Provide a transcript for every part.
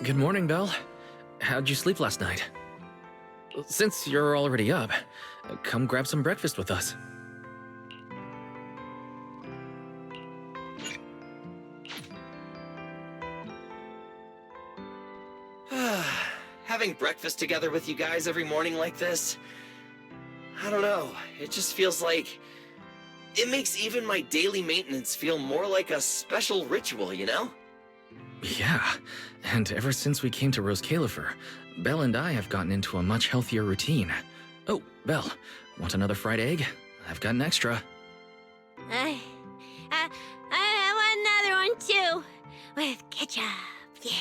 Good morning, Belle. How'd you sleep last night? Since you're already up, come grab some breakfast with us. Having breakfast together with you guys every morning like this, I don't know, it just feels like it makes even my daily maintenance feel more like a special ritual, you know? Yeah, and ever since we came to Rose Califer, Belle and I have gotten into a much healthier routine. Oh, Belle, want another fried egg? I've got an extra. I want another one too, with ketchup. Yeah.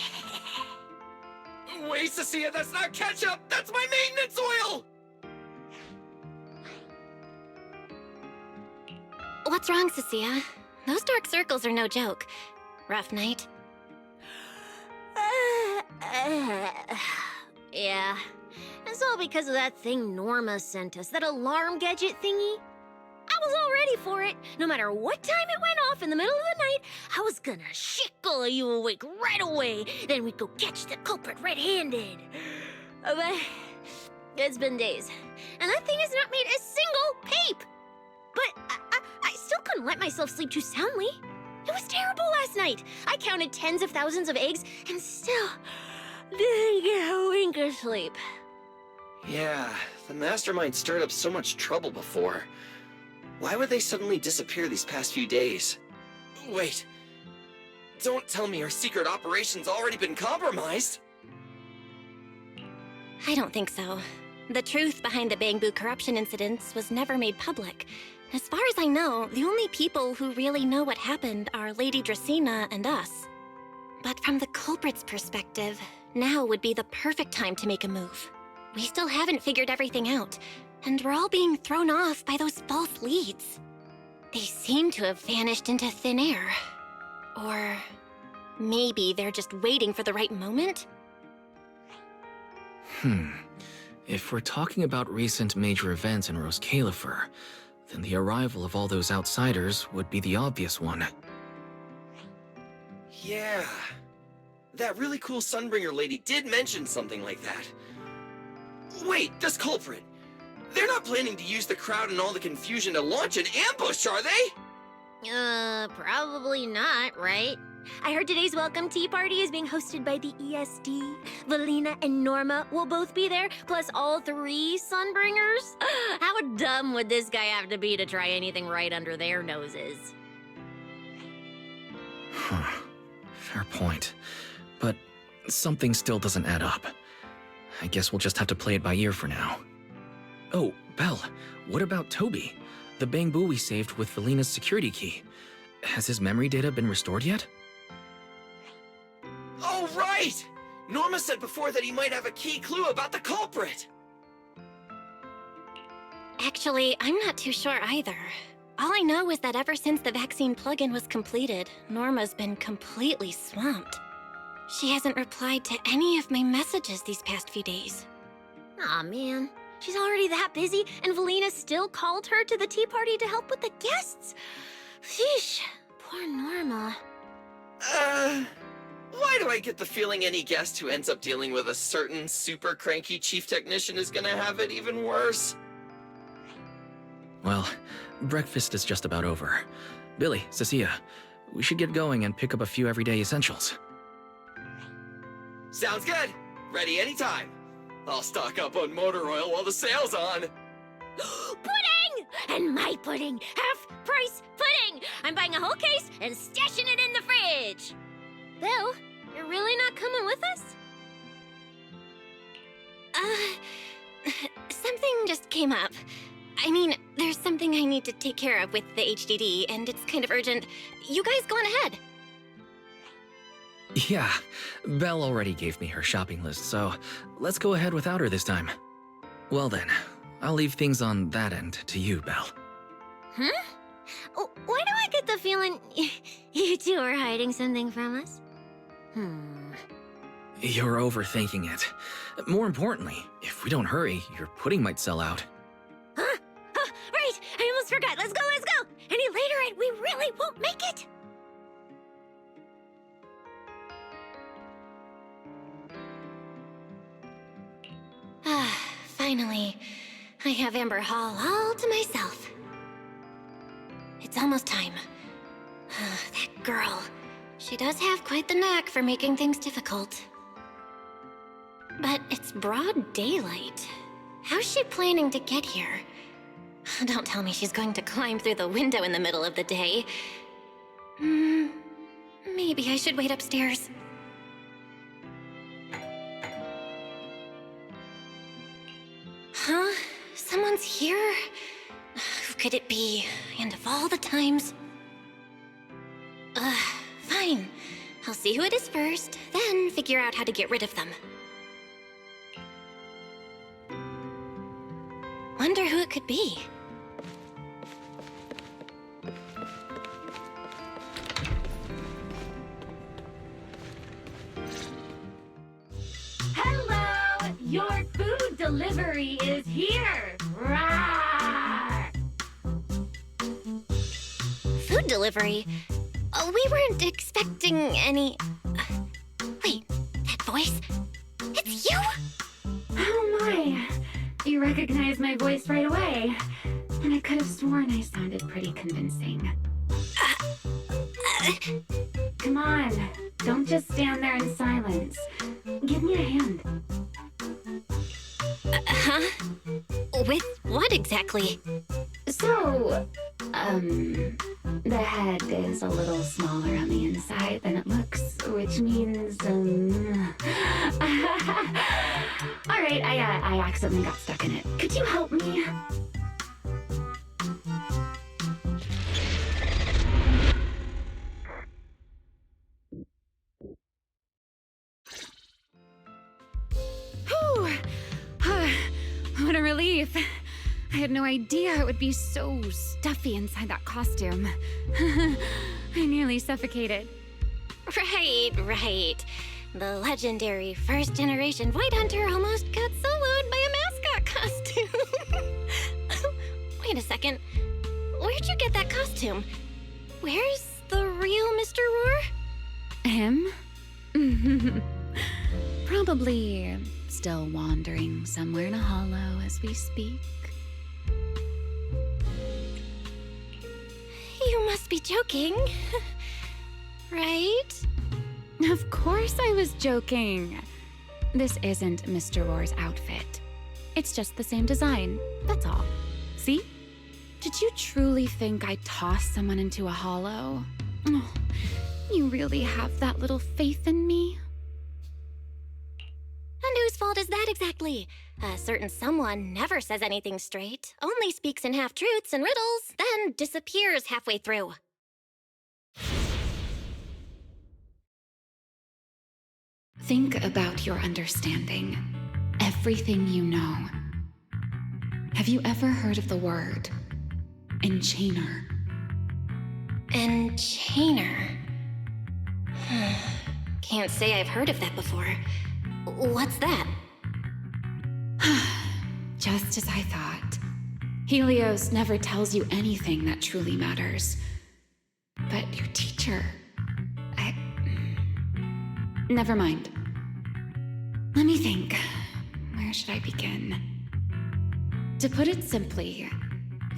Wait, Cecilia, that's not ketchup! That's my maintenance oil! What's wrong, Cecilia? Those dark circles are no joke. Rough night? Yeah. It's all because of that thing Norma sent us, that alarm gadget thingy. I was all ready for it. No matter what time it went off in the middle of the night, I was gonna shickle you awake right away. Then we'd go catch the culprit red-handed. But it's been days, and that thing has not made a single peep. But I still couldn't let myself sleep too soundly. It was terrible last night. I counted tens of thousands of eggs and still didn't get a wink of sleep. Yeah, the mastermind stirred up so much trouble before. Why would they suddenly disappear these past few days? Wait, don't tell me our secret operation's already been compromised? I don't think so. The truth behind the Bamboo corruption incidents was never made public. As far as I know, the only people who really know what happened are Lady Dracena and us. But from the culprit's perspective, now would be the perfect time to make a move. We still haven't figured everything out, and we're all being thrown off by those false leads. They seem to have vanished into thin air. Or maybe they're just waiting for the right moment? If we're talking about recent major events in Rose Califer, then the arrival of all those outsiders would be the obvious one. Yeah. That really cool Sunbringer lady did mention something like that. Wait, this culprit! They're not planning to use the crowd and all the confusion to launch an ambush, are they? Probably not, right? I heard today's welcome tea party is being hosted by the ESD. Valina and Norma will both be there, plus all three Sunbringers. How dumb would this guy have to be to try anything right under their noses? Fair point. But something still doesn't add up. I guess we'll just have to play it by ear for now. Oh, Belle, what about Toby? The Bamboo we saved with Valina's security key. Has his memory data been restored yet? Oh, right! Norma said before that he might have a key clue about the culprit! Actually, I'm not too sure either. All I know is that ever since the vaccine plugin was completed, Norma's been completely swamped. She hasn't replied to any of my messages these past few days. Aw, man. She's already that busy, and Valina still called her to the tea party to help with the guests. Sheesh, poor Norma. Why do I get the feeling any guest who ends up dealing with a certain super cranky chief technician is gonna have it even worse? Well, breakfast is just about over. Billy, Cecilia, we should get going and pick up a few everyday essentials. Sounds good. Ready anytime. I'll stock up on motor oil while the sale's on. Pudding! And my pudding! Half-price pudding! I'm buying a whole case and stashing it in the fridge! Bill, you're really not coming with us? Something just came up. I mean, there's something I need to take care of with the HDD, and it's kind of urgent. You guys go on ahead. Yeah, Belle already gave me her shopping list, so let's go ahead without her this time. Well then, I'll leave things on that end to you, Belle. Huh? Why do I get the feeling you two are hiding something from us? You're overthinking it. More importantly, if we don't hurry, your pudding might sell out. Huh? Right! I almost forgot. Let's go, let's go! Any later and we really won't make it! have Amber Hall all to myself. It's almost time. That girl. She does have quite the knack for making things difficult. But it's broad daylight. How's she planning to get here? Don't tell me she's going to climb through the window in the middle of the day. Maybe I should wait upstairs. Huh? Someone's here? Who could it be? And of all the times... Fine. I'll see who it is first, then figure out how to get rid of them. Wonder who it could be. Hello! Your food delivery is here! Rawr! Food delivery? We weren't expecting any... wait, that voice? It's you? Oh my! You recognized my voice right away. And I could have sworn I sounded pretty convincing. Come on, don't just stand there in silence. Give me a hand. Huh? With what exactly? So, the head is a little smaller on the inside than it looks, which means, Alright, I accidentally got stuck in it. Could you help me? Whew! What a relief. I had no idea it would be so stuffy inside that costume. I nearly suffocated. Right. The legendary first-generation White Hunter almost got soloed by a mascot costume. Wait a second. Where'd you get that costume? Where's the real Mr. Roar? Him? Probably still wandering somewhere in a hollow as we speak. You must be joking. Right? Of course I was joking. This isn't Mr. Roar's outfit. It's just the same design, that's all. See? Did you truly think I tossed someone into a hollow? Oh, you really have that little faith in me? And whose fault is that exactly? A certain someone never says anything straight, only speaks in half-truths and riddles, then disappears halfway through. Think about your understanding. Everything you know. Have you ever heard of the word enchainer? Enchainer. Can't say I've heard of that before. What's that? Just as I thought. Helios never tells you anything that truly matters. But your teacher... Never mind. Let me think. Where should I begin? To put it simply,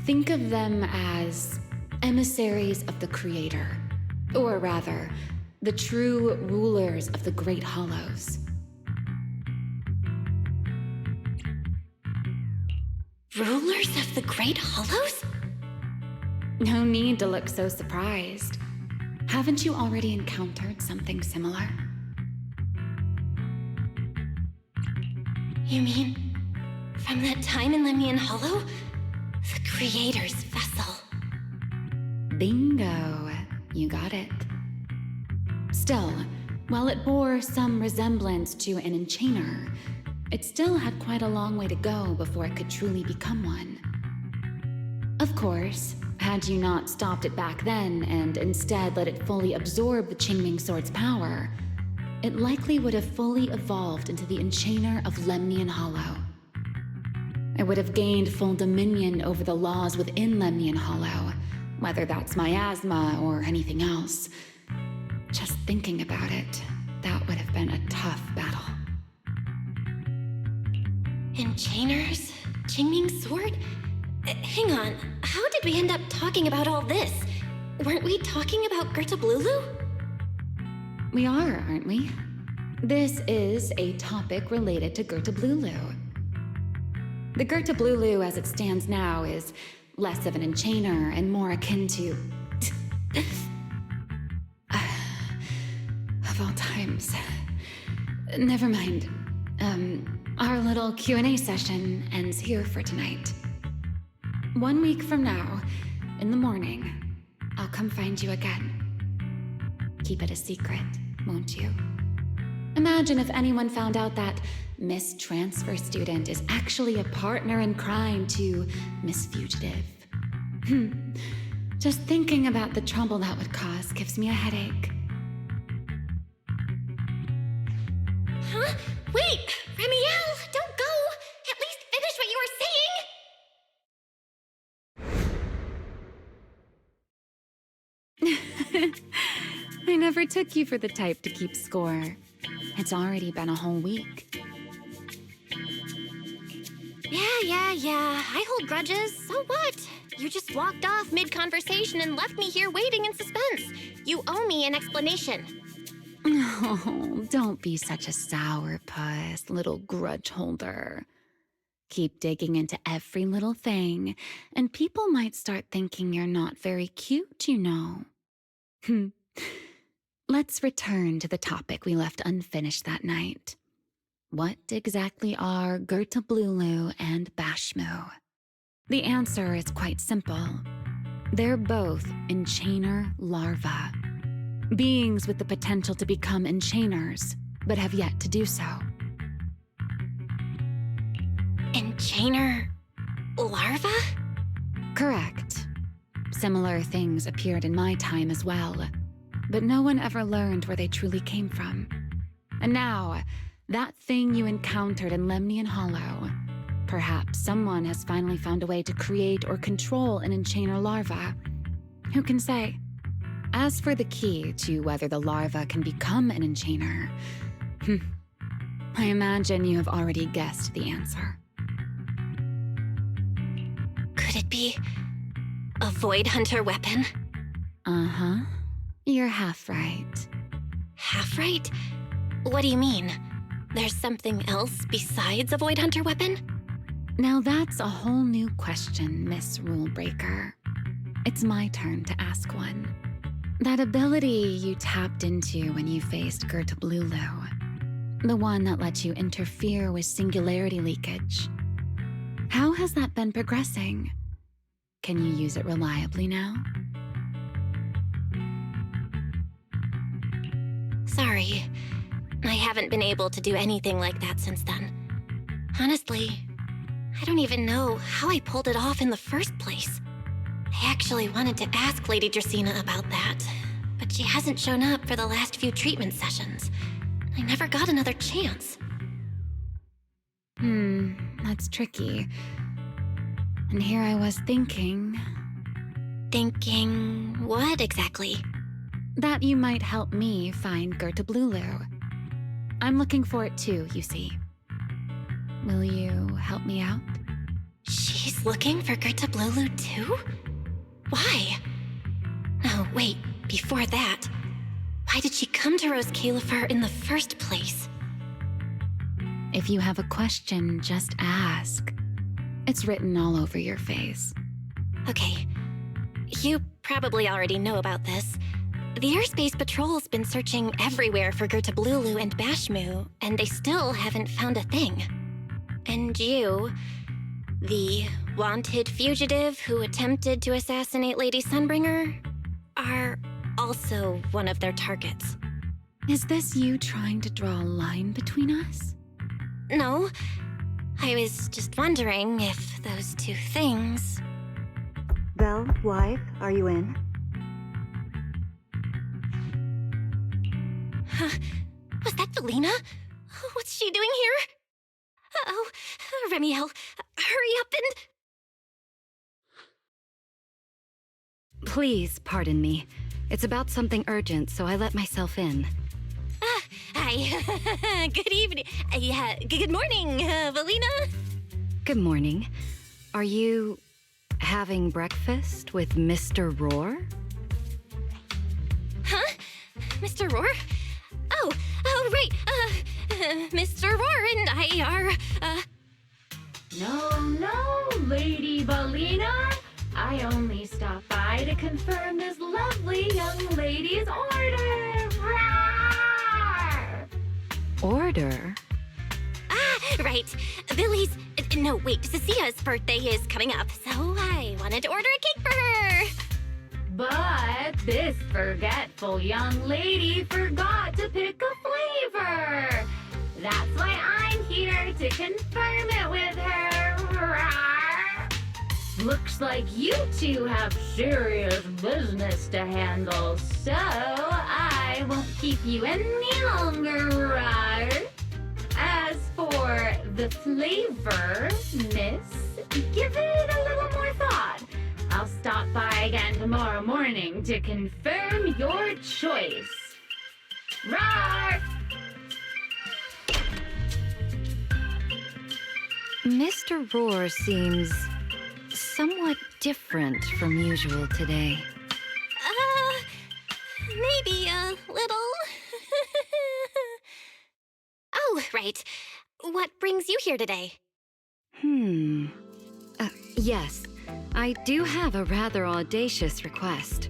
think of them as emissaries of the Creator. Or rather, the true rulers of the Great Hollows. Rulers of the Great Hollows? No need to look so surprised. Haven't you already encountered something similar? You mean, from that time in Lemnian Hollow? The Creator's vessel. Bingo. You got it. Still, while it bore some resemblance to an enchainer, it still had quite a long way to go before it could truly become one. Of course, had you not stopped it back then and instead let it fully absorb the Qingming Sword's power, it likely would have fully evolved into the Enchainer of Lemnian Hollow. It would have gained full dominion over the laws within Lemnian Hollow, whether that's miasma or anything else. Just thinking about it, that would have been a tough battle. Enchainers? Qingming's sword? Hang on, how did we end up talking about all this? Weren't we talking about Gerta Blulu? We are, aren't we? This is a topic related to Gerta Blulu. The Gerta Blulu as it stands now is less of an enchainer and more akin to... of all times. Never mind. Our little Q&A session ends here for tonight. 1 week from now, in the morning, I'll come find you again. Keep it a secret, won't you? Imagine if anyone found out that Miss Transfer Student is actually a partner in crime to Miss Fugitive. Just thinking about the trouble that would cause gives me a headache. Huh? Wait! Remiel, don't go! At least finish what you were saying! I never took you for the type to keep score. It's already been a whole week. Yeah. I hold grudges. So what? You just walked off mid-conversation and left me here waiting in suspense. You owe me an explanation. Oh, don't be such a sourpuss, little grudge holder. Keep digging into every little thing, and people might start thinking you're not very cute, you know. Let's return to the topic we left unfinished that night. What exactly are Gerta Blulu and Bashmu? The answer is quite simple. They're both enchainer larvae. Beings with the potential to become enchainers, but have yet to do so. Enchainer larva? Correct. Similar things appeared in my time as well, but no one ever learned where they truly came from. And now, that thing you encountered in Lemnian Hollow, perhaps someone has finally found a way to create or control an enchainer larva. Who can say? As for the key to whether the larva can become an enchainer, I imagine you have already guessed the answer. Could it be a Void Hunter weapon? Uh-huh. You're half right. Half right? What do you mean? There's something else besides a Void Hunter weapon? Now that's a whole new question, Miss Rulebreaker. It's my turn to ask one. That ability you tapped into when you faced Gerta Blulu, the one that lets you interfere with singularity leakage. How has that been progressing? Can you use it reliably now? Sorry, I haven't been able to do anything like that since then. Honestly, I don't even know how I pulled it off in the first place. I actually wanted to ask Lady Dracaena about that, but she hasn't shown up for the last few treatment sessions. I never got another chance. That's tricky. And here I was thinking... Thinking what exactly? that you might help me find Gerta Blulu. I'm looking for it too, you see. Will you help me out? She's looking for Gerta Blulu too? Why? Oh, wait, before that, why did she come to Rose Califer in the first place? If you have a question, just ask. It's written all over your face. Okay, you probably already know about this. The Airspace Patrol's been searching everywhere for Gerta Blulu and Bashmu, and they still haven't found a thing. And you, the wanted fugitive who attempted to assassinate Lady Sunbringer, are also one of their targets. Is this you trying to draw a line between us? No, I was just wondering if those two things... Belle, wife, are you in? Was that Felina? What's she doing here? Uh-oh, Remiel, hurry up and... Please pardon me. It's about something urgent, so I let myself in. Hi. Good evening. Good morning, Felina. Good morning. Are you having breakfast with Mr. Roar? Huh? Mr. Roar? Oh, right. Mr. Roar and I are, No, Lady Bellina. I only stopped by to confirm this lovely young lady's order. Roar! Order? right. Billy's, no, wait, Cecia's birthday is coming up, so I wanted to order a cake for her. But this forgetful young lady forgot to pick a flavor. That's why I'm here to confirm it with her. Rawr. Looks like you two have serious business to handle, so I won't keep you any longer. Rawr. As for the flavor, miss, give it a little more thought. I'll stop by again tomorrow morning to confirm your choice. Roar! Mr. Roar seems somewhat different from usual today. Maybe a little. Oh, right. What brings you here today? Yes, I do have a rather audacious request.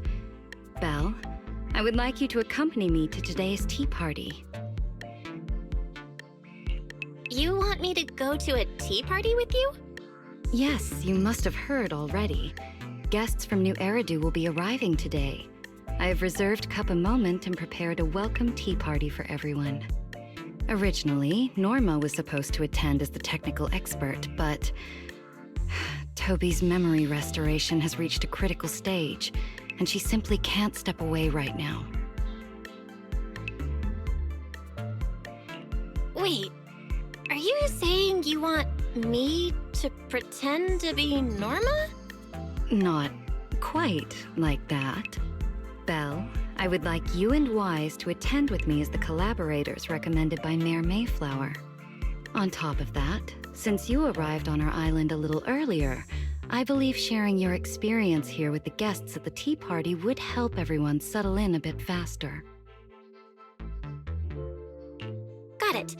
Belle, I would like you to accompany me to today's tea party. You want me to go to a tea party with you? Yes, you must have heard already. Guests from New Eridu will be arriving today. I have reserved Cup a Moment and prepared a welcome tea party for everyone. Originally, Norma was supposed to attend as the technical expert, but Toby's memory restoration has reached a critical stage, and she simply can't step away right now. Wait, are you saying you want me to pretend to be Norma? Not quite like that. Belle, I would like you and Wise to attend with me as the collaborators recommended by Mayor Mayflower. On top of that, since you arrived on our island a little earlier, I believe sharing your experience here with the guests at the tea party would help everyone settle in a bit faster. Got it.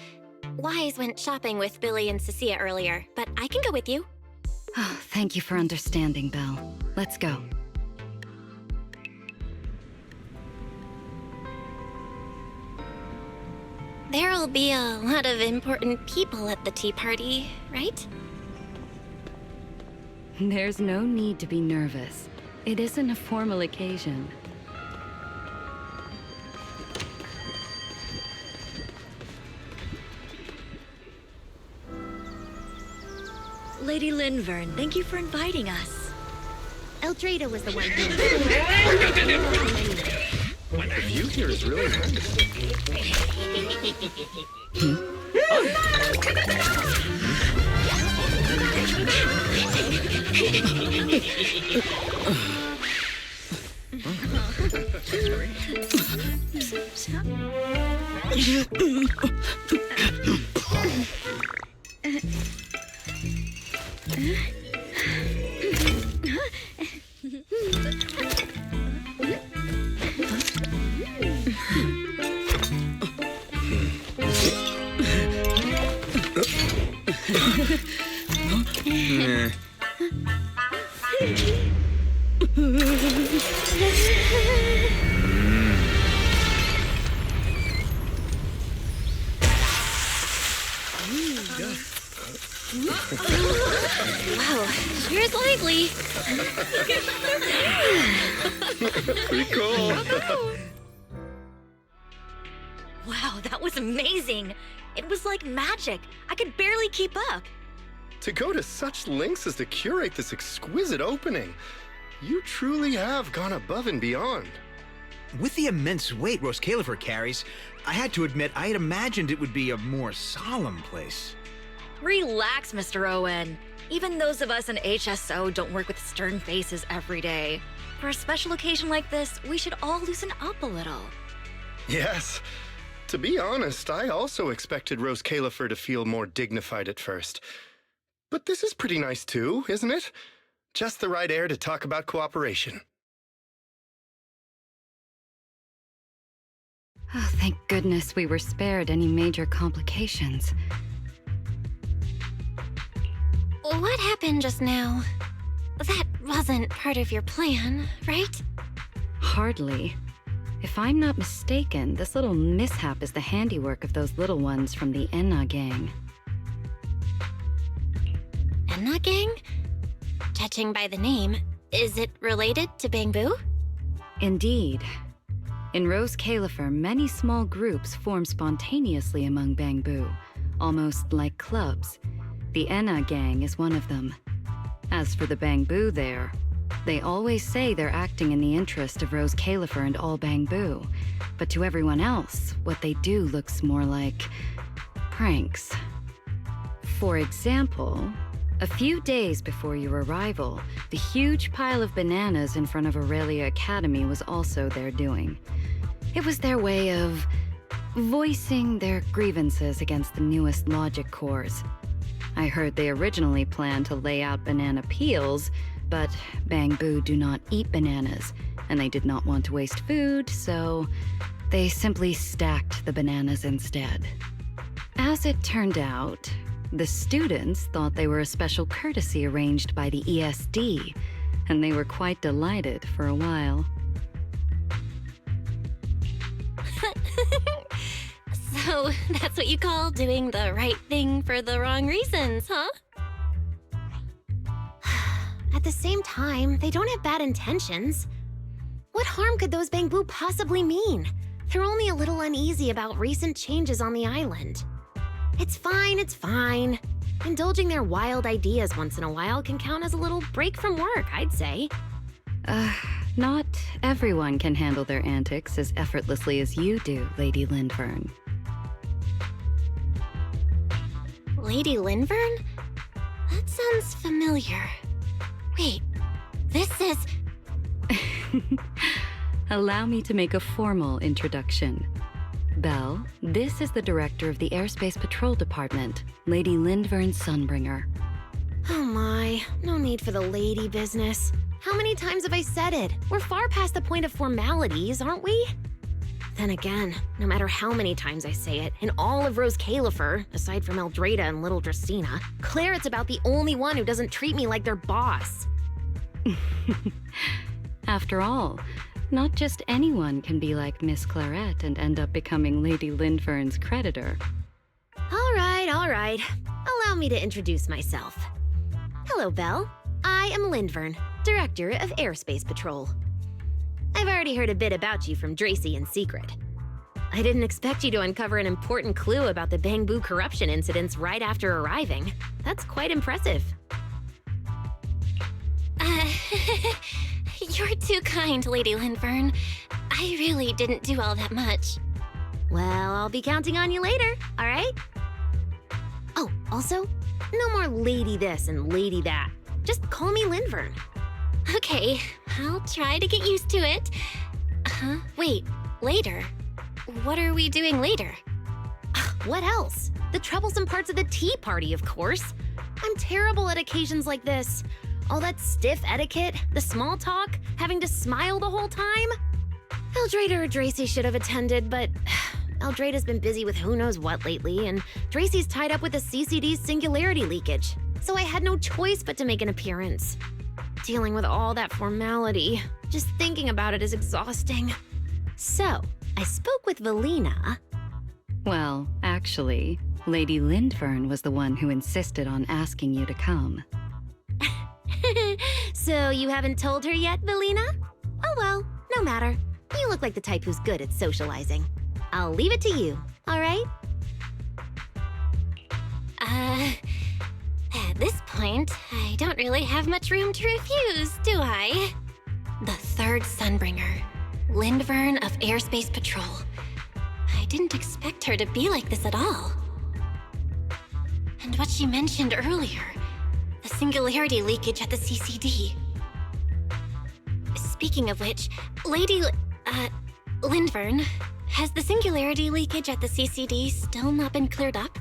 Wise went shopping with Billy and Cecilia earlier, but I can go with you. Oh, thank you for understanding, Belle. Let's go. There'll be a lot of important people at the tea party, right? There's no need to be nervous. It isn't a formal occasion. Lady Linvern, thank you for inviting us. Eldrada was the one who... The view here is really nice. Wow, here's lively. Pretty cool. Wow, that was amazing. It was like magic. I could barely keep up. To go to such lengths as to curate this exquisite opening, you truly have gone above and beyond. With the immense weight Roscalifer carries, I had to admit I had imagined it would be a more solemn place. Relax, Mr. Owen. Even those of us in HSO don't work with stern faces every day. For a special occasion like this, we should all loosen up a little. Yes. To be honest, I also expected Rose Califer to feel more dignified at first. But this is pretty nice too, isn't it? Just the right air to talk about cooperation. Oh, thank goodness we were spared any major complications. What happened just now? That wasn't part of your plan, right? Hardly. If I'm not mistaken, this little mishap is the handiwork of those little ones from the Enna gang. Enna gang? Judging by the name, is it related to Bangbu? Indeed. In Rose Califer, many small groups form spontaneously among Bangbu, almost like clubs. The Enna gang is one of them. As for the Bangbu there, they always say they're acting in the interest of Rose Califer and all Bangbu, but to everyone else, what they do looks more like pranks. For example, a few days before your arrival, the huge pile of bananas in front of Aurelia Academy was also their doing. It was their way of voicing their grievances against the newest logic cores. I heard they originally planned to lay out banana peels, but Bangbu do not eat bananas, and they did not want to waste food, so they simply stacked the bananas instead. As it turned out, the students thought they were a special courtesy arranged by the ESD, and they were quite delighted for a while. So that's what you call doing the right thing for the wrong reasons, huh? At the same time, they don't have bad intentions. What harm could those Bangbu possibly mean? They're only a little uneasy about recent changes on the island. It's fine, it's fine. Indulging their wild ideas once in a while can count as a little break from work, I'd say. Not everyone can handle their antics as effortlessly as you do, Lady Lindvern. Lady Lindvern? That sounds familiar. Wait, this is... Allow me to make a formal introduction. Belle, this is the director of the Airspace Patrol Department, Lady Lindvern Sunbringer. Oh my, no need for the lady business. How many times have I said it? We're far past the point of formalities, aren't we? Then again, no matter how many times I say it, in all of Rose Califer, aside from Eldrada and Little Dristina, Claret's about the only one who doesn't treat me like their boss. After all, not just anyone can be like Miss Claret and end up becoming Lady Lindvern's creditor. All right. Allow me to introduce myself. Hello, Belle. I am Lindvern, Director of Airspace Patrol. I've already heard a bit about you from Dracy in secret. I didn't expect you to uncover an important clue about the Bangbu corruption incidents right after arriving. That's quite impressive. You're too kind, Lady Lindvern. I really didn't do all that much. Well, I'll be counting on you later, all right? Oh, also, no more lady this and lady that. Just call me Lindvern. Okay, I'll try to get used to it. Wait, later? What are we doing later? What else? The troublesome parts of the tea party, of course. I'm terrible at occasions like this. All that stiff etiquette, the small talk, having to smile the whole time. Eldrada or Dracy should have attended, but Eldrada's been busy with who knows what lately, and Dracy's tied up with the CCD's singularity leakage, so I had no choice but to make an appearance. Dealing with all that formality, just thinking about it is exhausting. So, I spoke with Valina. Well, actually, Lady Lindvern was the one who insisted on asking you to come. So you haven't told her yet, Valina? Oh well, no matter. You look like the type who's good at socializing. I'll leave it to you, all right? At this point, I don't really have much room to refuse, do I? The third Sunbringer, Lindvern of Airspace Patrol. I didn't expect her to be like this at all. And what she mentioned earlier, the singularity leakage at the CCD. Speaking of which, Lady Lindvern, has the singularity leakage at the CCD still not been cleared up?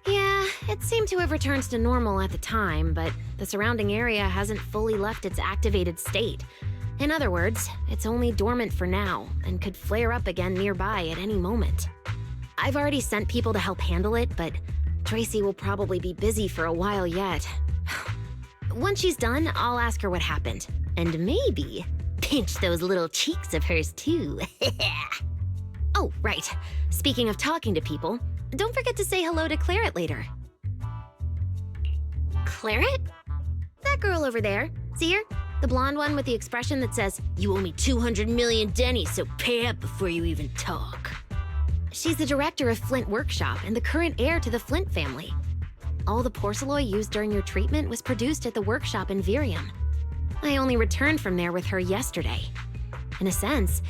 Yeah, it seemed to have returned to normal at the time, but the surrounding area hasn't fully left its activated state. In other words, it's only dormant for now and could flare up again nearby at any moment. I've already sent people to help handle it, but Tracy will probably be busy for a while yet. Once she's done, I'll ask her what happened. And maybe pinch those little cheeks of hers too. Oh, right. Speaking of talking to people, don't forget to say hello to Claret later. Claret? That girl over there. See her? The blonde one with the expression that says, "You owe me 200 million Denny, so pay up before you even talk." She's the director of Flint Workshop and the current heir to the Flint family. All the porcelain used during your treatment was produced at the workshop in Virium. I only returned from there with her yesterday. In a sense,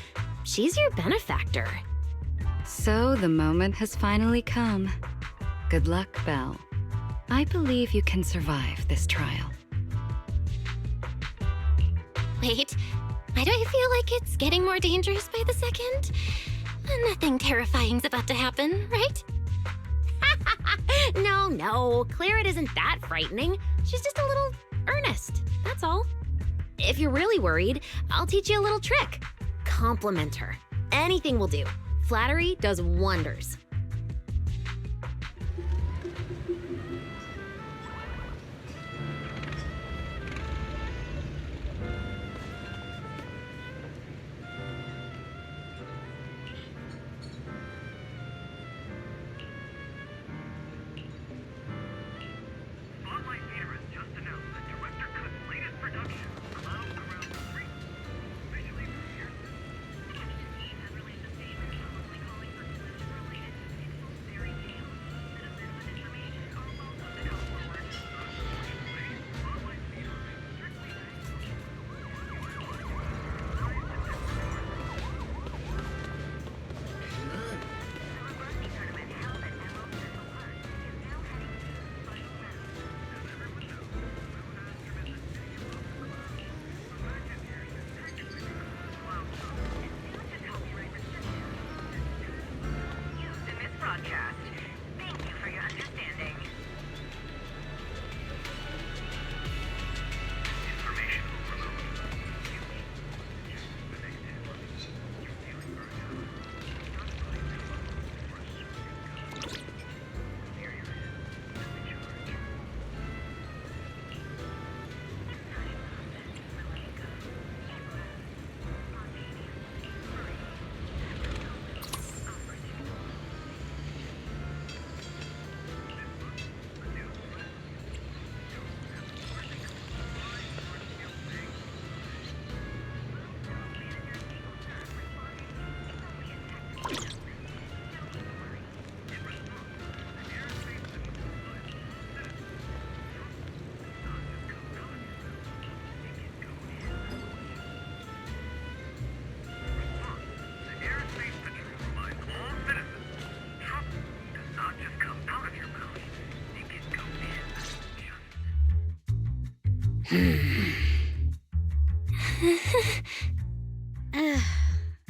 she's your benefactor. So the moment has finally come. Good luck, Belle. I believe you can survive this trial. Wait, why do I feel like it's getting more dangerous by the second? Nothing terrifying's about to happen, right? No, Claret isn't that frightening. She's just a little earnest, that's all. If you're really worried, I'll teach you a little trick. Compliment her. Anything will do. Flattery does wonders.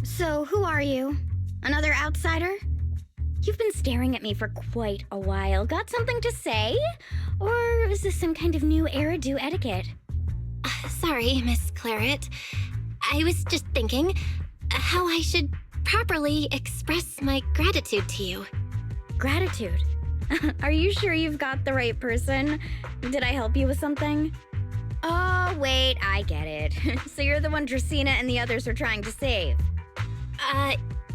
So, who are you? Another outsider? You've been staring at me for quite a while. Got something to say? Or is this some kind of new Eridu etiquette? Sorry, Miss Claret. I was just thinking how I should properly express my gratitude to you. Gratitude? Are you sure you've got the right person? Did I help you with something? Oh, wait, I get it. So you're the one Dracaena and the others are trying to save.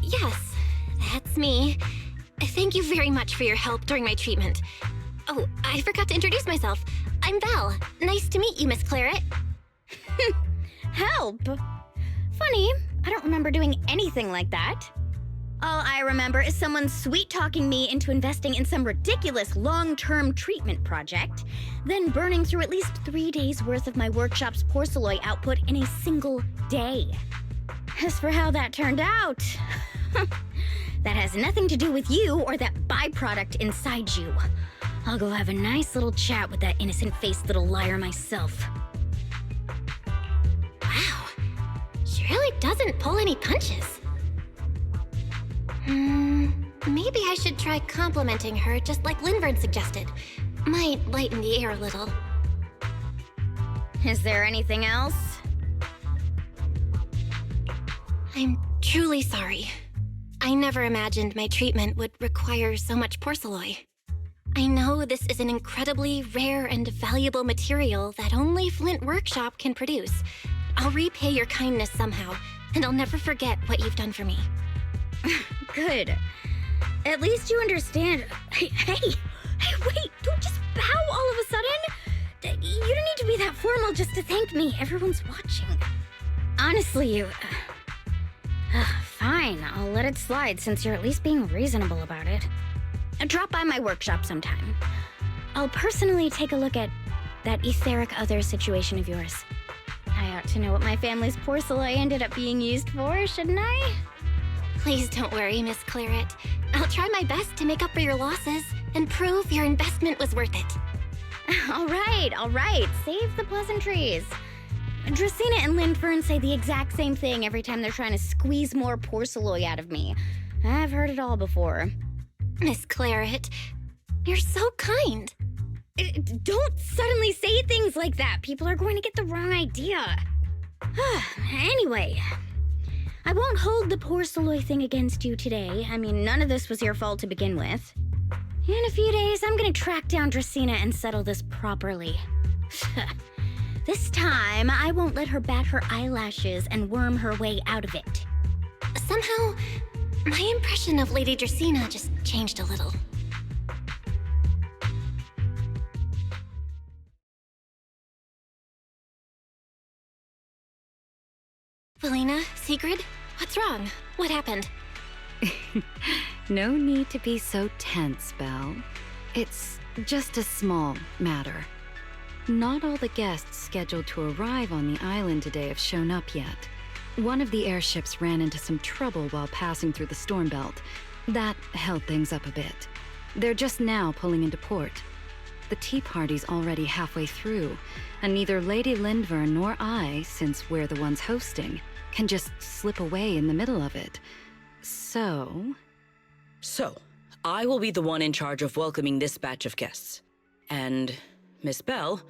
Yes, that's me. Thank you very much for your help during my treatment. Oh, I forgot to introduce myself. I'm Belle. Nice to meet you, Miss Claret. Help? Funny, I don't remember doing anything like that. All I remember is someone sweet-talking me into investing in some ridiculous long-term treatment project, then burning through at least 3 days' worth of my workshop's porcelain output in a single day. As for how that turned out, that has nothing to do with you or that byproduct inside you. I'll go have a nice little chat with that innocent-faced little liar myself. Wow, she really doesn't pull any punches. Maybe I should try complimenting her just like Linvern suggested. Might lighten the air a little. Is there anything else? I'm truly sorry. I never imagined my treatment would require so much porcelain. I know this is an incredibly rare and valuable material that only Flint Workshop can produce. I'll repay your kindness somehow, and I'll never forget what you've done for me. Good. At least you understand. Hey, wait, don't just bow all of a sudden. You don't need to be that formal just to thank me. Everyone's watching. Honestly, you... Fine, I'll let it slide since you're at least being reasonable about it. Drop by my workshop sometime. I'll personally take a look at that etheric other situation of yours. I ought to know what my family's porcelain ended up being used for, shouldn't I? Please don't worry, Miss Claret. I'll try my best to make up for your losses and prove your investment was worth it. All right. Save the pleasantries. Dracena and Lindfern say the exact same thing every time they're trying to squeeze more porcelain out of me. I've heard it all before. Miss Claret, you're so kind. Don't suddenly say things like that. People are going to get the wrong idea. Anyway, I won't hold the porcelain thing against you today. I mean, none of this was your fault to begin with. In a few days, I'm gonna track down Dracena and settle this properly. This time, I won't let her bat her eyelashes and worm her way out of it. Somehow, my impression of Lady Dracena just changed a little. Felina, Sigrid, what's wrong? What happened? No need to be so tense, Belle. It's just a small matter. Not all the guests scheduled to arrive on the island today have shown up yet. One of the airships ran into some trouble while passing through the storm belt. That held things up a bit. They're just now pulling into port. The tea party's already halfway through, and neither Lady Lindvern nor I, since we're the ones hosting, can just slip away in the middle of it. So, I will be the one in charge of welcoming this batch of guests. And, Miss Belle,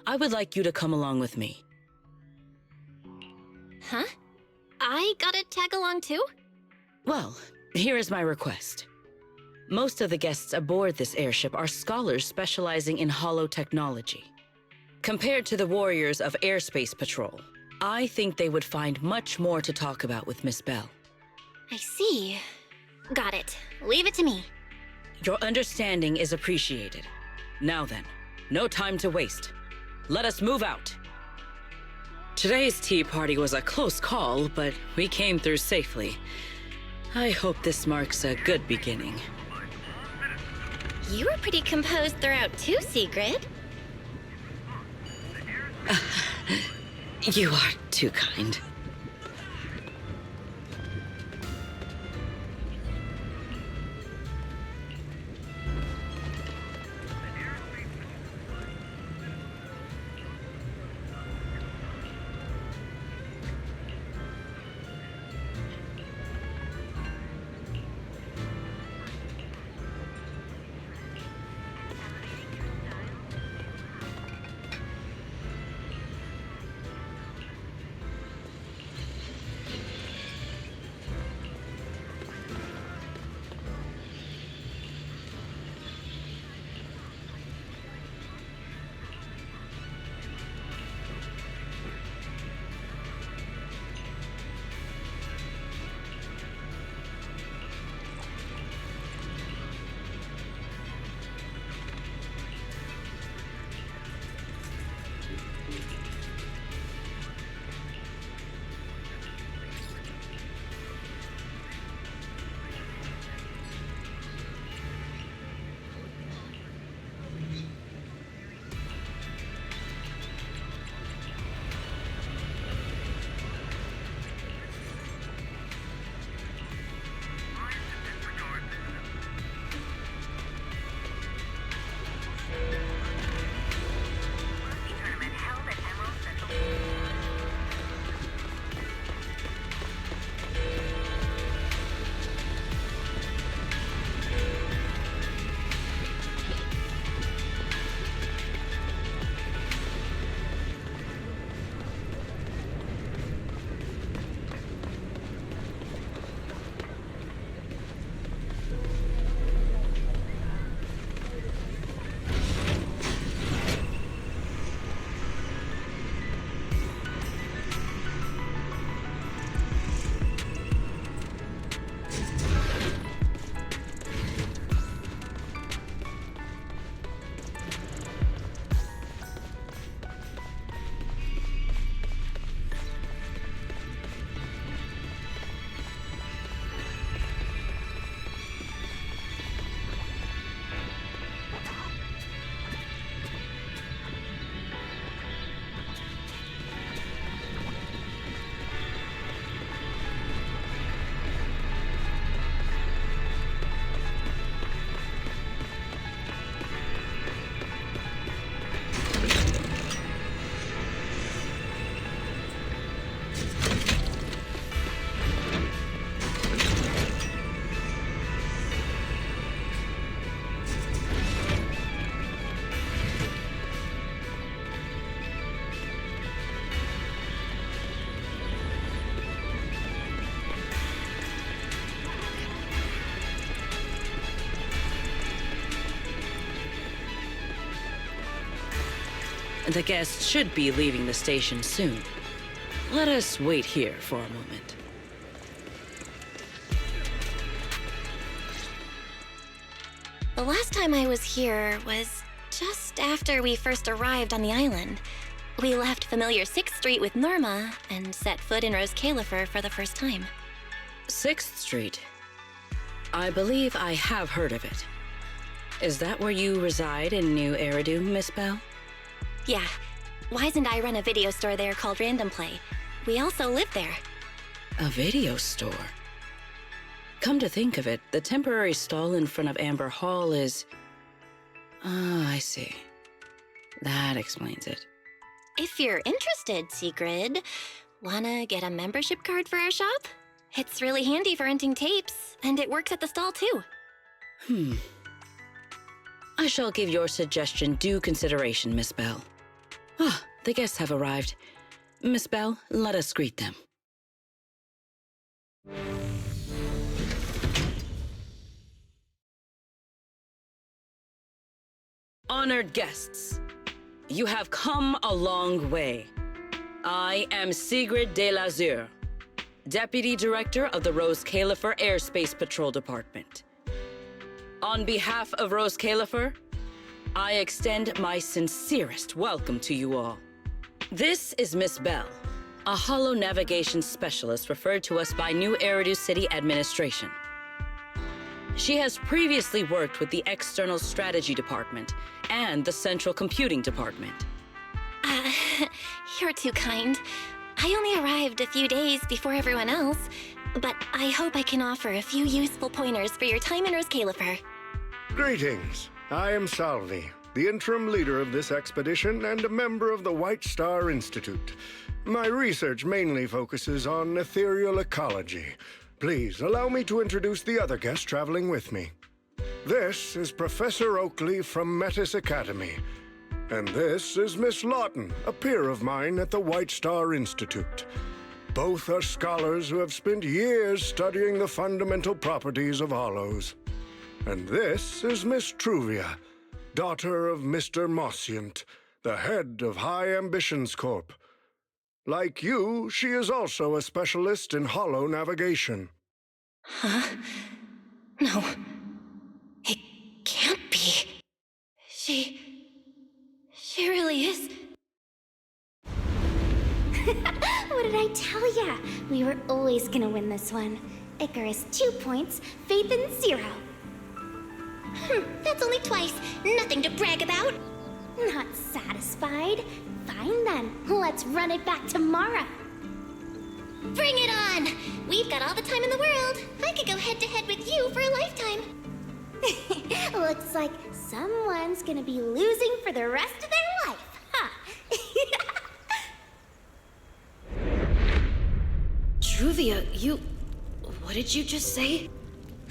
I would like you to come along with me. Huh? I gotta tag along too? Well, here is my request. Most of the guests aboard this airship are scholars specializing in holotechnology. Compared to the warriors of Airspace Patrol, I think they would find much more to talk about with Miss Belle. I see. Got it. Leave it to me. Your understanding is appreciated. Now then, no time to waste. Let us move out. Today's tea party was a close call, but we came through safely. I hope this marks a good beginning. You were pretty composed throughout too, Sigrid. You are too kind. The guests should be leaving the station soon. Let us wait here for a moment. The last time I was here was just after we first arrived on the island. We left familiar 6th Street with Norma and set foot in Rose Califer for the first time. 6th Street. I believe I have heard of it. Is that where you reside in New Eridu, Miss Bell? Yeah. Wise and I run a video store there called Random Play. We also live there. A video store? Come to think of it, the temporary stall in front of Amber Hall is... Ah, I see. That explains it. If you're interested, Sigrid, wanna get a membership card for our shop? It's really handy for renting tapes, and it works at the stall too. I shall give your suggestion due consideration, Miss Bell. Ah, the guests have arrived. Miss Bell, let us greet them. Honored guests, you have come a long way. I am Sigrid de Lazure, Deputy Director of the Rose Califer Airspace Patrol Department. On behalf of Rose Califer, I extend my sincerest welcome to you all. This is Miss Bell, a holo navigation specialist referred to us by New Eridu City Administration. She has previously worked with the External Strategy Department and the Central Computing Department. You're too kind. I only arrived a few days before everyone else, but I hope I can offer a few useful pointers for your time in Rose Califer. Greetings. I am Salvi, the interim leader of this expedition and a member of the White Star Institute. My research mainly focuses on ethereal ecology. Please allow me to introduce the other guests traveling with me. This is Professor Oakley from Metis Academy. And this is Miss Lawton, a peer of mine at the White Star Institute. Both are scholars who have spent years studying the fundamental properties of hollows. And this is Miss Truvia, daughter of Mr. Mossient, the head of High Ambitions Corp. Like you, she is also a specialist in holo navigation. Huh? No. It can't be. She really is. What did I tell ya? We were always gonna win this one. Icarus 2 points, Phaethon 0. That's only twice. Nothing to brag about. Not satisfied? Fine then. Let's run it back tomorrow. Bring it on! We've got all the time in the world. I could go head-to-head with you for a lifetime. Looks like someone's gonna be losing for the rest of their life, huh? Truvia, what did you just say?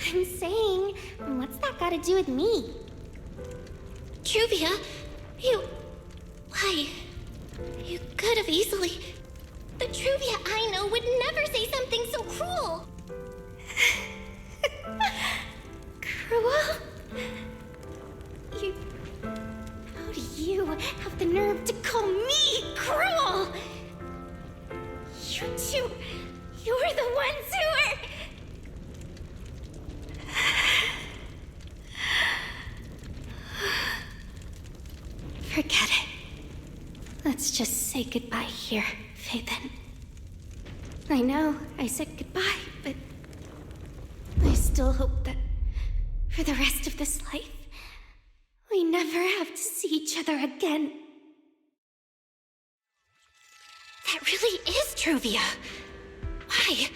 I'm saying, what's that got to do with me? Truvia, why? You could have easily. The Truvia I know would never say something so cruel. Cruel? How do you have the nerve to call me cruel? You two, you're the ones who are... Forget it. Let's just say goodbye here, Phaethon. I know I said goodbye, but I still hope that for the rest of this life, we never have to see each other again. That really is Truvia. Why?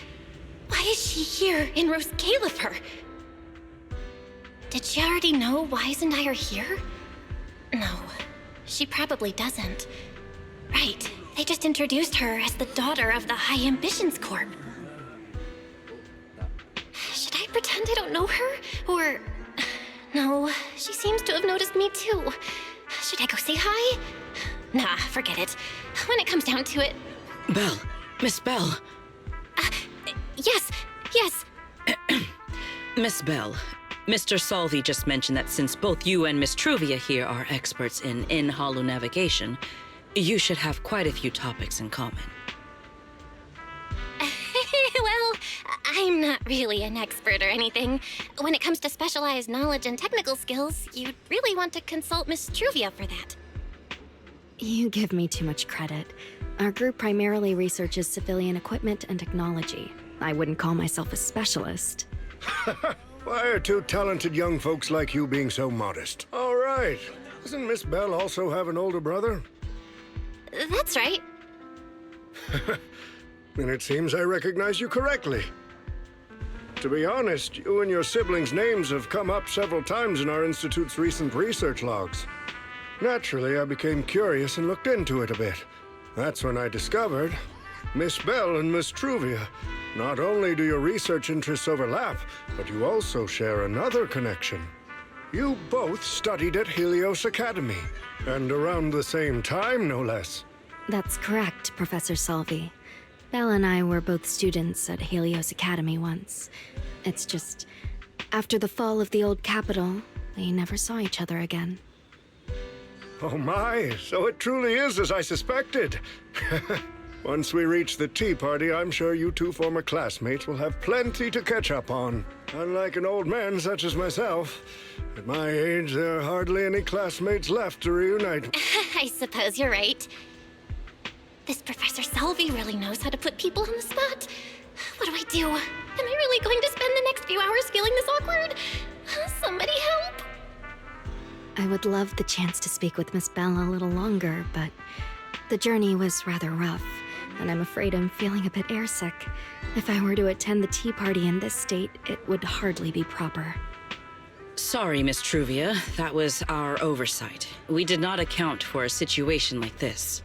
Why is she here in Rose Califer? Did she already know Wise and I are here? No, she probably doesn't. Right, they just introduced her as the daughter of the High Ambitions Corp. Should I pretend I don't know her? Or... No, she seems to have noticed me too. Should I go say hi? Nah, forget it. When it comes down to it... Bell, Miss Bell. Yes. Miss Bell, Mr. Salvi just mentioned that since both you and Miss Truvia here are experts in holo navigation, You should have quite a few topics in common. Well, I'm not really an expert or anything. When it comes to specialized knowledge and technical skills, you'd really want to consult Miss Truvia for that. You give me too much credit. Our group primarily researches civilian equipment and technology. I wouldn't call myself a specialist. Why are two talented young folks like you being so modest? All right. Doesn't Miss Bell also have an older brother? That's right. Then it seems I recognize you correctly. To be honest, you and your siblings' names have come up several times in our Institute's recent research logs. Naturally, I became curious and looked into it a bit. That's when I discovered Miss Bell and Miss Truvia. Not only do your research interests overlap, but you also share another connection. You both studied at Helios Academy, and around the same time, no less. That's correct, Professor Salvi. Belle and I were both students at Helios Academy once. It's just, after the fall of the old capital, we never saw each other again. Oh my, so it truly is as I suspected. Once we reach the tea party, I'm sure you two former classmates will have plenty to catch up on. Unlike an old man such as myself, at my age, there are hardly any classmates left to reunite. I suppose you're right. This Professor Salvi really knows how to put people on the spot. What do I do? Am I really going to spend the next few hours feeling this awkward? Somebody help! I would love the chance to speak with Miss Bell a little longer, but the journey was rather rough, and I'm afraid I'm feeling a bit airsick. If I were to attend the tea party in this state, it would hardly be proper. Sorry, Miss Truvia. That was our oversight. We did not account for a situation like this.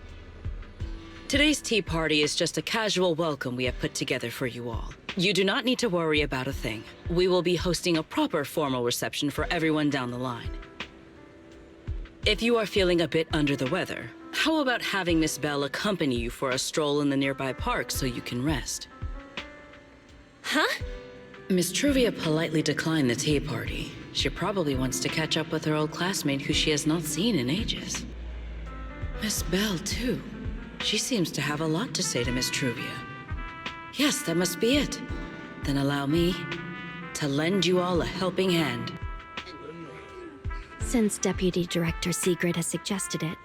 Today's tea party is just a casual welcome we have put together for you all. You do not need to worry about a thing. We will be hosting a proper formal reception for everyone down the line. If you are feeling a bit under the weather, how about having Miss Bell accompany you for a stroll in the nearby park so you can rest? Huh? Miss Truvia politely declined the tea party. She probably wants to catch up with her old classmate who she has not seen in ages. Miss Bell, too. She seems to have a lot to say to Miss Truvia. Yes, that must be it. Then allow me to lend you all a helping hand. Since Deputy Director Sigrid has suggested it,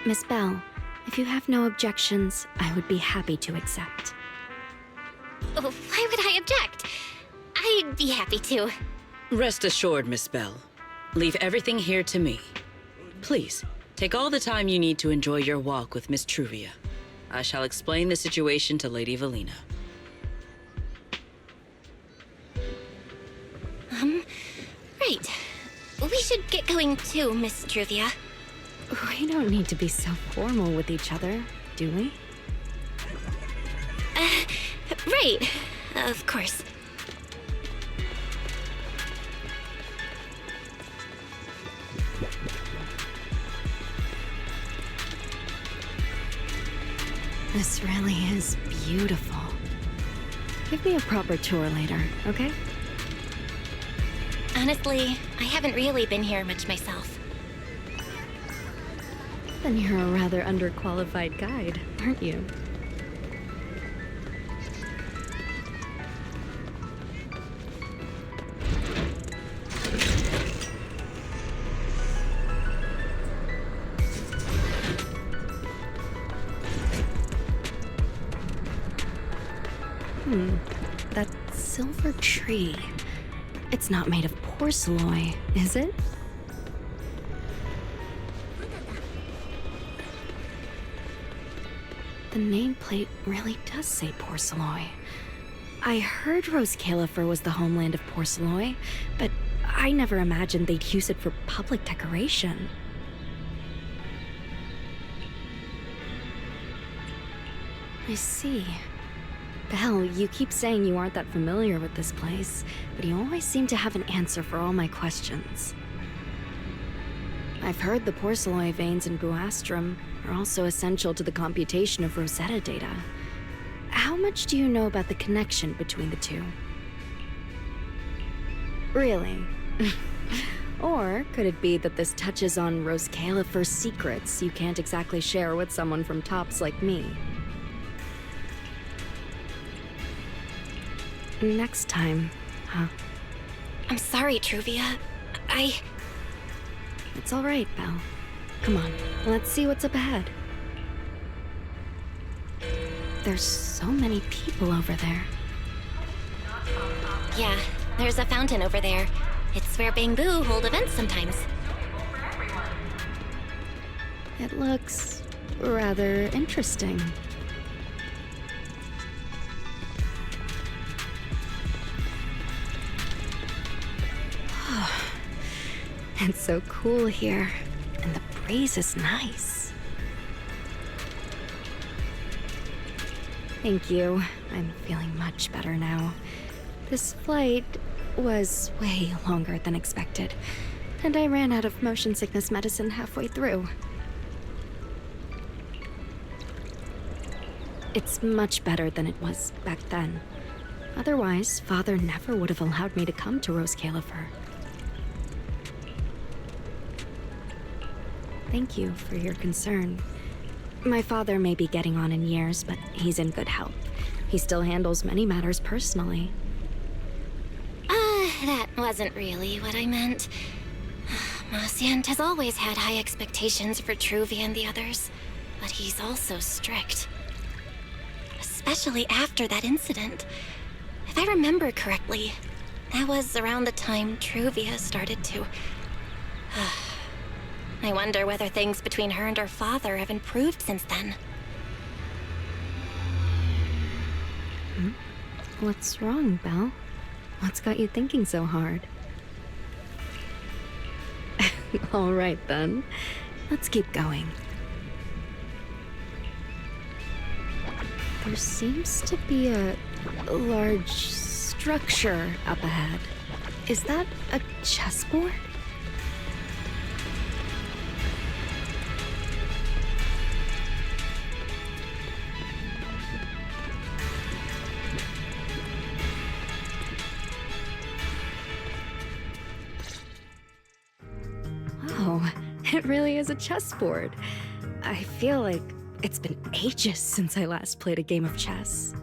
Miss Bell, if you have no objections, I would be happy to accept. Oh, why would I object? I'd be happy to. Rest assured, Miss Bell. Leave everything here to me. Please, take all the time you need to enjoy your walk with Miss Truvia. I shall explain the situation to Lady Valina. Right. We should get going too, Miss Truvia. We don't need to be so formal with each other, do we? Right. Of course. This really is beautiful. Give me a proper tour later, okay? Honestly, I haven't really been here much myself. Then you're a rather underqualified guide, aren't you? That silver tree. It's not made of porcelain, is it? The nameplate really does say porcelain. I heard Rose Califer was the homeland of porcelain, but I never imagined they'd use it for public decoration. I see. Belle, you keep saying you aren't that familiar with this place, but you always seem to have an answer for all my questions. I've heard the porcelain veins in Buastrum are also essential to the computation of Rosetta data. How much do you know about the connection between the two? Really? Or could it be that this touches on Rose Califer's secrets you can't exactly share with someone from tops like me? Next time, huh? I'm sorry, Truvia. It's all right, Belle. Come on, let's see what's up ahead. There's so many people over there. Yeah, there's a fountain over there. It's where Bangbu hold events sometimes. It looks rather interesting. It's so cool here, and the breeze is nice. Thank you. I'm feeling much better now. This flight was way longer than expected, and I ran out of motion sickness medicine halfway through. It's much better than it was back then. Otherwise, Father never would have allowed me to come to Rose Califer. Thank you for your concern. My father may be getting on in years, but he's in good health. He still handles many matters personally. That wasn't really what I meant. Mosient has always had high expectations for Truvia and the others, but he's also strict. Especially after that incident. If I remember correctly, that was around the time Truvia started to... I wonder whether things between her and her father have improved since then. What's wrong, Belle? What's got you thinking so hard? All right, then. Let's keep going. There seems to be a large structure up ahead. Is that a chessboard? Oh, it really is a chessboard. I feel like it's been ages since I last played a game of chess.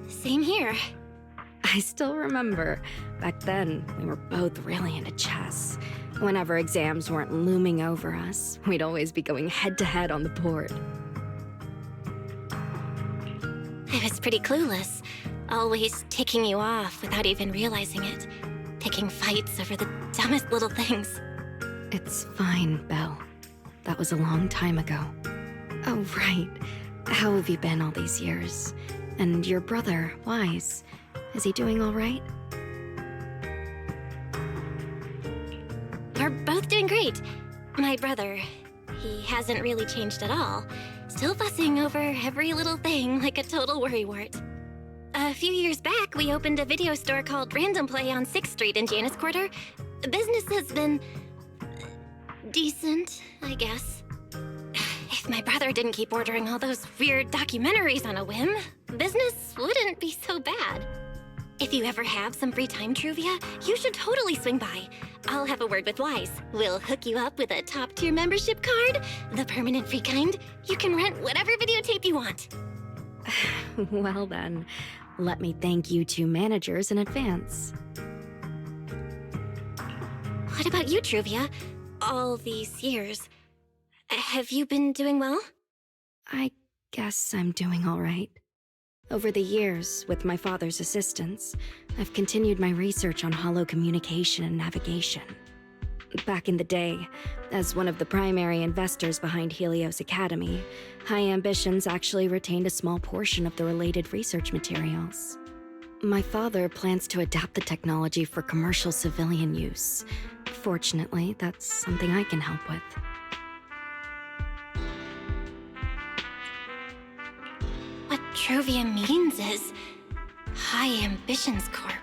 Same here. I still remember. Back then, we were both really into chess. Whenever exams weren't looming over us, we'd always be going head-to-head on the board. I was pretty clueless, always ticking you off without even realizing it. Picking fights over the dumbest little things. It's fine, Belle. That was a long time ago. Oh, right. How have you been all these years? And your brother, Wise, is he doing all right? We're both doing great. My brother, he hasn't really changed at all. Still fussing over every little thing like a total worrywart. A few years back, we opened a video store called Random Play on 6th Street in Janus Quarter. Business has been... decent, I guess. If my brother didn't keep ordering all those weird documentaries on a whim, business wouldn't be so bad. If you ever have some free time, Truvia, you should totally swing by. I'll have a word with Wise. We'll hook you up with a top-tier membership card, the permanent free kind. You can rent whatever videotape you want. Well then, let me thank you two managers in advance. What about you, Truvia? All these years, have you been doing well? I guess I'm doing all right. Over the years, with my father's assistance, I've continued my research on holo communication and navigation. Back in the day, as one of the primary investors behind Helios Academy, High Ambitions actually retained a small portion of the related research materials. My father plans to adapt the technology for commercial civilian use. Fortunately, that's something I can help with. What Truvia means is High Ambitions Corp.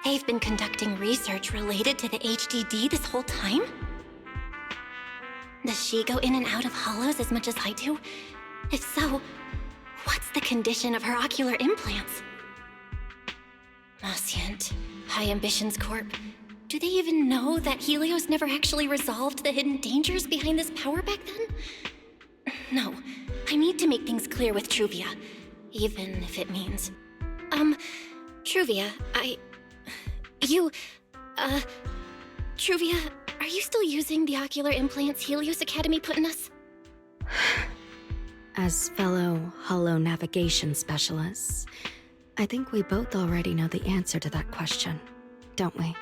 They've been conducting research related to the HDD this whole time? Does she go in and out of hollows as much as I do? If so, what's the condition of her ocular implants? Omniscient. High Ambitions Corp. Do they even know that Helios never actually resolved the hidden dangers behind this power back then? No, I need to make things clear with Truvia. Even if it means... Truvia, Truvia, are you still using the ocular implants Helios Academy put in us? As fellow holo navigation specialists, I think we both already know the answer to that question, don't we?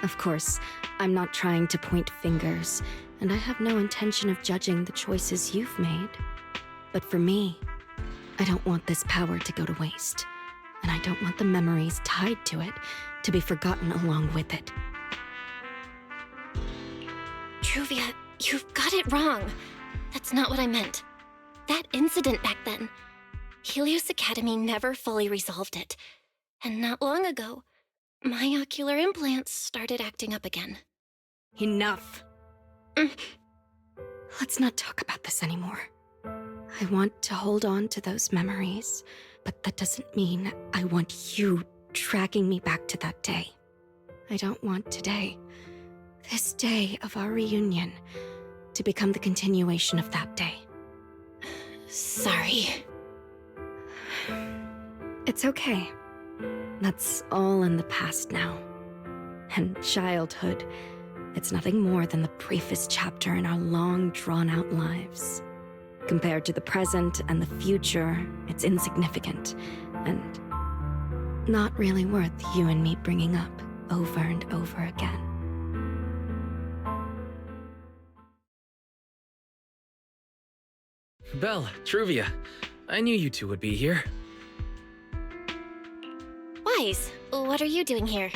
Of course, I'm not trying to point fingers, and I have no intention of judging the choices you've made. But for me, I don't want this power to go to waste, and I don't want the memories tied to it to be forgotten along with it. Truvia, you've got it wrong. That's not what I meant. That incident back then, Helios Academy never fully resolved it. And not long ago, my ocular implants started acting up again. Enough. Let's not talk about this anymore. I want to hold on to those memories, but that doesn't mean I want you dragging me back to that day. I don't want today, this day of our reunion, to become the continuation of that day. Sorry. It's okay. That's all in the past now. And childhood, it's nothing more than the briefest chapter in our long, drawn-out lives. Compared to the present and the future, it's insignificant, and not really worth you and me bringing up over and over again. Belle, Truvia, I knew you two would be here. Wise, what are you doing here?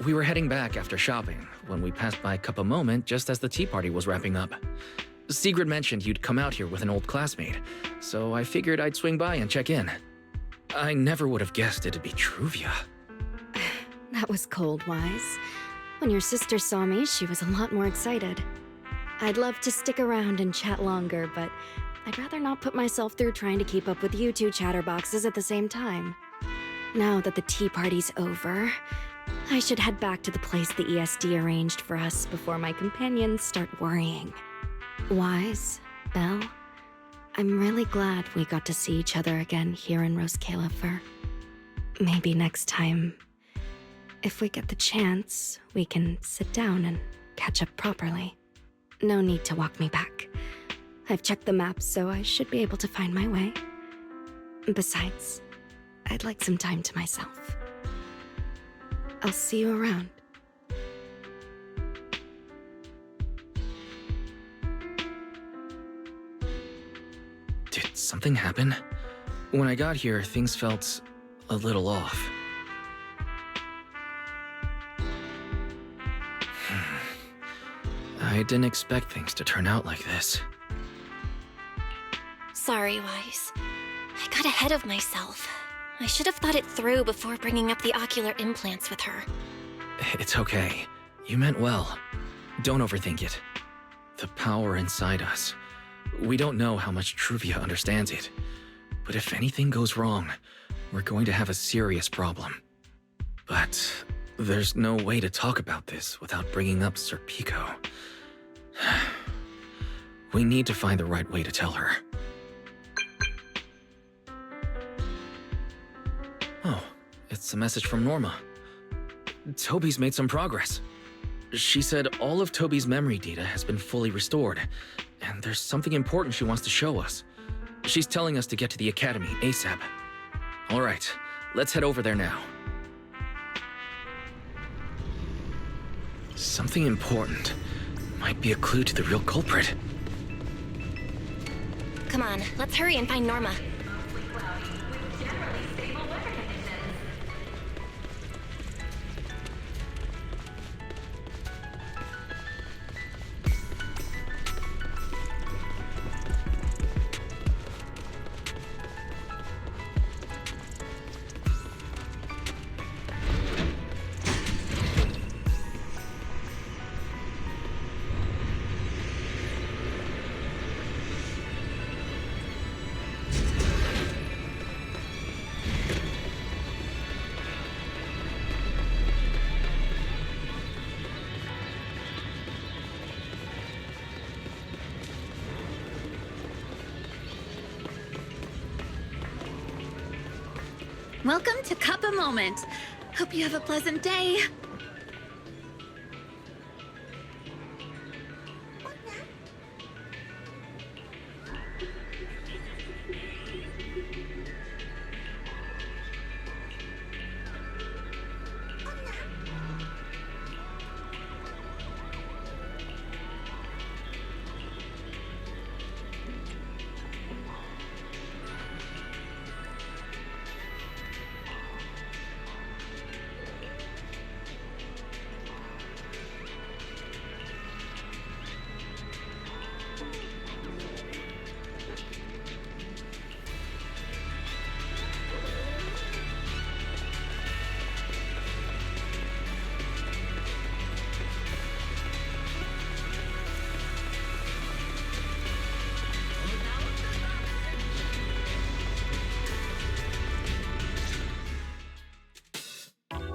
We were heading back after shopping when we passed by Cup a Moment just as the tea party was wrapping up. Sigrid mentioned you'd come out here with an old classmate, so I figured I'd swing by and check in. I never would have guessed it'd be Truvia. That was cold, Wise. When your sister saw me, she was a lot more excited. I'd love to stick around and chat longer, but I'd rather not put myself through trying to keep up with you two chatterboxes at the same time. Now that the tea party's over, I should head back to the place the ESD arranged for us before my companions start worrying. Wise, Belle, I'm really glad we got to see each other again here in Roskilde. Maybe next time, if we get the chance, we can sit down and catch up properly. No need to walk me back. I've checked the map, so I should be able to find my way. Besides, I'd like some time to myself. I'll see you around. Did something happen? When I got here, things felt a little off. I didn't expect things to turn out like this. Sorry, Wise. I got ahead of myself. I should have thought it through before bringing up the ocular implants with her. It's okay. You meant well. Don't overthink it. The power inside us. We don't know how much Truvia understands it. But if anything goes wrong, we're going to have a serious problem. But there's no way to talk about this without bringing up Sir Pico. We need to find the right way to tell her. Oh, it's a message from Norma. Toby's made some progress. She said all of Toby's memory data has been fully restored, and there's something important she wants to show us. She's telling us to get to the academy ASAP. All right, let's head over there now. Something important. Might be a clue to the real culprit. Come on, let's hurry and find Norma. Welcome to Cup a Moment. Hope you have a pleasant day.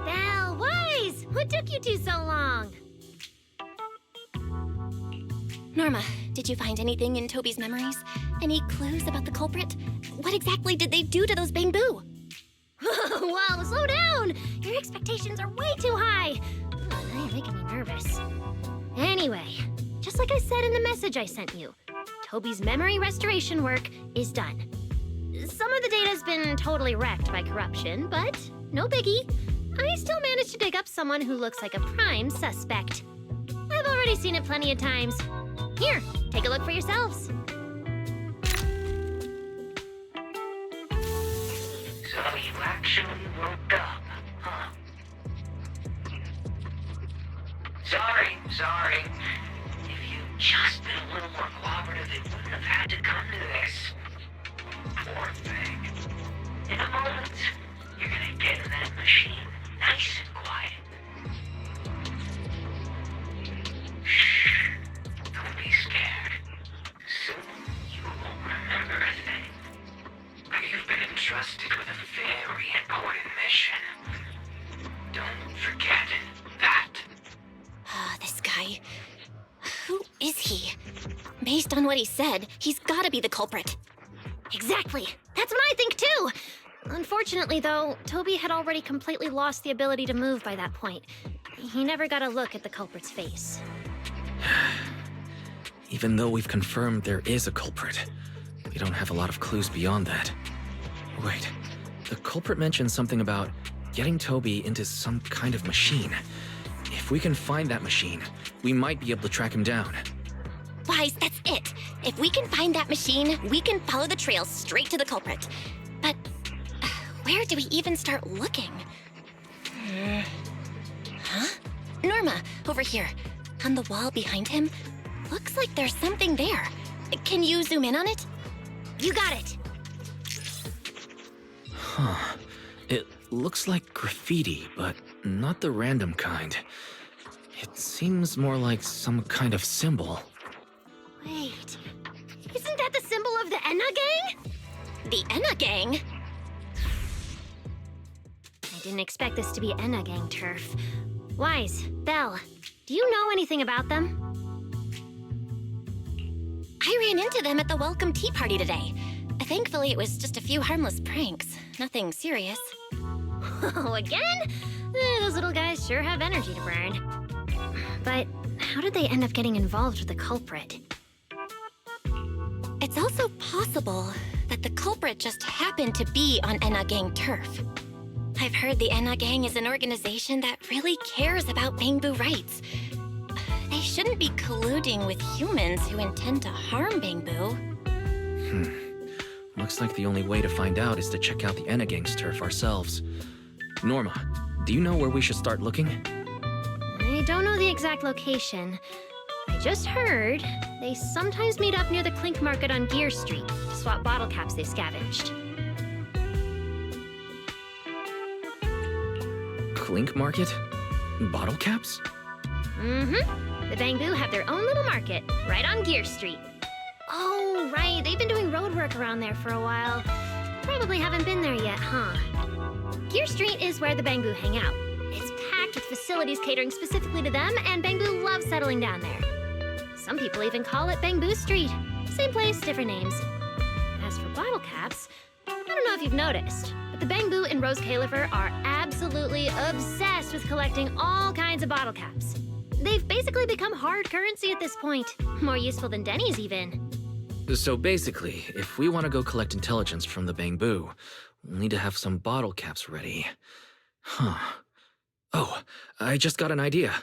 Belle, Wise! What took you two so long? Norma, did you find anything in Toby's memories? Any clues about the culprit? What exactly did they do to those Bangbu? Whoa, slow down! Your expectations are way too high. Now you're making me nervous. Anyway, just like I said in the message I sent you, Toby's memory restoration work is done. Some of the data's been totally wrecked by corruption, but no biggie. I still managed to dig up someone who looks like a prime suspect. I've already seen it plenty of times. Here, take a look for yourselves. So you actually woke up, huh? Sorry. If you'd just been a little more cooperative, it wouldn't have had to come to this. Poor thing. In a moment, you're gonna get in that machine, nice and quiet. Shh. Don't be scared. Soon you won't remember a thing. You've been entrusted with a very important mission. Don't forget that. This guy. Who is he? Based on what he said, he's gotta be the culprit. Exactly. That's what I think too. Unfortunately, though, Toby had already completely lost the ability to move by that point. He never got a look at the culprit's face. Even though we've confirmed there is a culprit, we don't have a lot of clues beyond that. Wait, the culprit mentioned something about getting Toby into some kind of machine. If we can find that machine, we might be able to track him down. Wise, that's it. If we can find that machine, we can follow the trail straight to the culprit. But where do we even start looking? Huh? Norma, over here. On the wall behind him. Looks like there's something there. Can you zoom in on it? You got it. Huh. It looks like graffiti, but not the random kind. It seems more like some kind of symbol. Wait, isn't that the symbol of the Enna Gang? The Enna Gang? I didn't expect this to be Enna Gang turf. Wise, Belle, do you know anything about them? I ran into them at the welcome tea party today. Thankfully, it was just a few harmless pranks. Nothing serious. Oh, again? Those little guys sure have energy to burn. But how did they end up getting involved with the culprit? It's also possible that the culprit just happened to be on Enna Gang turf. I've heard the Enna Gang is an organization that really cares about Bangbu rights. They shouldn't be colluding with humans who intend to harm Bangbu. Looks like the only way to find out is to check out the Enna Gang's turf ourselves. Norma, do you know where we should start looking? I don't know the exact location. I just heard they sometimes meet up near the Clink Market on Gear Street to swap bottle caps they scavenged. Clink Market? Bottle caps? Mm-hmm. The Bangbu have their own little market, right on Gear Street. Oh, right, they've been doing road work around there for a while. Probably haven't been there yet, huh? Gear Street is where the Bangbu hang out. It's packed with facilities catering specifically to them, and Bangbu love settling down there. Some people even call it Bangbu Street. Same place, different names. As for bottle caps, I don't know if you've noticed, but The Bangbu and Rose Califer are absolutely obsessed with collecting all kinds of bottle caps. They've basically become hard currency at this point. More useful than Denny's, even. So basically, if we want to go collect intelligence from the Bangbu, we'll need to have some bottle caps ready. Huh. Oh, I just got an idea.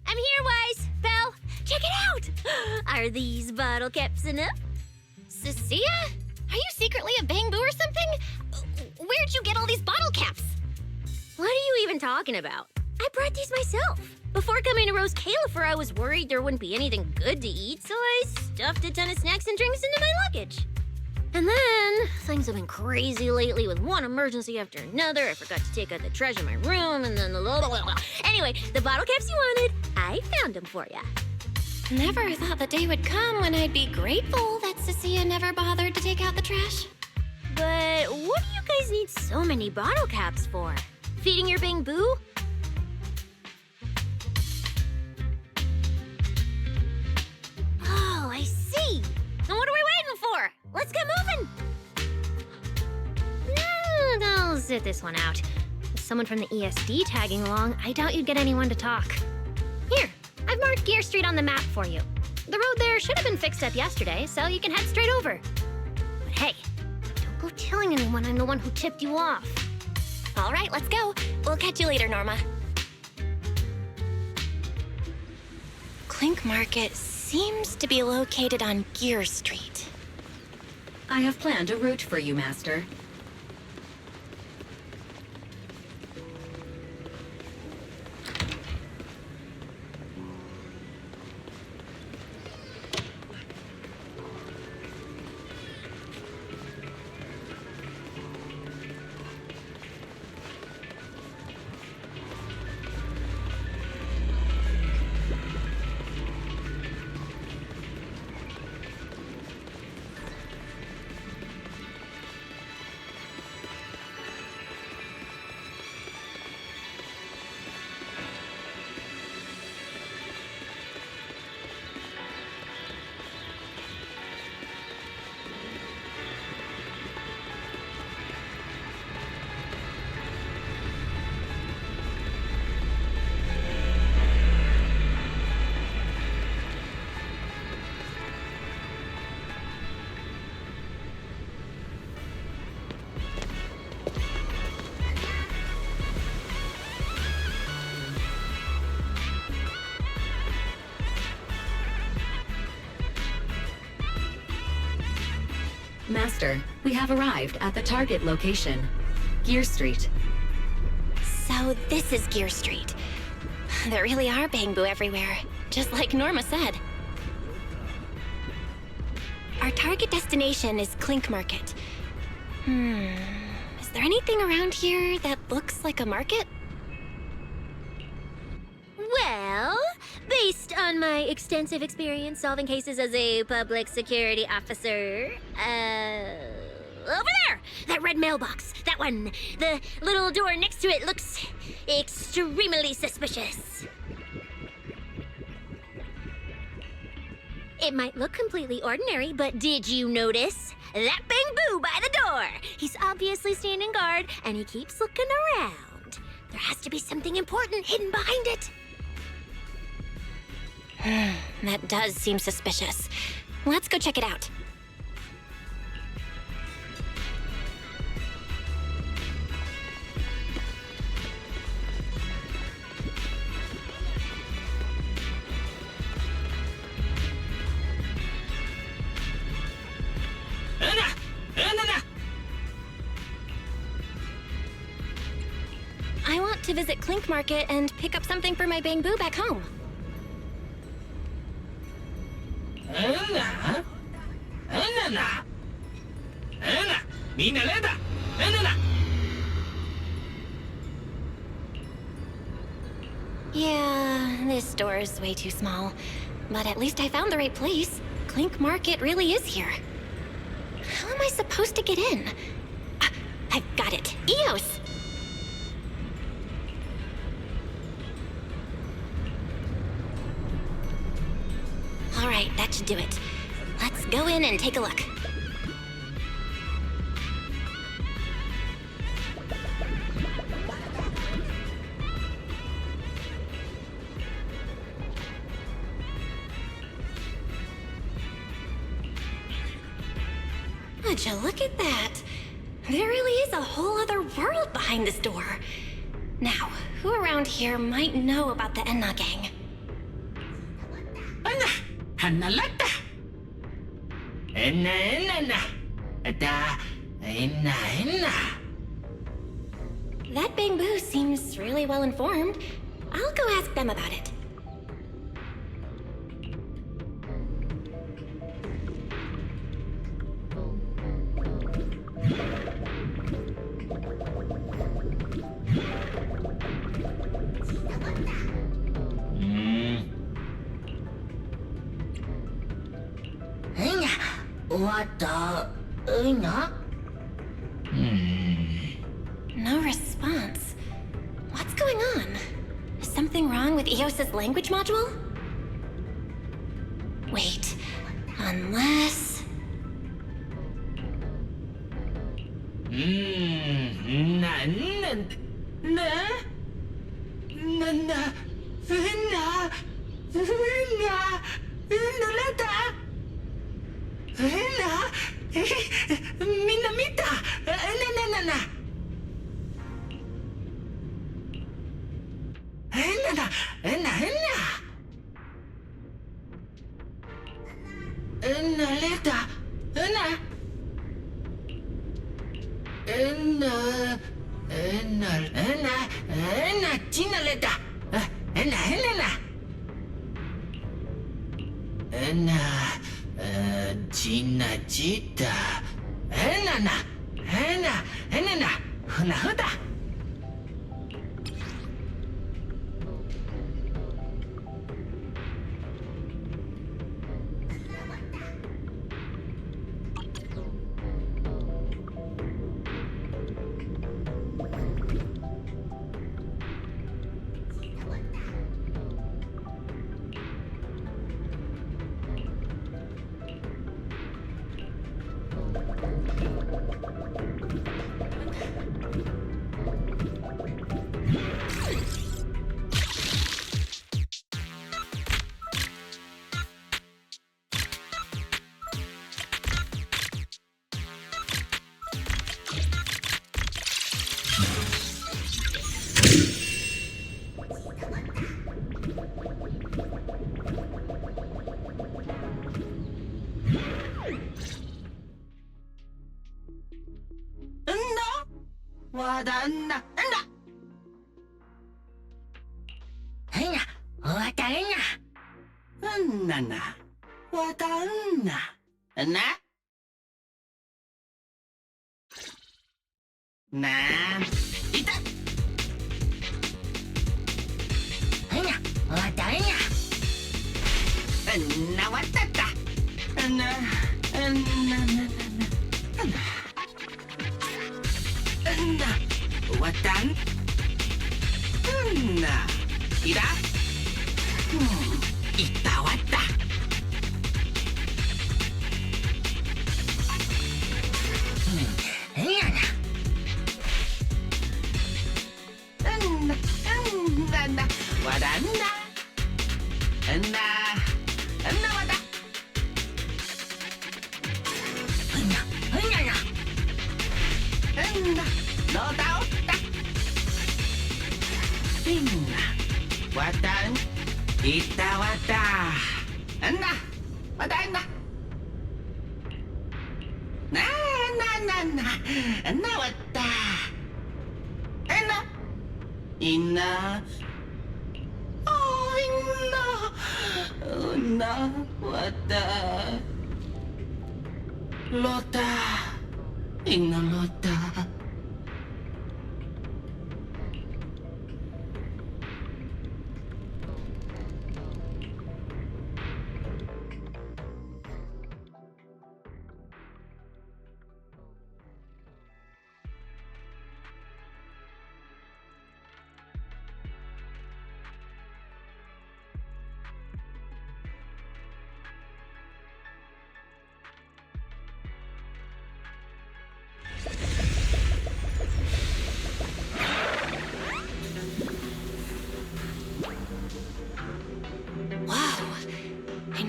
I'm here, Wise! Belle, check it out! Are these bottle caps enough? Cecilia? Are you secretly a Bangbu or something? Where'd you get all these bottle caps? What are you even talking about? I brought these myself. Before coming to Rose Califer, I was worried there wouldn't be anything good to eat, so I stuffed a ton of snacks and drinks into my luggage. And then, things have been crazy lately with one emergency after another. I forgot to take out the trash in my room, and then Anyway, the bottle caps you wanted, I found them for ya. Never thought the day would come when I'd be grateful that Cecilia never bothered to take out the trash. But what do you guys need so many bottle caps for? Feeding your Bangbu? Oh, I see. Then what are we waiting for? Let's get moving. No, I'll sit this one out. With someone from the ESD tagging along, I doubt you'd get anyone to talk. Here, I've marked Gear Street on the map for you. The road there should have been fixed up yesterday, so you can head straight over. But hey, don't go telling anyone I'm the one who tipped you off. All right, let's go. We'll catch you later, Norma. Clink Market seems to be located on Gear Street. I have planned a route for you, Master. Master, we have arrived at the target location, Gear Street. So this is Gear Street. There really are Bangbu everywhere, just like Norma said. Our target destination is Clink Market. Is there anything around here that looks like a market? Well, based on my extensive experience solving cases as a public security officer, over there! That red mailbox, that one. The little door next to it looks extremely suspicious. It might look completely ordinary, but did you notice? That Bangbu by the door! He's obviously standing guard, and he keeps looking around. There has to be something important hidden behind it. That does seem suspicious. Let's go check it out. I want to visit Clink Market and pick up something for my Bangbu back home. Yeah, this store is way too small. But at least I found the right place. Clink Market really is here. How am I supposed to get in? I've got it. EOS! All right, that should do it. Let's go in and take a look. Would you look at that? There really is a whole other world behind this door. Now, who around here might know about the Enna gang? Hanalata. Enna. Da. Enna. That bamboo seems really well informed. I'll go ask them about it. No response. What's going on? Is something wrong with Eos's language module? Wait, unless...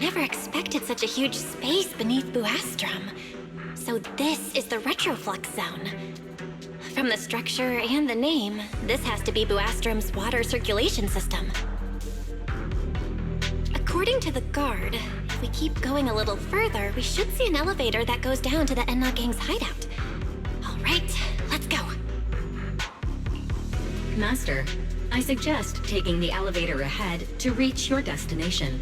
never expected such a huge space beneath Buastrum. So this is the retroflux zone. From the structure and the name, this has to be Buastrum's water circulation system. According to the guard, if we keep going a little further, we should see an elevator that goes down to the Enna Gang's hideout. All right, let's go. Master, I suggest taking the elevator ahead to reach your destination.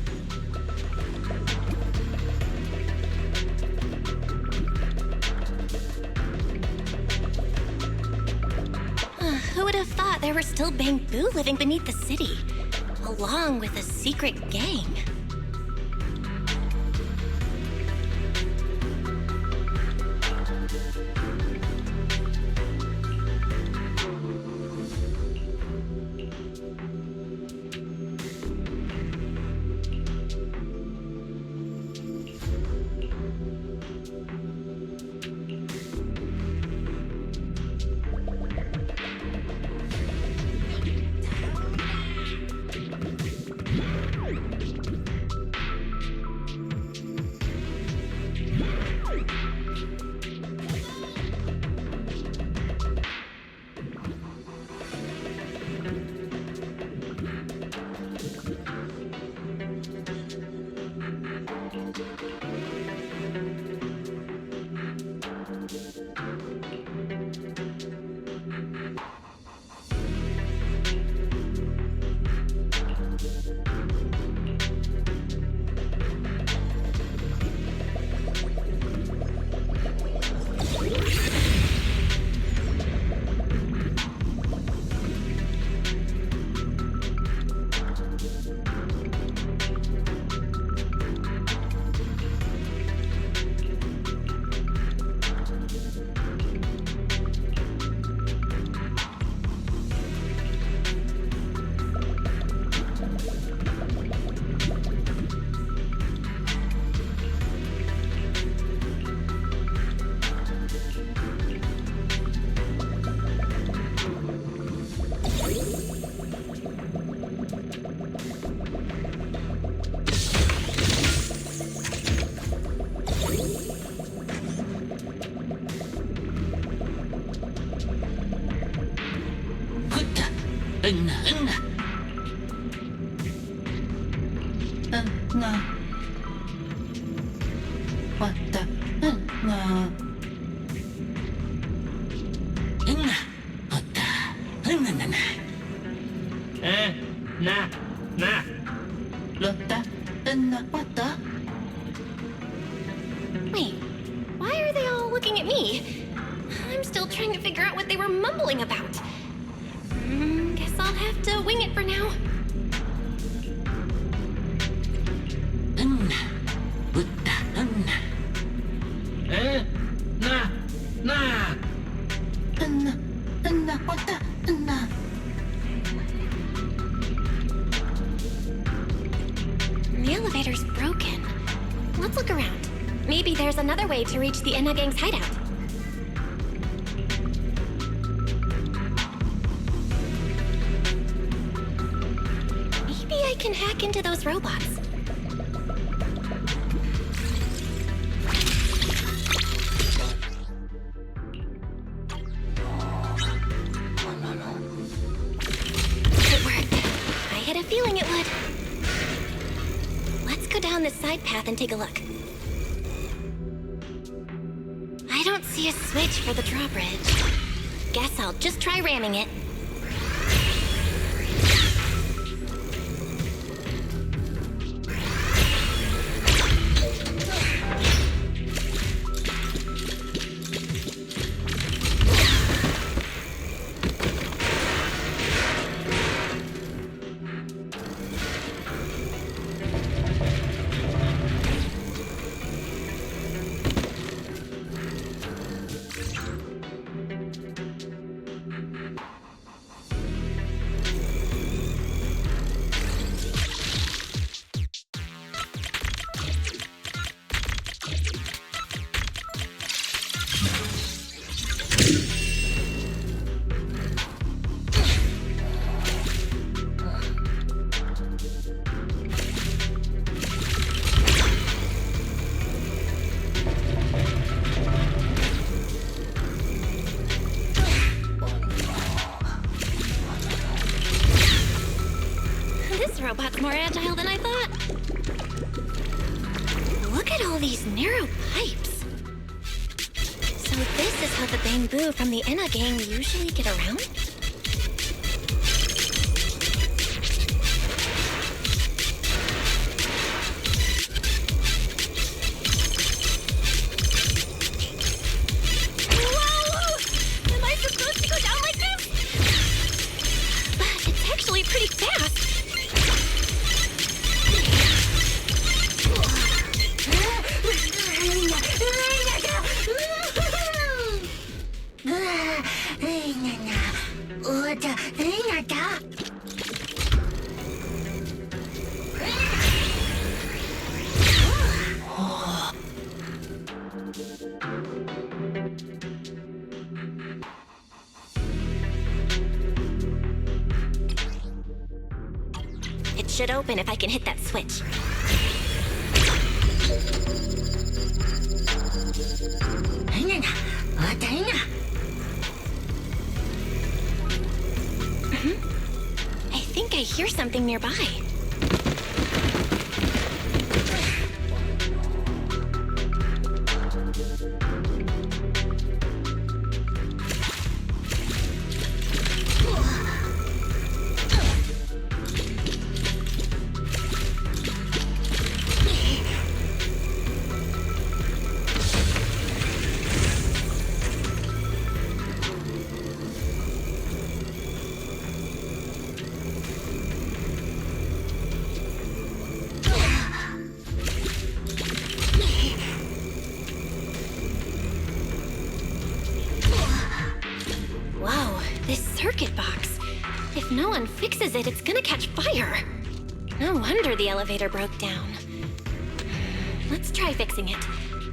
Who would have thought there were still Bangbu living beneath the city, along with a secret gang? Wait, why are they all looking at me? I'm still trying to figure out what they were mumbling about. Guess I'll have to wing it for now. The elevator's broken. Let's look around. Maybe there's another way to reach the Enna Gang's hideout. Maybe I can hack into those robots. It worked. I had a feeling it would. Let's go down this side path and take a look. I don't see a switch for the drawbridge. Guess I'll just try ramming it. This robot's more agile than I thought. Look at all these narrow pipes. So this is how the Bamboo from the Enna gang usually get around? Pretty fast. It should open if I can hit that switch. I think I hear something nearby. Circuit box. If no one fixes it, it's gonna catch fire. No wonder the elevator broke down. Let's try fixing it.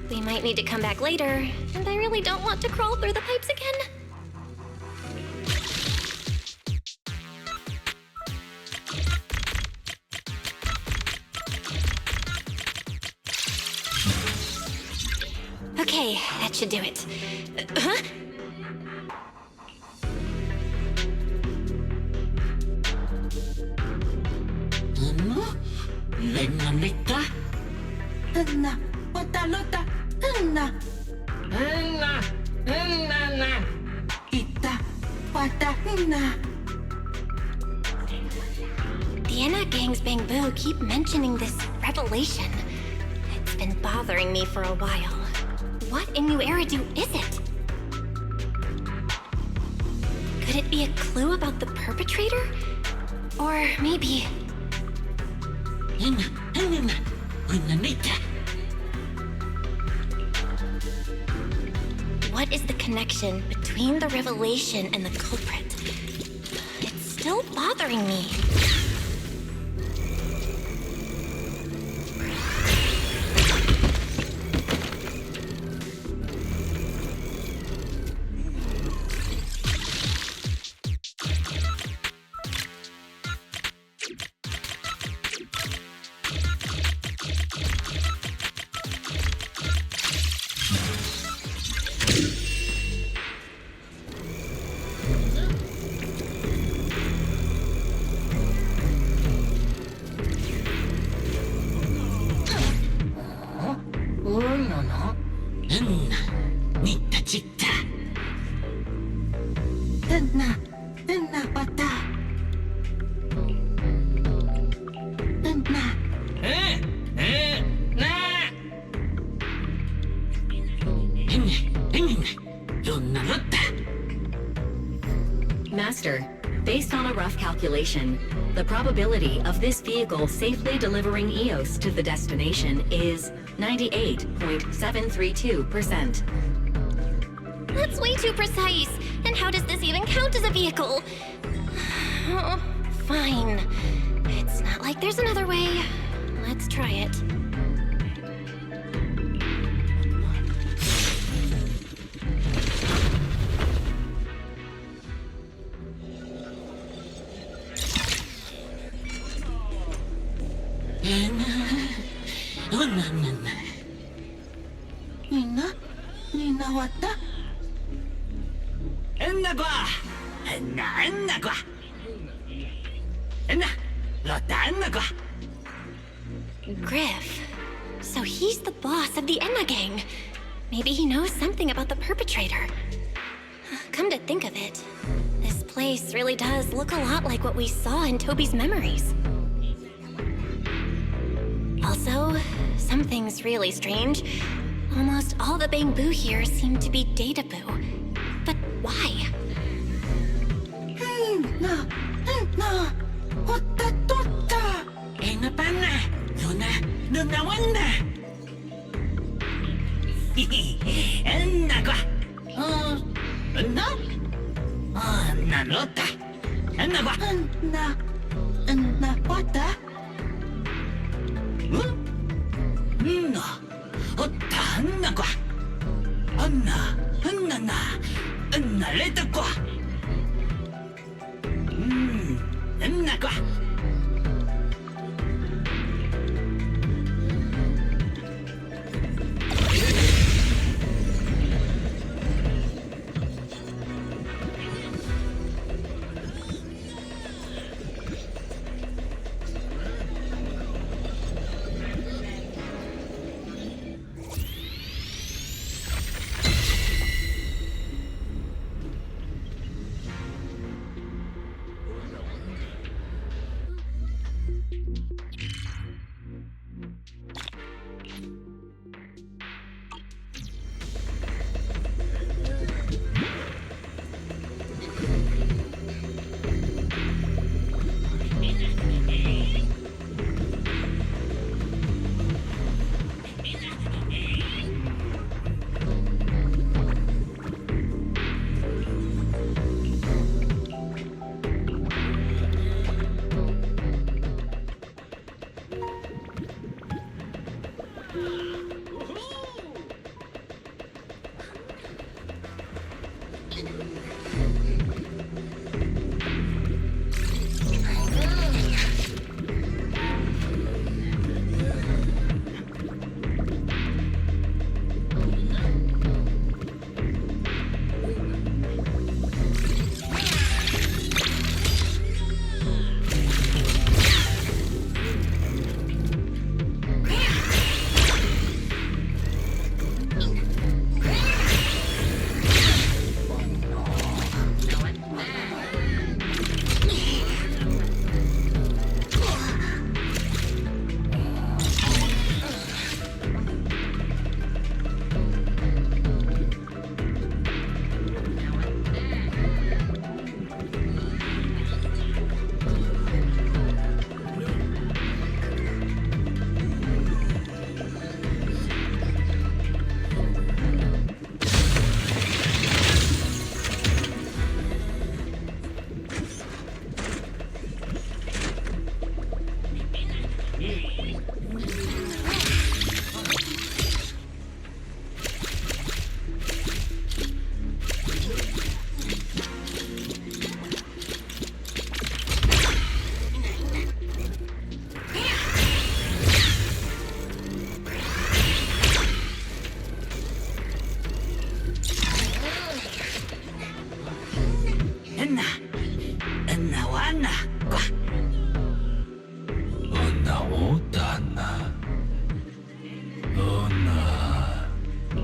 We might need to come back later, and I really don't want to crawl through the pipes again. Okay, that should do it. Huh? The Enna gang's Bamboo keep mentioning this revelation. It's been bothering me for a while. What in New Eridu is it? Could it be a clue about the perpetrator? Or maybe... What is the connection between the revelation and the culprit? It's still bothering me. Master, based on a rough calculation, the probability of this vehicle safely delivering Eos to the destination is 98.732%. That's way too precise. And how does this even count as a vehicle? Oh, fine. It's not like there's another way. Let's try it. Griff. So he's the boss of the Enna gang. Maybe he knows something about the perpetrator. Come to think of it, this place really does look a lot like what we saw in Toby's memories. Also, something's really strange. Almost all the bamboo here seem to be data boo. But why?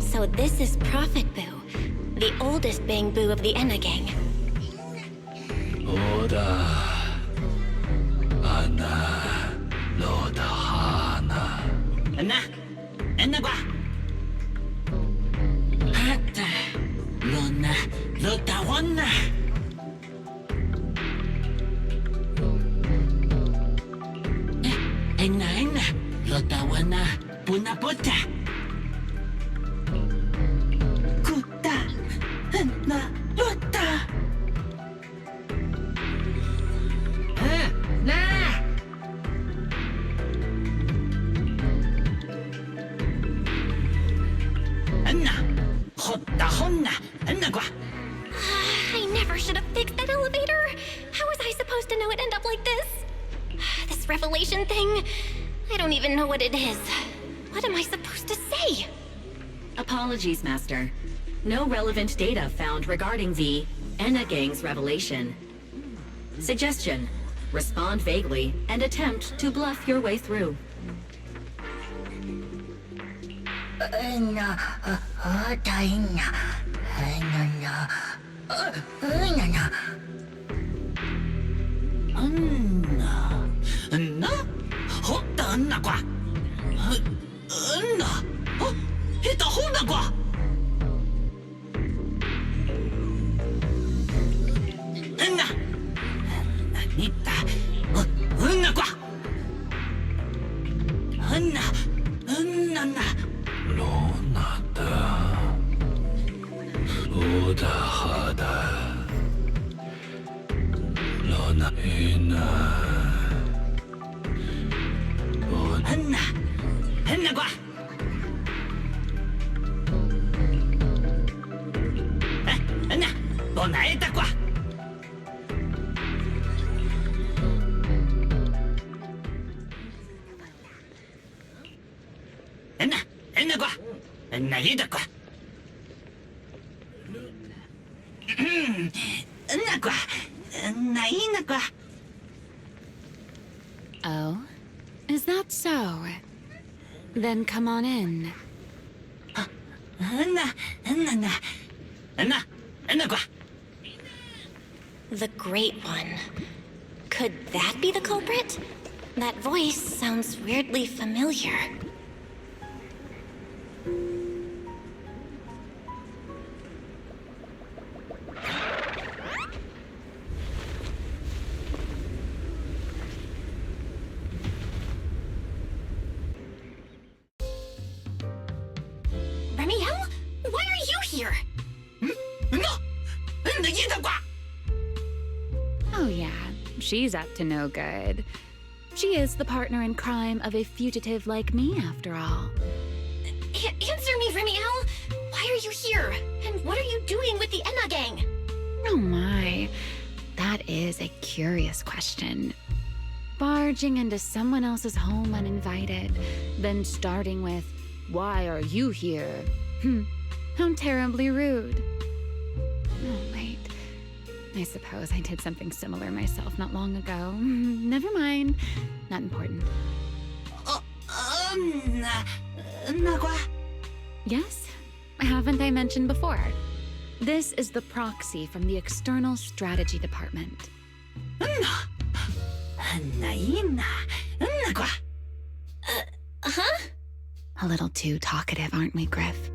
So this is Prophet Boo, the oldest bamboo of the Enna gang. Oda, Anna, Loda, Hana. Anna, Anna ba? Hata, Lona, Lota, Wana. Enna, Enna, Lota, Wana, Puna, Puta. Kuta, Enna, Lota. I never should have fixed that elevator. How was I supposed to know it'd end up like this? This revelation thing, I don't even know what it is. What am I supposed to say? Apologies, Master. No relevant data found regarding the Enna Gang's revelation. Suggestion. Respond vaguely and attempt to bluff your way through. Oh? Is that so? Then come on in. The Great One. Could that be the culprit? That voice sounds weirdly familiar. Remiel? Why are you here? Oh yeah, she's up to no good. She is the partner in crime of a fugitive like me, after all. Answer me, Remiel! Why are you here? And what are you doing with the Enna gang? Oh my, that is a curious question. Barging into someone else's home uninvited, then starting with, "Why are you here?" How terribly rude. Oh, wait. I suppose I did something similar myself not long ago. Never mind. Not important. Yes? Haven't I mentioned before? This is the proxy from the External Strategy Department. Huh? A little too talkative, aren't we, Griff?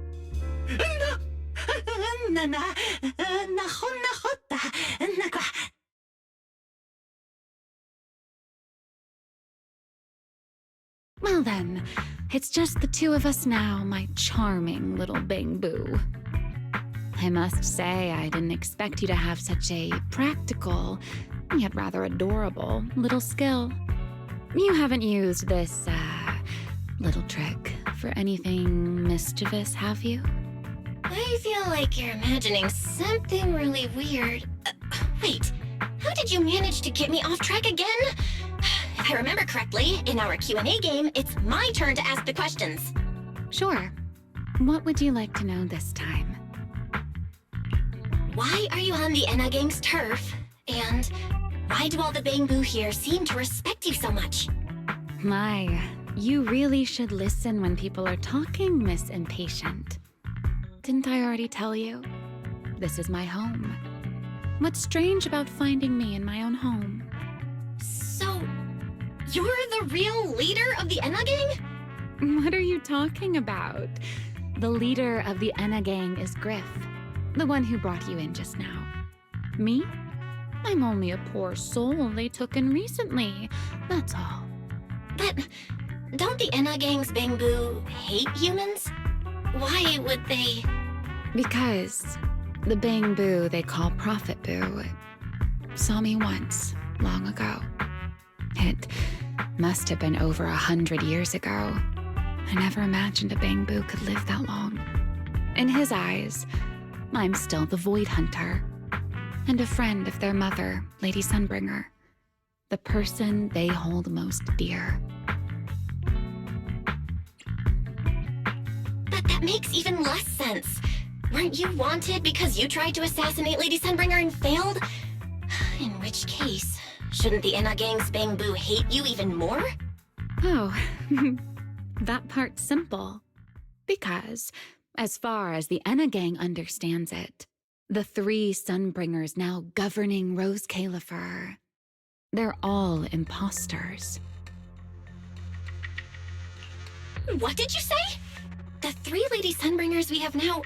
Well then, it's just the two of us now, my charming little Bang Boo. I must say, I didn't expect you to have such a practical, yet rather adorable, little skill. You haven't used this, little trick for anything mischievous, have you? I feel like you're imagining something really weird. Wait, how did you manage to get me off track again? If I remember correctly, in our Q&A game, it's my turn to ask the questions. Sure. What would you like to know this time? Why are you on the Enna gang's turf? And why do all the Bang Boo here seem to respect you so much? My, you really should listen when people are talking, Miss Impatient. Didn't I already tell you? This is my home. What's strange about finding me in my own home? So, you're the real leader of the Enna gang? What are you talking about? The leader of the Enna gang is Griff, the one who brought you in just now. Me? I'm only a poor soul they took in recently, that's all. But don't the Enna gang's Bang Boo hate humans? Why would they? Because the Bang Boo they call Prophet Boo saw me once, long ago. It must have been over 100 years ago. I never imagined a Bang Boo could live that long. In his eyes, I'm still the Void Hunter, and a friend of their mother, Lady Sunbringer, the person they hold most dear. But that makes even less sense. Weren't you wanted because you tried to assassinate Lady Sunbringer and failed? In which case, Shouldn't the Enna Gang's Bangbu hate you even more? Oh, that part's simple. Because, as far as the Enna Gang understands it, the 3 Sunbringers now governing Rose Califer, they're all imposters. What did you say? The 3 Lady Sunbringers we have now,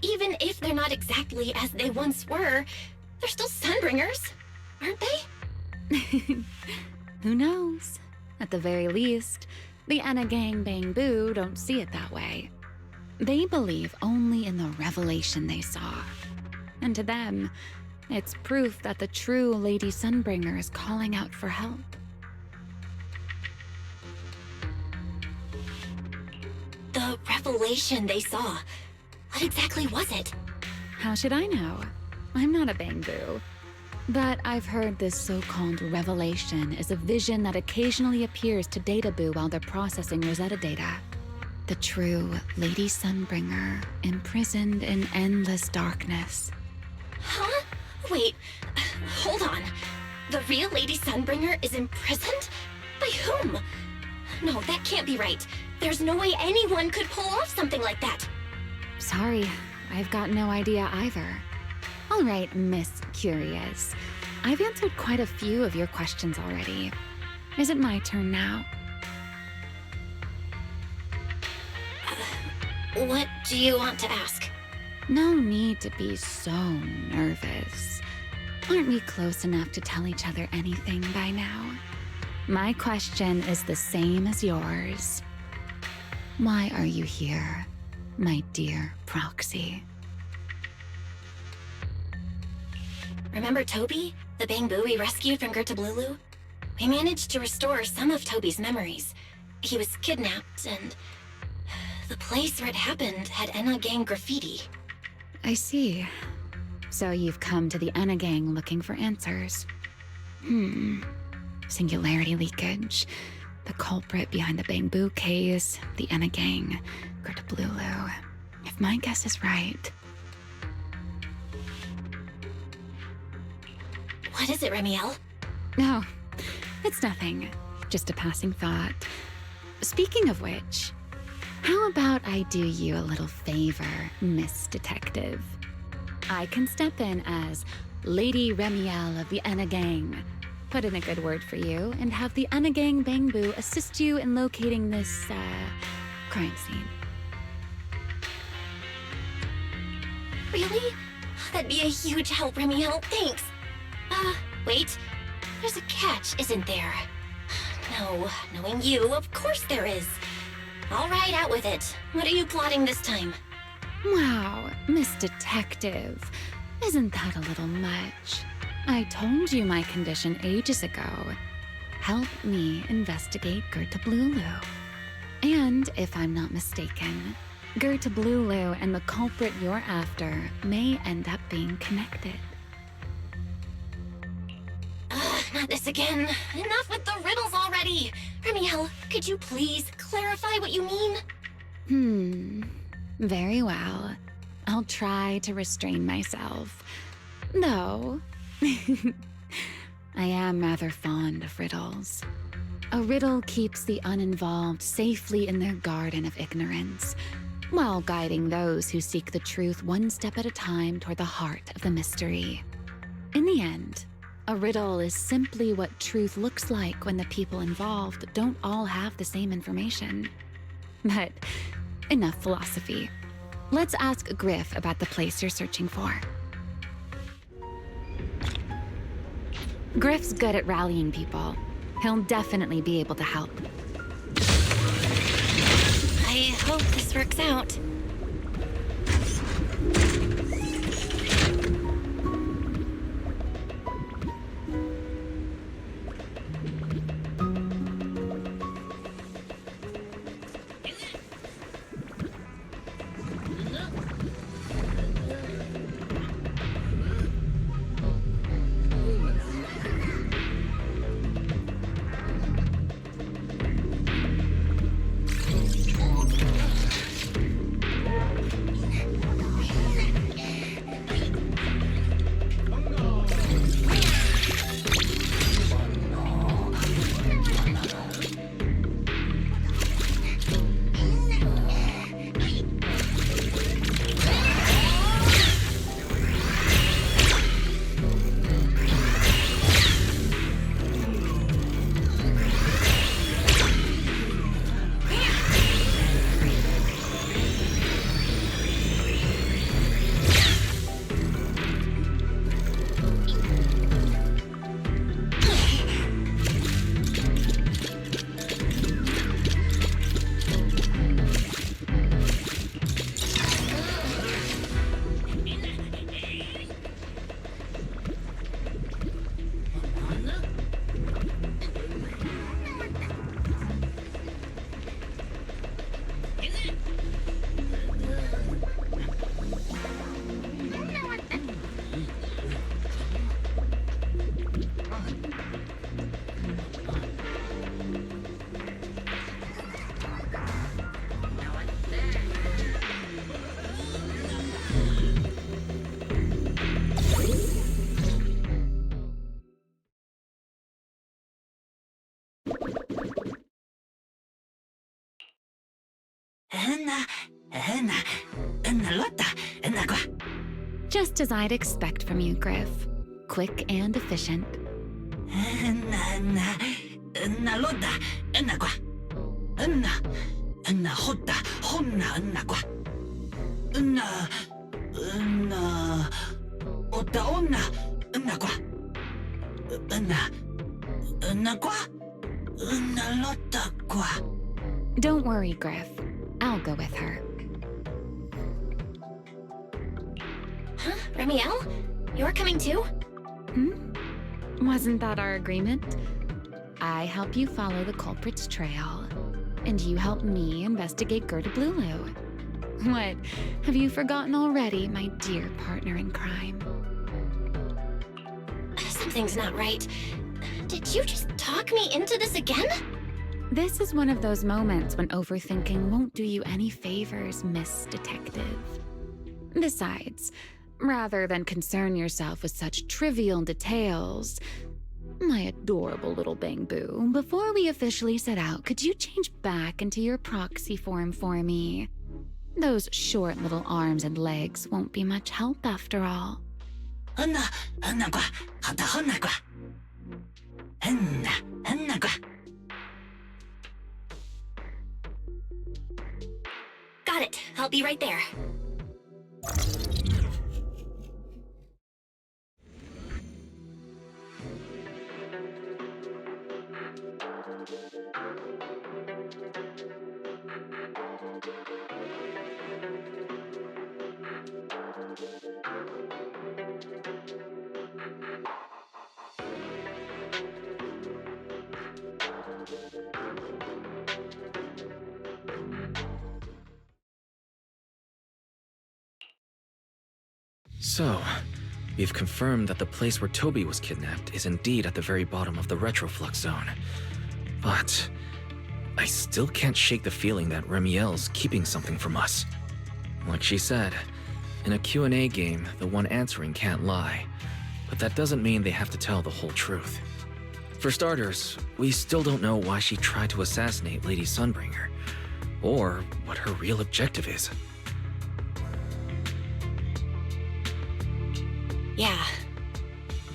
even if they're not exactly as they once were, they're still Sunbringers, aren't they? Who knows? At the very least, the Enna Gang Bangbu don't see it that way. They believe only in the revelation they saw. And to them, it's proof that the true Lady Sunbringer is calling out for help. The revelation they saw. What exactly was it? How should I know? I'm not a Bangbu. But I've heard this so-called revelation is a vision that occasionally appears to Databoo while they're processing Rosetta data. The true Lady Sunbringer, imprisoned in endless darkness. Huh? Wait, hold on. The real Lady Sunbringer is imprisoned? By whom? No, that can't be right. There's no way anyone could pull off something like that. Sorry, I've got no idea either. All right, Miss Curious. I've answered quite a few of your questions already. Is it my turn now? What do you want to ask? No need to be so nervous. Aren't we close enough to tell each other anything by now? My question is the same as yours. Why are you here, my dear Proxy? Remember Toby, the Bangbu we rescued from Gertablulu? We managed to restore some of Toby's memories. He was kidnapped, and the place where it happened had Enna Gang graffiti. I see. So you've come to the Enna Gang looking for answers. Singularity leakage, the culprit behind the Bangbu case, the Enna Gang, Gertablulu. If my guess is right... What is it, Remiel? No, it's nothing. Just a passing thought. Speaking of which, how about I do you a little favor, Miss Detective? I can step in as Lady Remiel of the Enna Gang, put in a good word for you, and have the Enna Gang Bangbu assist you in locating this, crime scene. Really? That'd be a huge help, Remiel. Thanks. Wait. There's a catch, isn't there? No, knowing you, of course there is. All right, out with it. What are you plotting this time? Wow, Miss Detective. Isn't that a little much? I told you my condition ages ago. Help me investigate Gertablulu. And, if I'm not mistaken, Gertablulu and the culprit you're after may end up being connected. Not this again. Enough with the riddles already. Remiel, could you please clarify what you mean? Very well. I'll try to restrain myself. Though, I am rather fond of riddles. A riddle keeps the uninvolved safely in their garden of ignorance, while guiding those who seek the truth one step at a time toward the heart of the mystery. In the end, a riddle is simply what truth looks like when the people involved don't all have the same information. But enough philosophy. Let's ask Griff about the place you're searching for. Griff's good at rallying people. He'll definitely be able to help. I hope this works out. Just as I'd expect from you, Griff. Quick and efficient. Don't worry, Griff. I'll go with her. Huh? Remiel? You're coming too? Wasn't that our agreement? I help you follow the culprit's trail, and you help me investigate Gerda Blulu. What? Have you forgotten already, my dear partner in crime? Something's not right. Did you just talk me into this again? This is one of those moments when overthinking won't do you any favors, Miss Detective. Besides, rather than concern yourself with such trivial details, my adorable little Bang-Boo, before we officially set out, could you change back into your proxy form for me? Those short little arms and legs won't be much help after all. Got it. I'll be right there. So, we've confirmed that the place where Toby was kidnapped is indeed at the very bottom of the retroflux zone. But I still can't shake the feeling that Remiel's keeping something from us. Like she said, in a Q&A game, the one answering can't lie. But that doesn't mean they have to tell the whole truth. For starters, we still don't know why she tried to assassinate Lady Sunbringer, or what her real objective is. Yeah.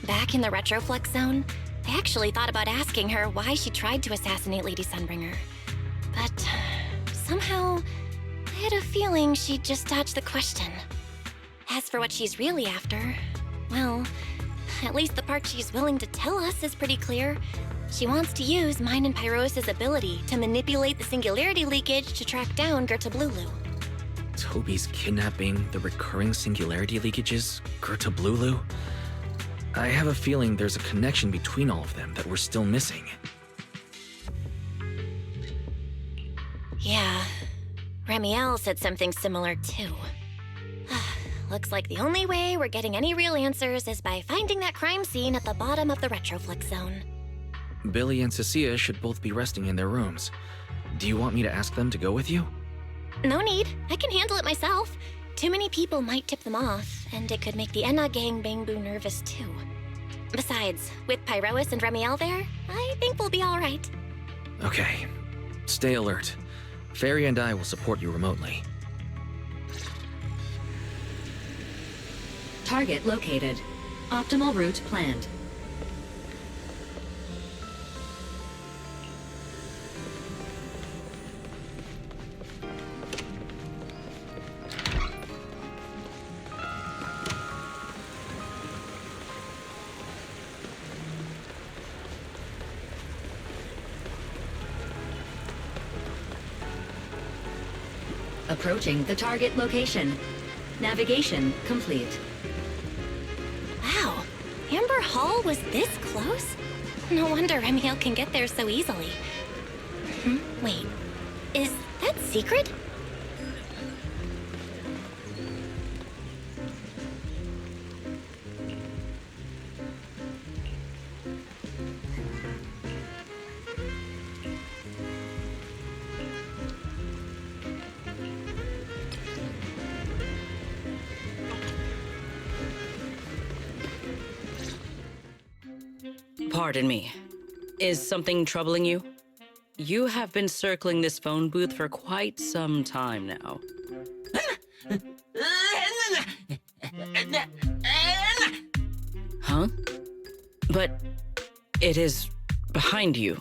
Back in the retroflux zone, I actually thought about asking her why she tried to assassinate Lady Sunbringer. But somehow, I had a feeling she'd just dodge the question. As for what she's really after, well, at least the part she's willing to tell us is pretty clear. She wants to use mine and Pyros' ability to manipulate the singularity leakage to track down Gerda Blulu. Toby's kidnapping, the recurring singularity leakages, Gerda Blulu? I have a feeling there's a connection between all of them that we're still missing. Yeah, Remiel said something similar too. Looks like the only way we're getting any real answers is by finding that crime scene at the bottom of the retroflux zone. Billy and Cecilia should both be resting in their rooms. Do you want me to ask them to go with you? No need. I can handle it myself. Too many people might tip them off, and it could make the Enna gang Bang-Boo nervous too. Besides, with Pyrois and Remiel there, I think we'll be all right. Okay. Stay alert. Fairy and I will support you remotely. Target located. Optimal route planned. Approaching the target location. Navigation complete. Wow, Amber Hall was this close? No wonder Remiel can get there so easily. Wait, is that secret? Pardon me. Is something troubling you? You have been circling this phone booth for quite some time now. Huh? But it is behind you.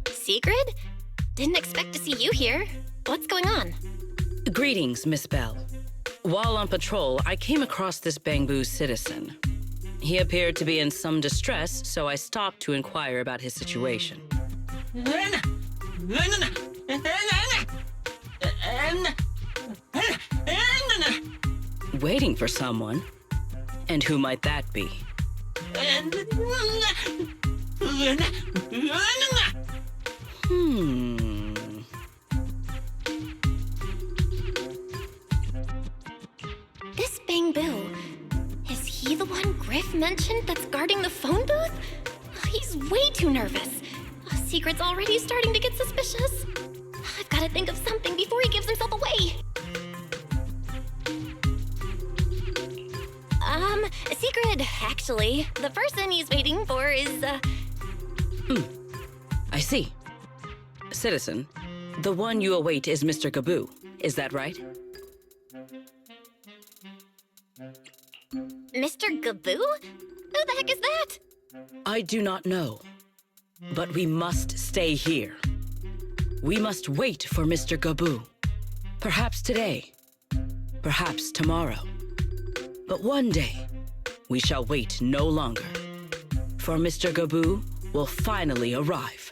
Sigrid? Didn't expect to see you here. What's going on? Greetings, Miss Bell. While on patrol, I came across this Bangbu citizen. He appeared to be in some distress, so I stopped to inquire about his situation. Waiting for someone? And who might that be? This Bangbu, is he the one Griff mentioned that's guarding the phone booth? He's way too nervous. Secret's already starting to get suspicious. I've got to think of something before he gives himself away. Secret, actually. The person he's waiting for is, I see. Citizen, the one you await is Mr. Gaboo. Is that right? Mr. Gaboo? Who the heck is that? I do not know. But we must stay here. We must wait for Mr. Gaboo. Perhaps today. Perhaps tomorrow. But one day, we shall wait no longer. For Mr. Gaboo will finally arrive.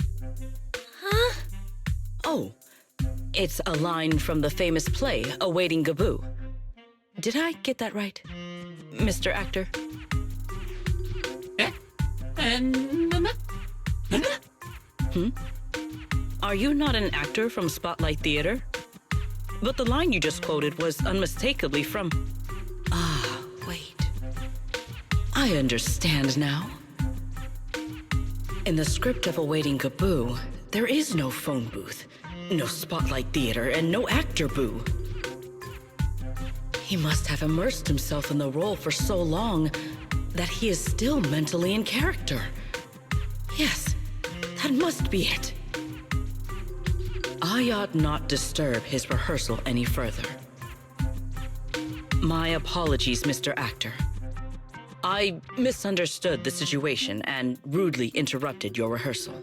Huh? Oh, it's a line from the famous play, Awaiting Gaboo. Did I get that right, Mr. Actor? Are you not an actor from Spotlight Theater? But the line you just quoted was unmistakably from... Ah, wait. I understand now. In the script of Awaiting Gaboo, there is no phone booth, no Spotlight Theater, and no actor boo. He must have immersed himself in the role for so long that he is still mentally in character. Yes, that must be it. I ought not disturb his rehearsal any further. My apologies, Mr. Actor. I misunderstood the situation and rudely interrupted your rehearsal.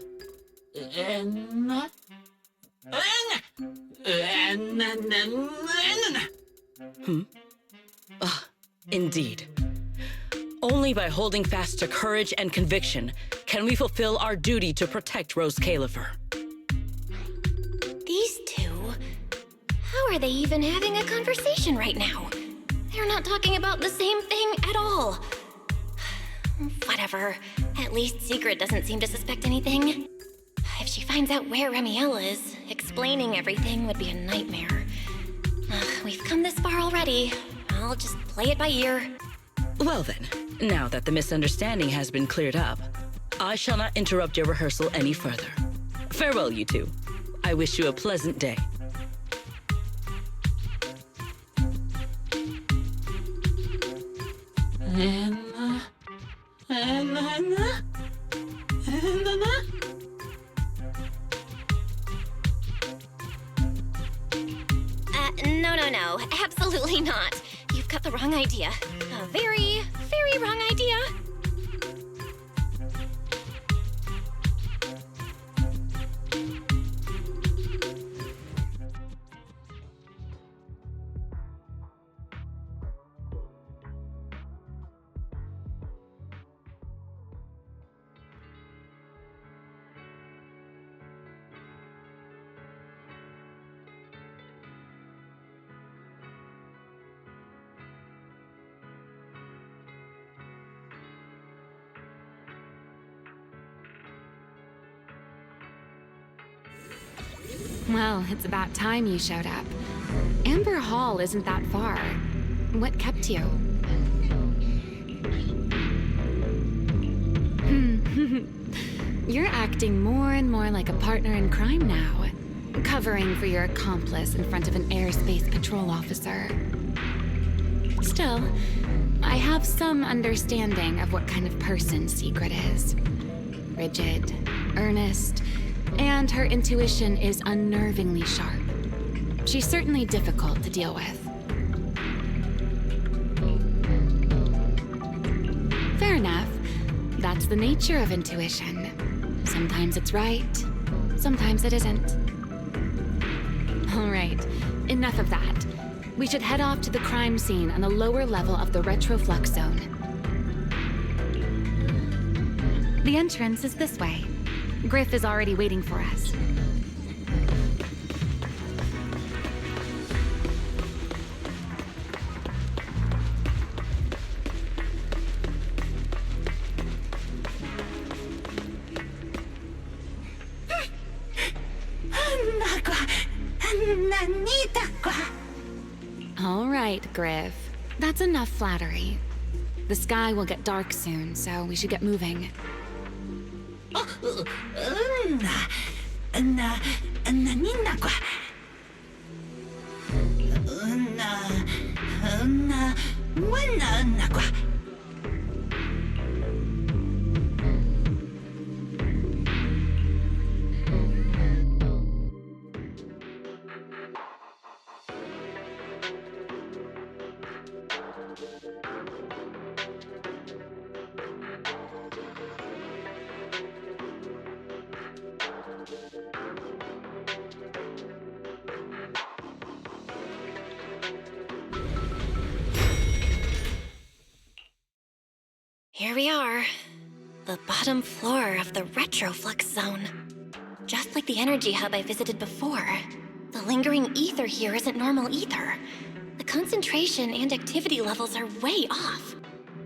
Indeed. Only by holding fast to courage and conviction can we fulfill our duty to protect Rose Califer. These two? How are they even having a conversation right now? They're not talking about the same thing at all. Whatever. At least Secret doesn't seem to suspect anything. If she finds out where Remiel is, explaining everything would be a nightmare. We've come this far already. I'll just play it by ear. Well then, now that the misunderstanding has been cleared up, I shall not interrupt your rehearsal any further. Farewell, you two. I wish you a pleasant day. No. Absolutely not. You've got the wrong idea. A very, very wrong idea. Well, it's about time you showed up. Amber Hall isn't that far. What kept you? You're acting more and more like a partner in crime now, covering for your accomplice in front of an airspace patrol officer. Still, I have some understanding of what kind of person Secret is. rigid, earnest, and her intuition is unnervingly sharp. She's certainly difficult to deal with. Fair enough. That's the nature of intuition. Sometimes it's right, sometimes it isn't. All right, enough of that. We should head off to the crime scene on the lower level of the retroflux zone. The entrance is this way. Griff is already waiting for us. All right, Griff. That's enough flattery. The sky will get dark soon, so we should get moving. Here we are. The bottom floor of the retroflux zone. Just like the energy hub I visited before. The lingering ether here isn't normal either. The concentration and activity levels are way off.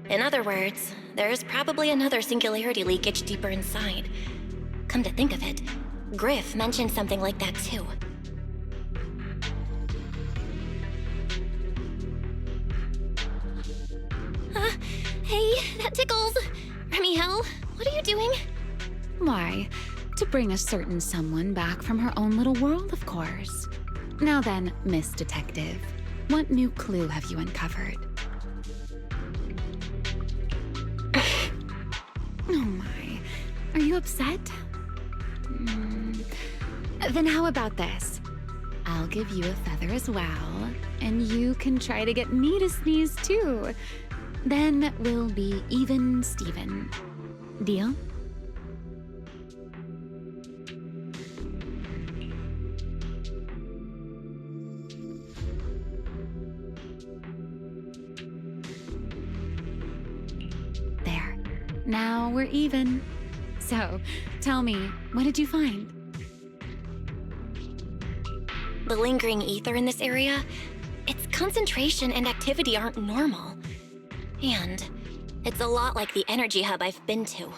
In other words, there's probably another singularity leakage deeper inside. Come to think of it, Griff mentioned something like that too. Hey, that tickles! Remiel, what are you doing? Why, to bring a certain someone back from her own little world, of course. Now then, Miss Detective, what new clue have you uncovered? Oh my, are you upset? Then how about this? I'll give you a feather as well, and you can try to get me to sneeze too. Then we'll be even Steven. Deal? There. Now we're even. So, tell me, what did you find? The lingering ether in this area, its concentration and activity aren't normal. And it's a lot like the energy hub I've been to.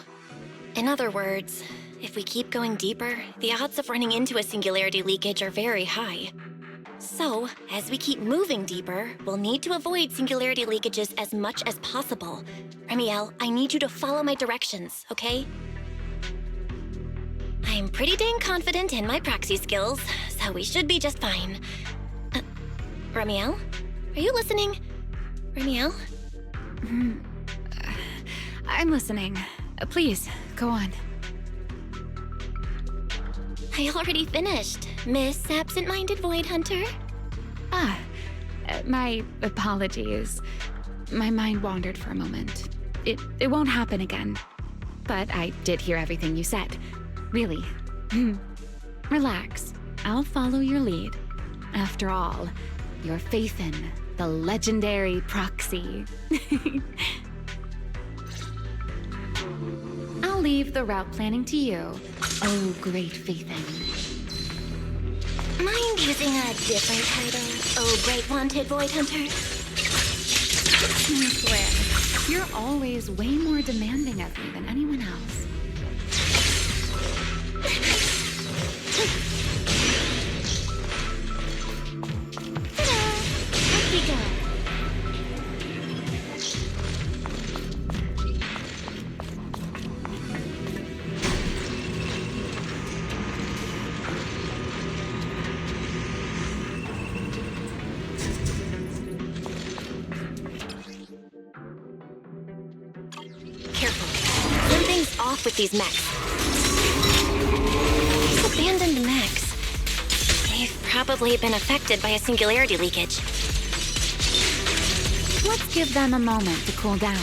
In other words, if we keep going deeper, the odds of running into a singularity leakage are very high. So, as we keep moving deeper, we'll need to avoid singularity leakages as much as possible. Remiel, I need you to follow my directions, okay? I'm pretty dang confident in my proxy skills, so we should be just fine. Remiel? Are you listening? Remiel? I'm listening. Please, go on. I already finished, Miss Absent-Minded Void Hunter. My apologies. My mind wandered for a moment. It won't happen again. But I did hear everything you said. Really. Relax. I'll follow your lead. After all, your faith in the legendary proxy. I'll leave the route planning to you. Oh, great Faithin. Mind using a different title? Oh, great wanted Void Hunter? I swear, you're always way more demanding of me than anyone else. Up we go. Careful. Something's off with these mechs. These abandoned mechs. They've probably been affected by a singularity leakage. Let's give them a moment to cool down.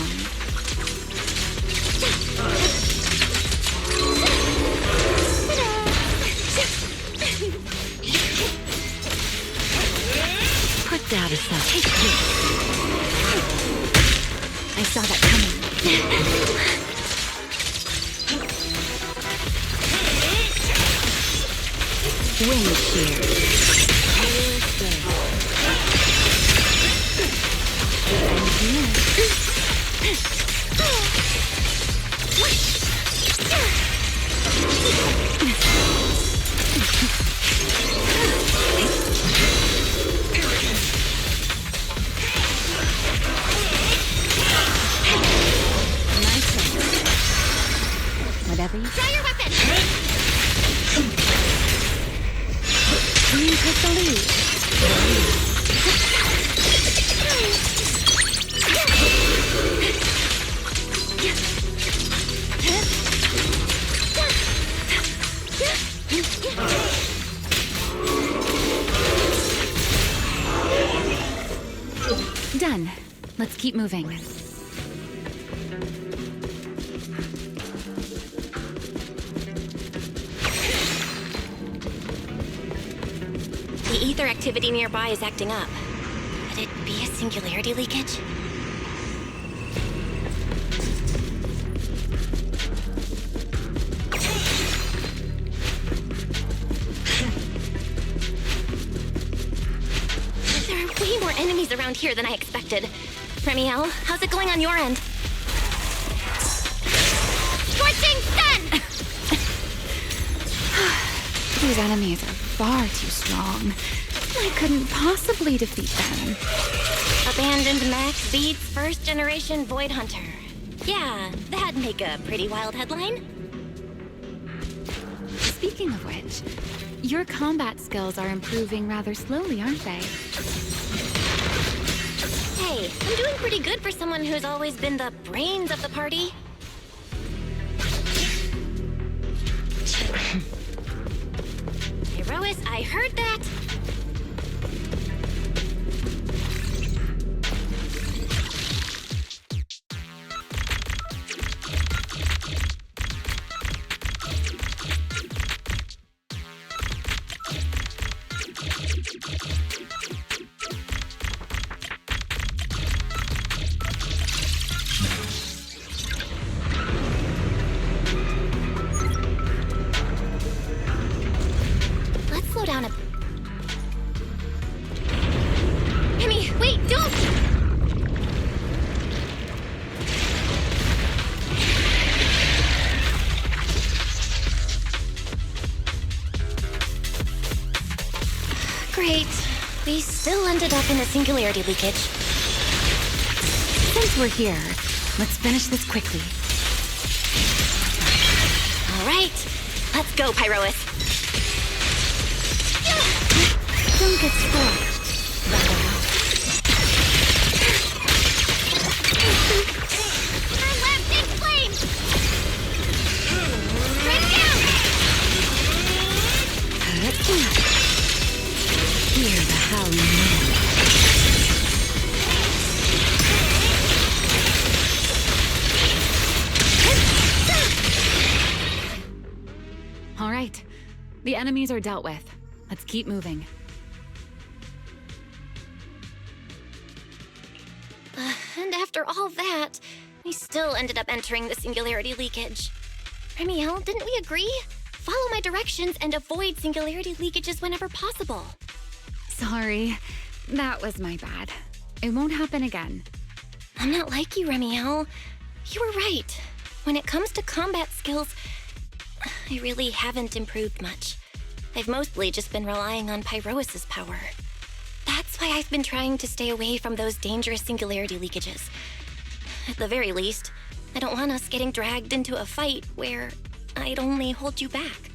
Put that aside. I saw that coming. Wind shear. Whatever you Try your weapon! you take the lead. Done. Let's keep moving. The ether activity nearby is acting up. Could it be a singularity leakage? There are way more enemies around here than I expected. Remiel, how's it going on your end? Scorching sun! These enemies are far too strong. I couldn't possibly defeat them. Abandoned mech beats first generation Void Hunter. Yeah, that'd make a pretty wild headline. Speaking of which, your combat skills are improving rather slowly, aren't they? Hey, I'm doing pretty good for someone who's always been the brains of the party. Herois, I heard that. Slow down a... Emmy, wait, don't! Great. We still ended up in a singularity leakage. Since we're here, let's finish this quickly. All right. Let's go, Pyrois. Don't get scorched. Our lab takes flame! Right down! Hear the howling wind. All right. The enemies are dealt with. Let's keep moving. And after all that, we still ended up entering the singularity leakage. Remiel, didn't we agree? Follow my directions and avoid singularity leakages whenever possible. Sorry. That was my bad. It won't happen again. I'm not like you, Remiel. You were right. When it comes to combat skills, I really haven't improved much. I've mostly just been relying on Pyrois' power. That's why I've been trying to stay away from those dangerous singularity leakages. At the very least, I don't want us getting dragged into a fight where I'd only hold you back.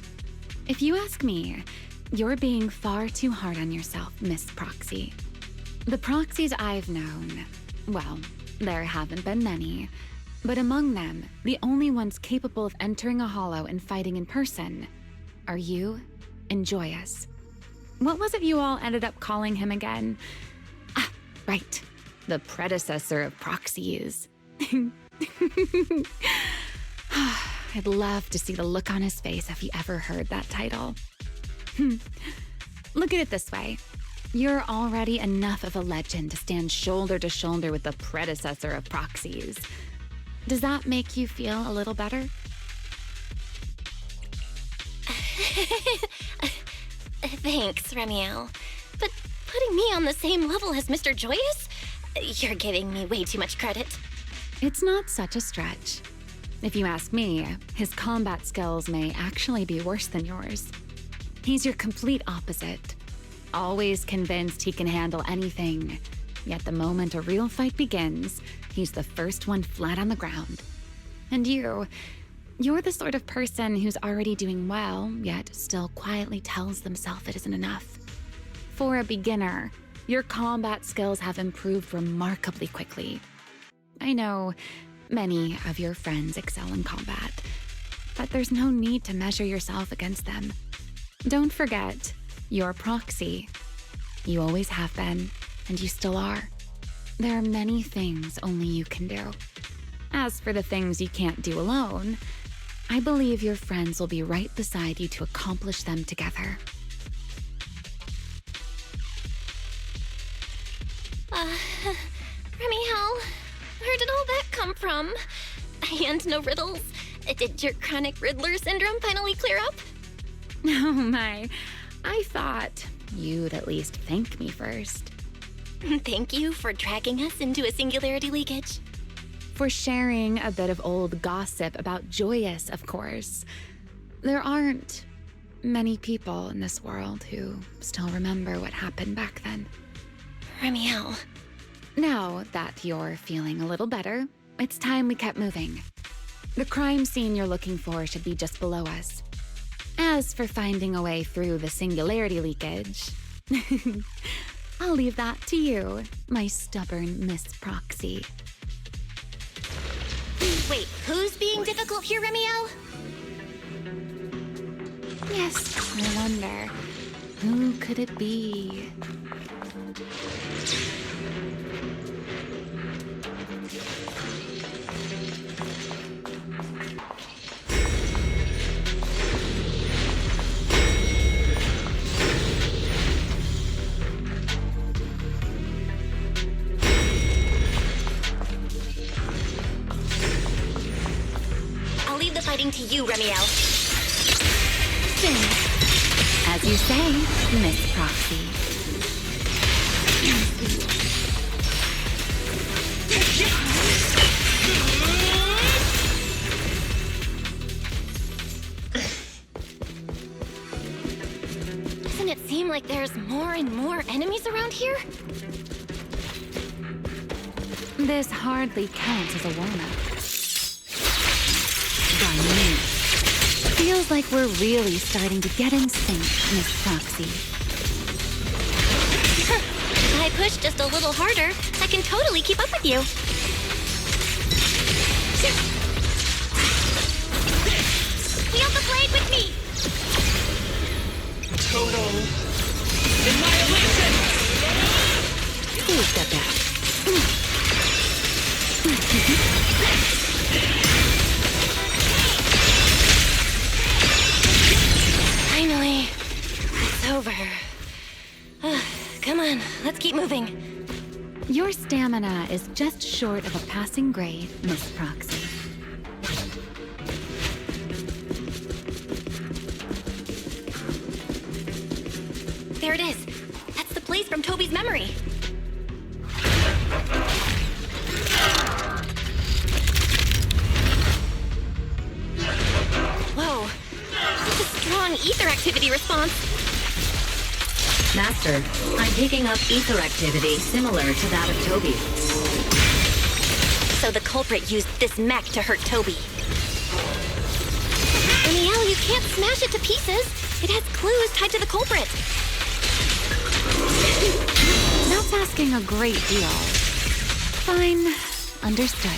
If you ask me, you're being far too hard on yourself, Miss Proxy. The proxies I've known, well, there haven't been many, but among them, the only ones capable of entering a hollow and fighting in person are you and Joyous. What was it you all ended up calling him again? Ah, right. The predecessor of proxies. I'd love to see the look on his face if he ever heard that title. Look at it this way. You're already enough of a legend to stand shoulder to shoulder with the predecessor of proxies. Does that make you feel a little better? Thanks, Remiel. But putting me on the same level as Mr. Joyous? You're giving me way too much credit. It's not such a stretch. If you ask me, his combat skills may actually be worse than yours. He's your complete opposite. Always convinced he can handle anything. Yet the moment a real fight begins, he's the first one flat on the ground. And you're the sort of person who's already doing well, yet still quietly tells themselves it isn't enough. For a beginner, your combat skills have improved remarkably quickly. I know many of your friends excel in combat, but there's no need to measure yourself against them. Don't forget, you're proxy. You always have been, and you still are. There are many things only you can do. As for the things you can't do alone, I believe your friends will be right beside you to accomplish them together. Remiel, where did all that come from? And no riddles? Did your chronic Riddler syndrome finally clear up? Oh my, I thought you'd at least thank me first. Thank you for dragging us into a singularity leakage. For sharing a bit of old gossip about Joyous, of course. There aren't many people in this world who still remember what happened back then. Remiel. Now that you're feeling a little better, it's time we kept moving. The crime scene you're looking for should be just below us. As for finding a way through the singularity leakage, I'll leave that to you, my stubborn Miss Proxy. Wait, who's being difficult here, Remiel? Yes, I wonder, who could it be? I'll leave the fighting to you, Remiel. As you say, Miss Proxy. Doesn't it seem like there's more and more enemies around here? This hardly counts as a warm-up. By me. Feels like we're really starting to get in sync, Miss Proxy. If I push just a little harder, I can totally keep up with you. Feel the blade with me! Total annihilation! Please step back. Finally, it's over. Come on, let's keep moving. Your stamina is just short of a passing grade, Miss Proxy. There it is. That's the place from Toby's memory. Whoa. That's a strong ether activity response. Master, I'm picking up ether activity similar to that of Toby. So the culprit used this mech to hurt Toby. Remiel, you can't smash it to pieces. It has clues tied to the culprit. That's asking a great deal. Fine. Understood.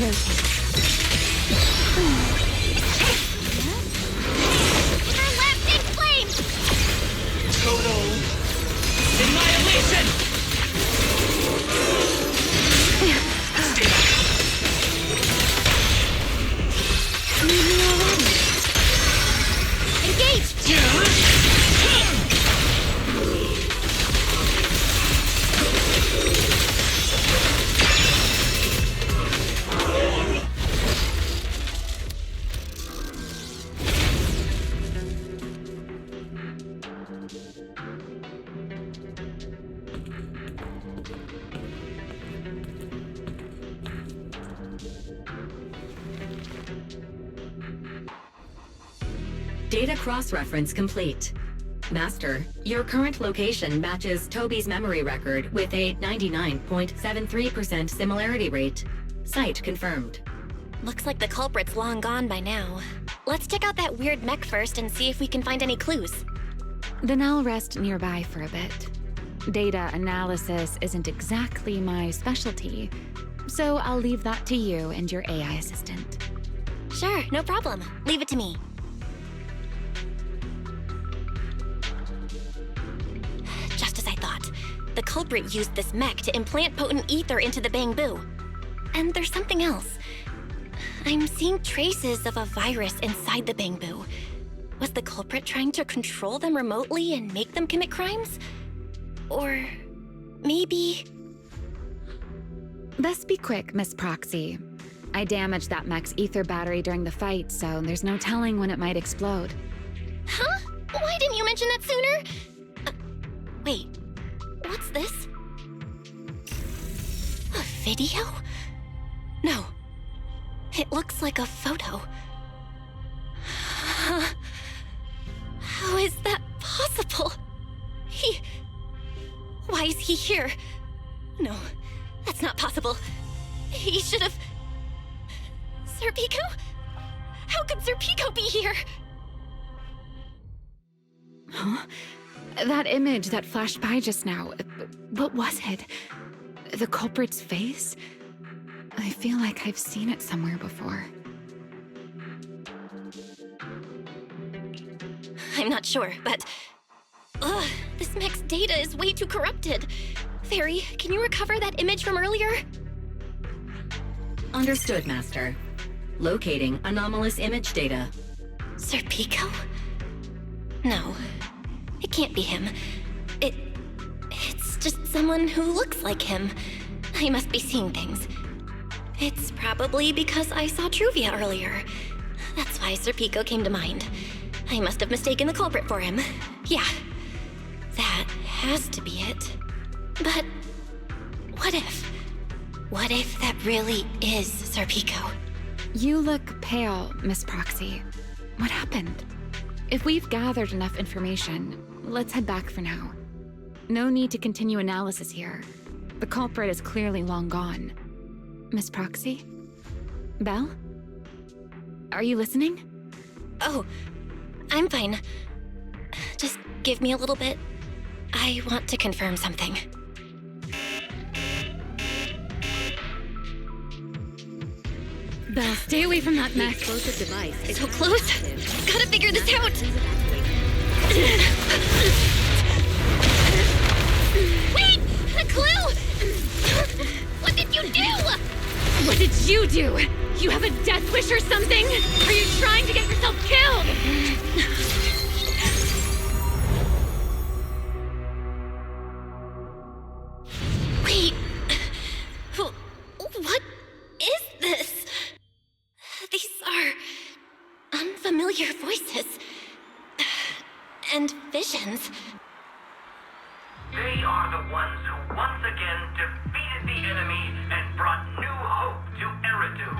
Rotate. Turn left, big flame! Total annihilation! Need me already. Engage! Data cross-reference complete. Master, your current location matches Toby's memory record with a 99.73% similarity rate. Site confirmed. Looks like the culprit's long gone by now. Let's check out that weird mech first and see if we can find any clues. Then I'll rest nearby for a bit. Data analysis isn't exactly my specialty, so I'll leave that to you and your AI assistant. Sure, no problem. Leave it to me. Just as I thought. The culprit used this mech to implant potent ether into the Bangbu. And there's something else. I'm seeing traces of a virus inside the Bangbu. Was the culprit trying to control them remotely and make them commit crimes? Or maybe... Best be quick, Miss Proxy. I damaged that mech's ether battery during the fight, so there's no telling when it might explode. Huh? Why didn't you mention that sooner? Wait, what's this? A video? No. It looks like a photo. How is that possible? Why is he here? No, that's not possible. He should have... Serpico? How could Serpico be here? Huh? That image that flashed by just now, what was it? The culprit's face? I feel like I've seen it somewhere before. I'm not sure, but... Ugh, this mech's data is way too corrupted. Fairy, can you recover that image from earlier? Understood, Master. Locating anomalous image data. Serpico? No, it can't be him. It's just someone who looks like him. I must be seeing things. It's probably because I saw Truvia earlier. That's why Serpico came to mind. I must have mistaken the culprit for him. Yeah, that has to be it. But what if? What if that really is Serpico? You look pale, Miss Proxy. What happened? If we've gathered enough information, let's head back for now. No need to continue analysis here. The culprit is clearly long gone. Miss Proxy? Belle? Are you listening? Oh, I'm fine. Just give me a little bit. I want to confirm something. Belle, stay away from that mess. Explosive device is So close. Gotta figure this out. Wait! A clue! What did you do? What did you do? You have a death wish or something? Are you trying to get yourself killed? Wait. What is this? These are unfamiliar voices. And visions. They are the ones who once again defeated the enemy and brought new hope to Eridu.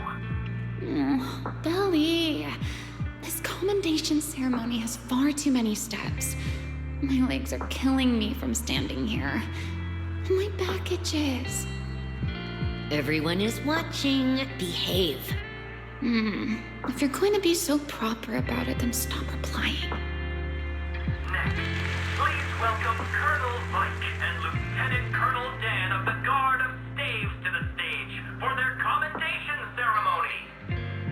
Belly, this commendation ceremony has far too many steps. My legs are killing me from standing here. And my back itches. Everyone is watching. Behave. If you're going to be so proper about it, then stop replying. Next, please welcome Colonel Mike and Lieutenant Colonel Dan of the Guard of Staves to the stage for their commendation ceremony.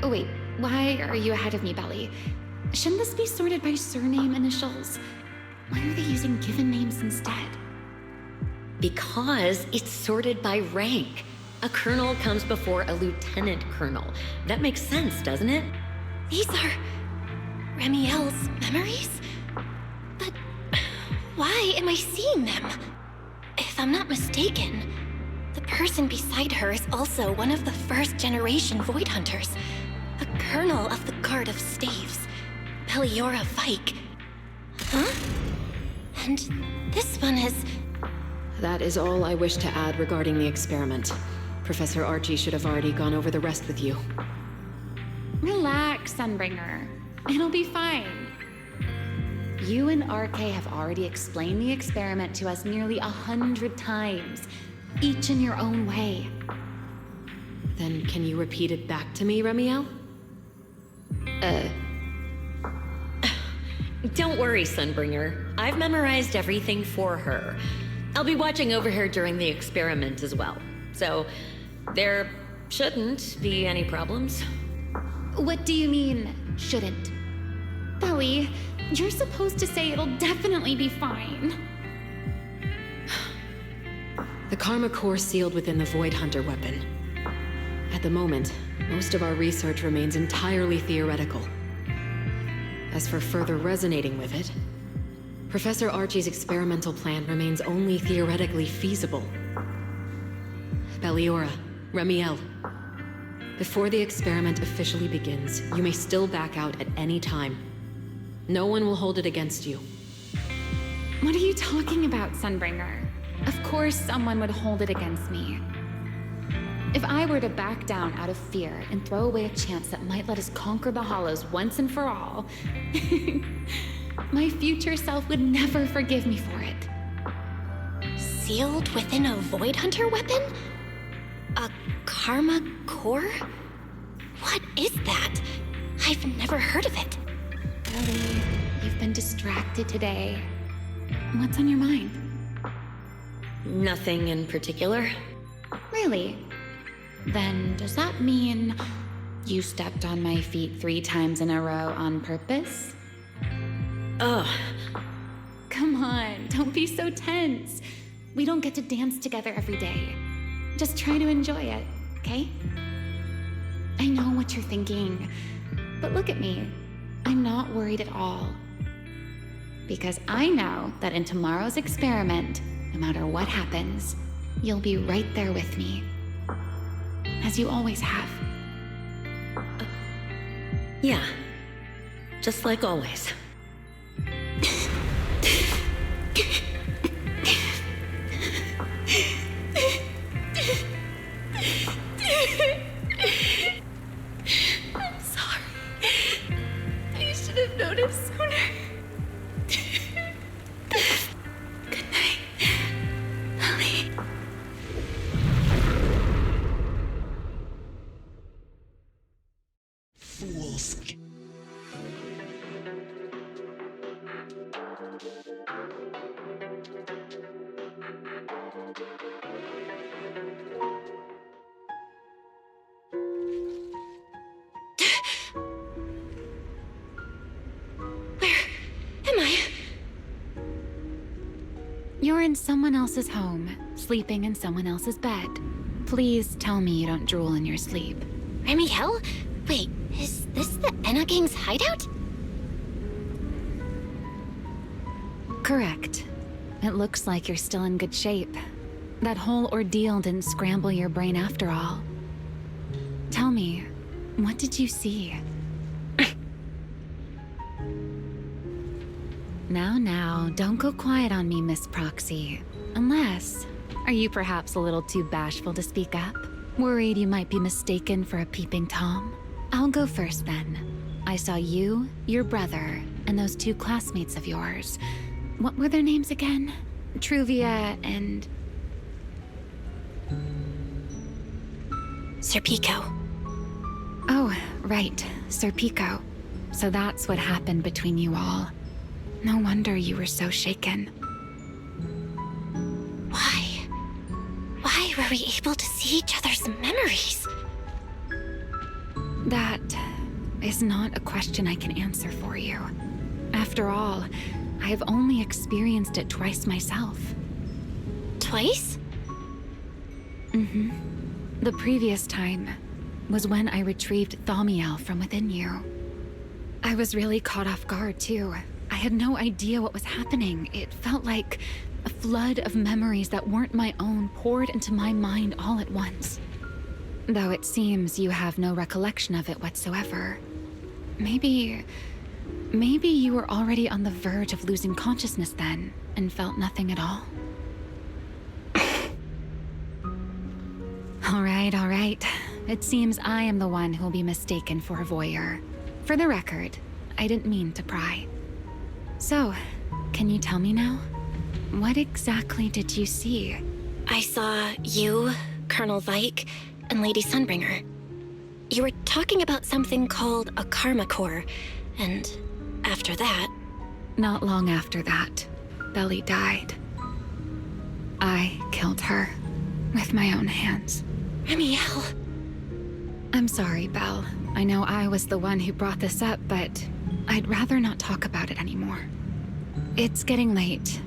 Oh, wait, why are you ahead of me, Belly? Shouldn't this be sorted by surname initials? Why are they using given names instead? Because it's sorted by rank. A colonel comes before a lieutenant colonel. That makes sense, doesn't it? These are Remiel's memories? But why am I seeing them? If I'm not mistaken, the person beside her is also one of the first-generation Void Hunters. A colonel of the Guard of Staves, Beliora Vike. Huh? And this one is... That is all I wish to add regarding the experiment. Professor Archie should have already gone over the rest with you. Relax, Sunbringer. It'll be fine. You and RK have already explained the experiment to us nearly 100 times, each in your own way. Then can you repeat it back to me, Remiel? Don't worry, Sunbringer. I've memorized everything for her. I'll be watching over her during the experiment as well. So, there shouldn't be any problems. What do you mean, shouldn't? Belly, you're supposed to say it'll definitely be fine. The Karma Core sealed within the Void Hunter weapon. At the moment, most of our research remains entirely theoretical. As for further resonating with it, Professor Archie's experimental plan remains only theoretically feasible. Beliora, Remiel, before the experiment officially begins, you may still back out at any time. No one will hold it against you. What are you talking about, Sunbringer? Of course someone would hold it against me. If I were to back down out of fear and throw away a chance that might let us conquer the Hollows once and for all, my future self would never forgive me for it. Sealed within a Void Hunter weapon? A Karma Core? What is that? I've never heard of it. Ellie, you've been distracted today. What's on your mind? Nothing in particular. Really? Then does that mean you stepped on my feet 3 times in a row on purpose? Ugh. Come on, don't be so tense. We don't get to dance together every day. Just try to enjoy it, okay? I know what you're thinking, but look at me. I'm not worried at all. Because I know that in tomorrow's experiment, no matter what happens, you'll be right there with me. As you always have. Yeah. Just like always. I'm sorry. I should have noticed sooner. Good night, Ellie. Fools. You're in someone else's home, sleeping in someone else's bed. Please tell me you don't drool in your sleep. Remiel? Wait, is this the Enna Gang's hideout? Correct. It looks like you're still in good shape. That whole ordeal didn't scramble your brain after all. Tell me, what did you see? Now, don't go quiet on me, Miss Proxy. Unless, are you perhaps a little too bashful to speak up? Worried you might be mistaken for a peeping Tom? I'll go first then. I saw you, your brother, and those 2 classmates of yours. What were their names again? Truvia and... Serpico. Oh, right, Serpico. So that's what happened between you all. No wonder you were so shaken. Why were we able to see each other's memories? That is not a question I can answer for you. After all, I have only experienced it twice myself. Twice? Mm-hmm. The previous time was when I retrieved Thaumiel from within you. I was really caught off guard, too. I had no idea what was happening. It felt like a flood of memories that weren't my own poured into my mind all at once. Though it seems you have no recollection of it whatsoever. Maybe you were already on the verge of losing consciousness then, and felt nothing at all. All right. It seems I am the one who'll be mistaken for a voyeur. For the record, I didn't mean to pry. So, can you tell me now? What exactly did you see? I saw you, Colonel Vike, and Lady Sunbringer. You were talking about something called a karma core, and after that... Not long after that, Belly died. I killed her with my own hands. Remiel. I'm sorry, Belle. I know I was the one who brought this up, but I'd rather not talk about it anymore. It's getting late.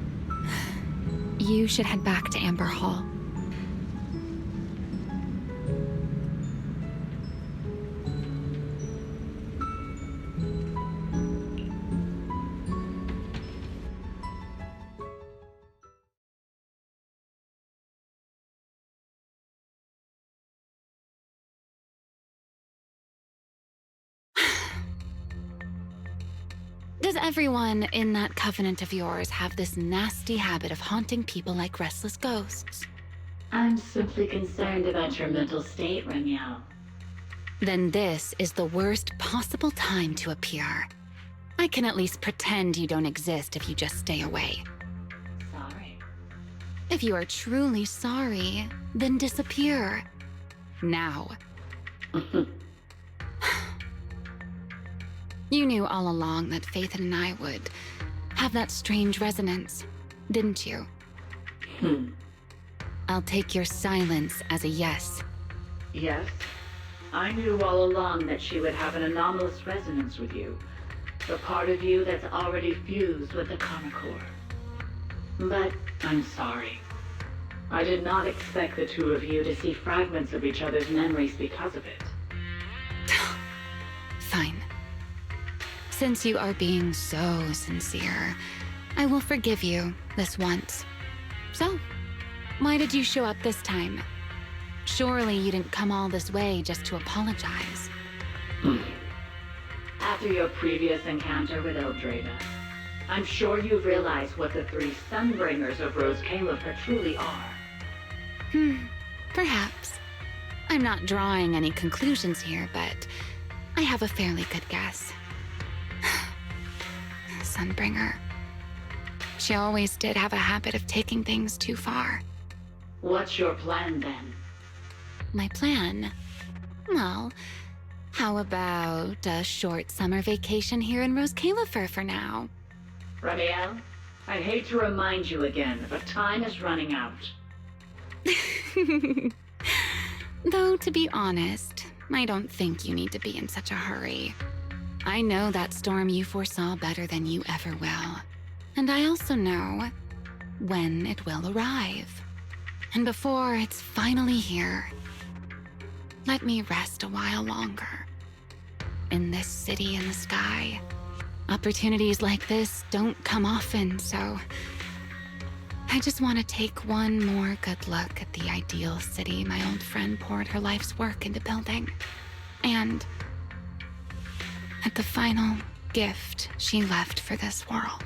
You should head back to Amber Hall. Does everyone in that covenant of yours have this nasty habit of haunting people like restless ghosts? I'm simply concerned about your mental state, Remiel. Then this is the worst possible time to appear. I can at least pretend you don't exist if you just stay away. Sorry. If you are truly sorry, then disappear. Now. You knew all along that Faith and I would have that strange resonance, didn't you? I'll take your silence as a yes. Yes. I knew all along that she would have an anomalous resonance with you. The part of you that's already fused with the karma core. But I'm sorry. I did not expect the two of you to see fragments of each other's memories because of it. Fine. Since you are being so sincere, I will forgive you this once. So, why did you show up this time? Surely you didn't come all this way just to apologize. After your previous encounter with Eldrada, I'm sure you've realized what the three Sunbringers of Rose Califer truly are. Perhaps. I'm not drawing any conclusions here, but I have a fairly good guess. Sunbringer. She always did have a habit of taking things too far. What's your plan, then? My plan? Well, how about a short summer vacation here in Rose Califer for now? Remiel, I'd hate to remind you again, but time is running out. Though, to be honest, I don't think you need to be in such a hurry. I know that storm you foresaw better than you ever will. And I also know when it will arrive. And before it's finally here, let me rest a while longer. In this city in the sky, opportunities like this don't come often, so I just want to take one more good look at the ideal city my old friend poured her life's work into building. And at the final gift she left for this world.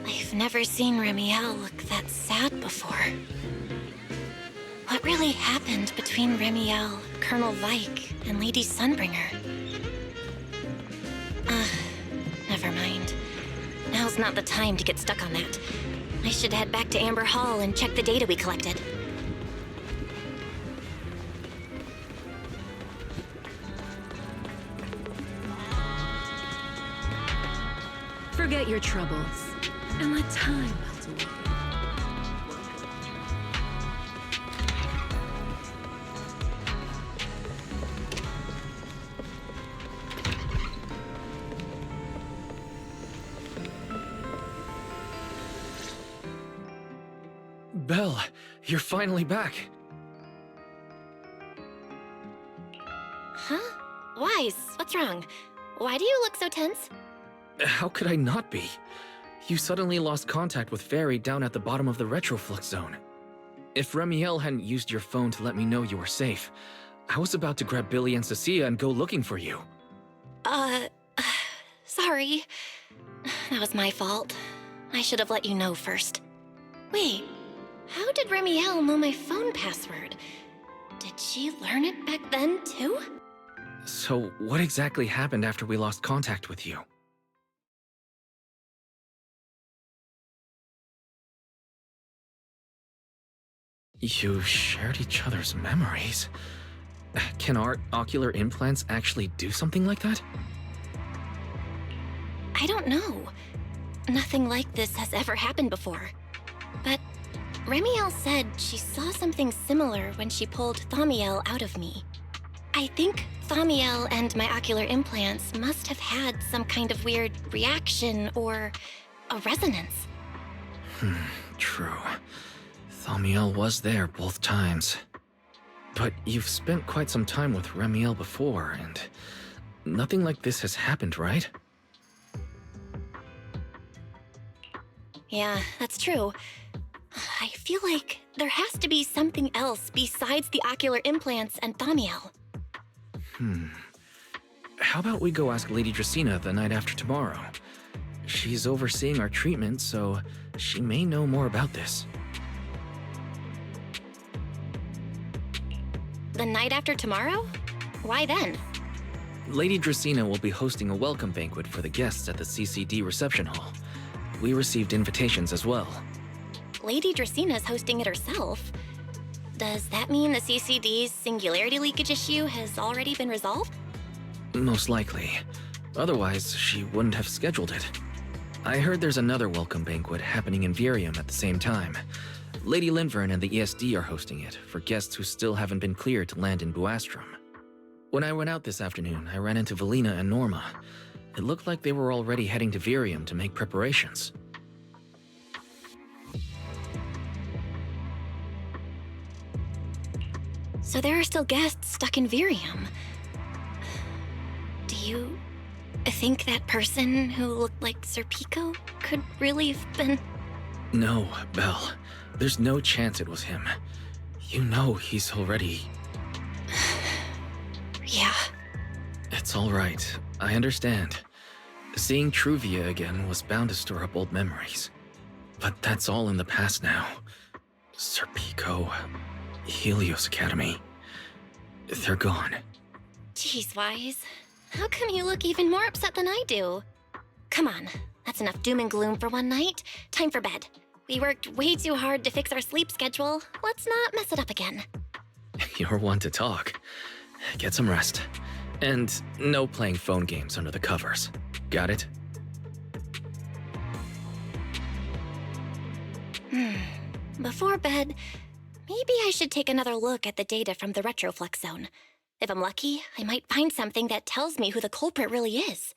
I've never seen Remiel look that sad before. What really happened between Remiel, Colonel Vike, and Lady Sunbringer? Never mind. Now's not the time to get stuck on that. I should head back to Amber Hall and check the data we collected. forget your troubles and let time melt away. Belle, you're finally back. Huh? Wise, what's wrong? Why do you look so tense? How could I not be? You suddenly lost contact with Fairy down at the bottom of the retroflux zone. If Remiel hadn't used your phone to let me know you were safe, I was about to grab Billy and Cecilia and go looking for you. Sorry. That was my fault. I should have let you know first. Wait, how did Remiel know my phone password? Did she learn it back then, too? So, what exactly happened after we lost contact with you? You shared each other's memories. Can our ocular implants actually do something like that? I don't know. Nothing like this has ever happened before. But Remiel said she saw something similar when she pulled Thaumiel out of me. I think Thaumiel and my ocular implants must have had some kind of weird reaction or a resonance. True. Thaumiel was there both times. But you've spent quite some time with Remiel before, and nothing like this has happened, right? Yeah, that's true. I feel like there has to be something else besides the ocular implants and Thaumiel. How about we go ask Lady Dracaena the night after tomorrow? She's overseeing our treatment, so she may know more about this. The night after tomorrow? Why then? Lady Dracaena will be hosting a welcome banquet for the guests at the CCD reception hall. We received invitations as well. Lady Dracena's hosting it herself. Does that mean the CCD's singularity leakage issue has already been resolved? Most likely. Otherwise, she wouldn't have scheduled it. I heard there's another welcome banquet happening in Virium at the same time. Lady Linvern and the ESD are hosting it for guests who still haven't been cleared to land in Buastrom. When I went out this afternoon, I ran into Valina and Norma. It looked like they were already heading to Virium to make preparations. So there are still guests stuck in Virium. Do you think that person who looked like Sir Pico could really have been... No, Belle. There's no chance it was him. You know he's already... Yeah. It's all right. I understand. Seeing Truvia again was bound to stir up old memories. But that's all in the past now. Sir Pico, Helios Academy. They're gone. Jeez, Wise. How come you look even more upset than I do? Come on, that's enough doom and gloom for one night. Time for bed. We worked way too hard to fix our sleep schedule. Let's not mess it up again. You're one to talk. Get some rest. And no playing phone games under the covers. Got it? Before bed, maybe I should take another look at the data from the retroflux zone. If I'm lucky, I might find something that tells me who the culprit really is.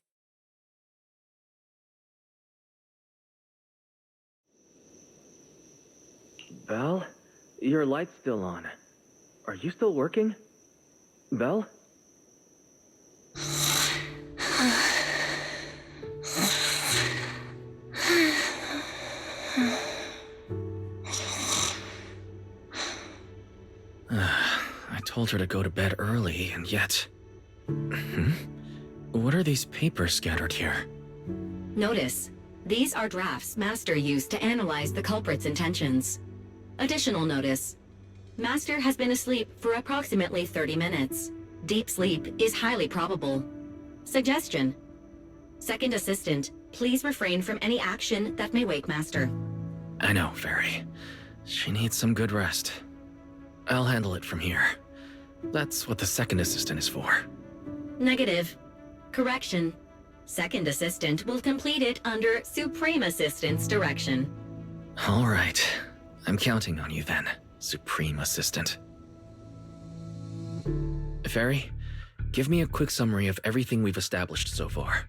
Belle? Your light's still on. Are you still working? Belle? I told her to go to bed early, and yet... What are these papers scattered here? Notice, these are drafts Master used to analyze the culprit's intentions. Additional notice, Master has been asleep for approximately 30 minutes. Deep sleep is highly probable. Suggestion. Second Assistant, please refrain from any action that may wake Master. I know, Fairy. She needs some good rest. I'll handle it from here. That's what the second assistant is for. Negative. Correction. Second Assistant will complete it under Supreme Assistant's direction. All right. I'm counting on you then, Supreme Assistant. Fairy, give me a quick summary of everything we've established so far.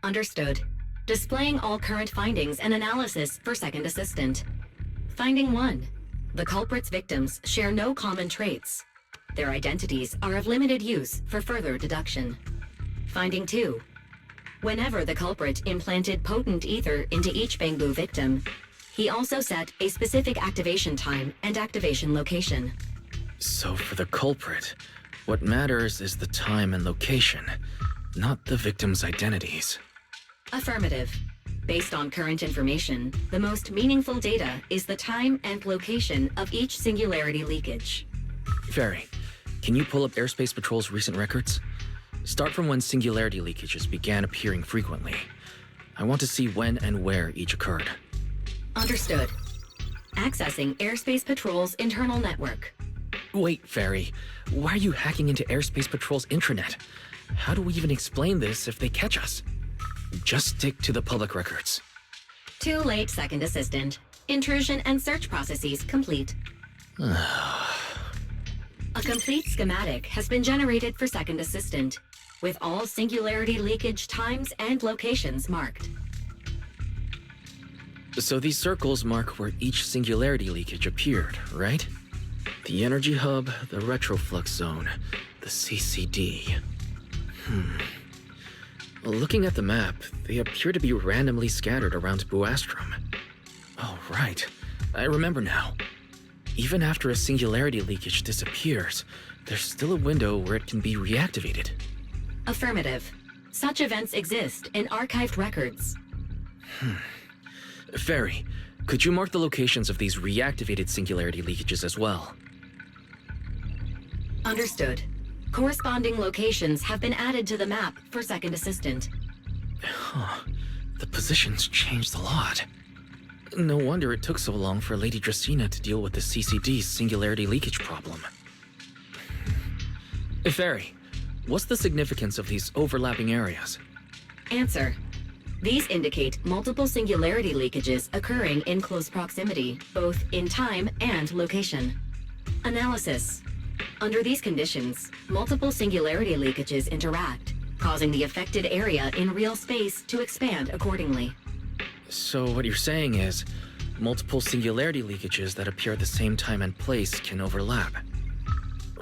Understood. Displaying all current findings and analysis for Second Assistant. Finding 1. The culprit's victims share no common traits. Their identities are of limited use for further deduction. Finding 2. Whenever the culprit implanted potent ether into each Bangbu victim, he also set a specific activation time and activation location. So for the culprit, what matters is the time and location, not the victim's identities. Affirmative. Based on current information, the most meaningful data is the time and location of each singularity leakage. Fairy, can you pull up Airspace Patrol's recent records? Start from when singularity leakages began appearing frequently. I want to see when and where each occurred. Understood. Accessing Airspace Patrol's internal network. Wait, Fairy. Why are you hacking into Airspace Patrol's intranet? How do we even explain this if they catch us? Just stick to the public records. Too late, Second Assistant. Intrusion and search processes complete. A complete schematic has been generated for Second Assistant, with all singularity leakage times and locations marked. So these circles mark where each singularity leakage appeared, right? The energy hub, the retroflux zone, the CCD. Looking at the map, they appear to be randomly scattered around Buastrom. Oh, right. I remember now. Even after a singularity leakage disappears, there's still a window where it can be reactivated. Affirmative. Such events exist in archived records. Fairy, could you mark the locations of these reactivated singularity leakages as well? Understood. Corresponding locations have been added to the map for Second Assistant. The positions changed a lot. No wonder it took so long for Lady Dracena to deal with the CCD's singularity leakage problem. Fairy, what's the significance of these overlapping areas? Answer. These indicate multiple singularity leakages occurring in close proximity, both in time and location. Analysis. Under these conditions, multiple singularity leakages interact, causing the affected area in real space to expand accordingly. So what you're saying is, multiple singularity leakages that appear at the same time and place can overlap.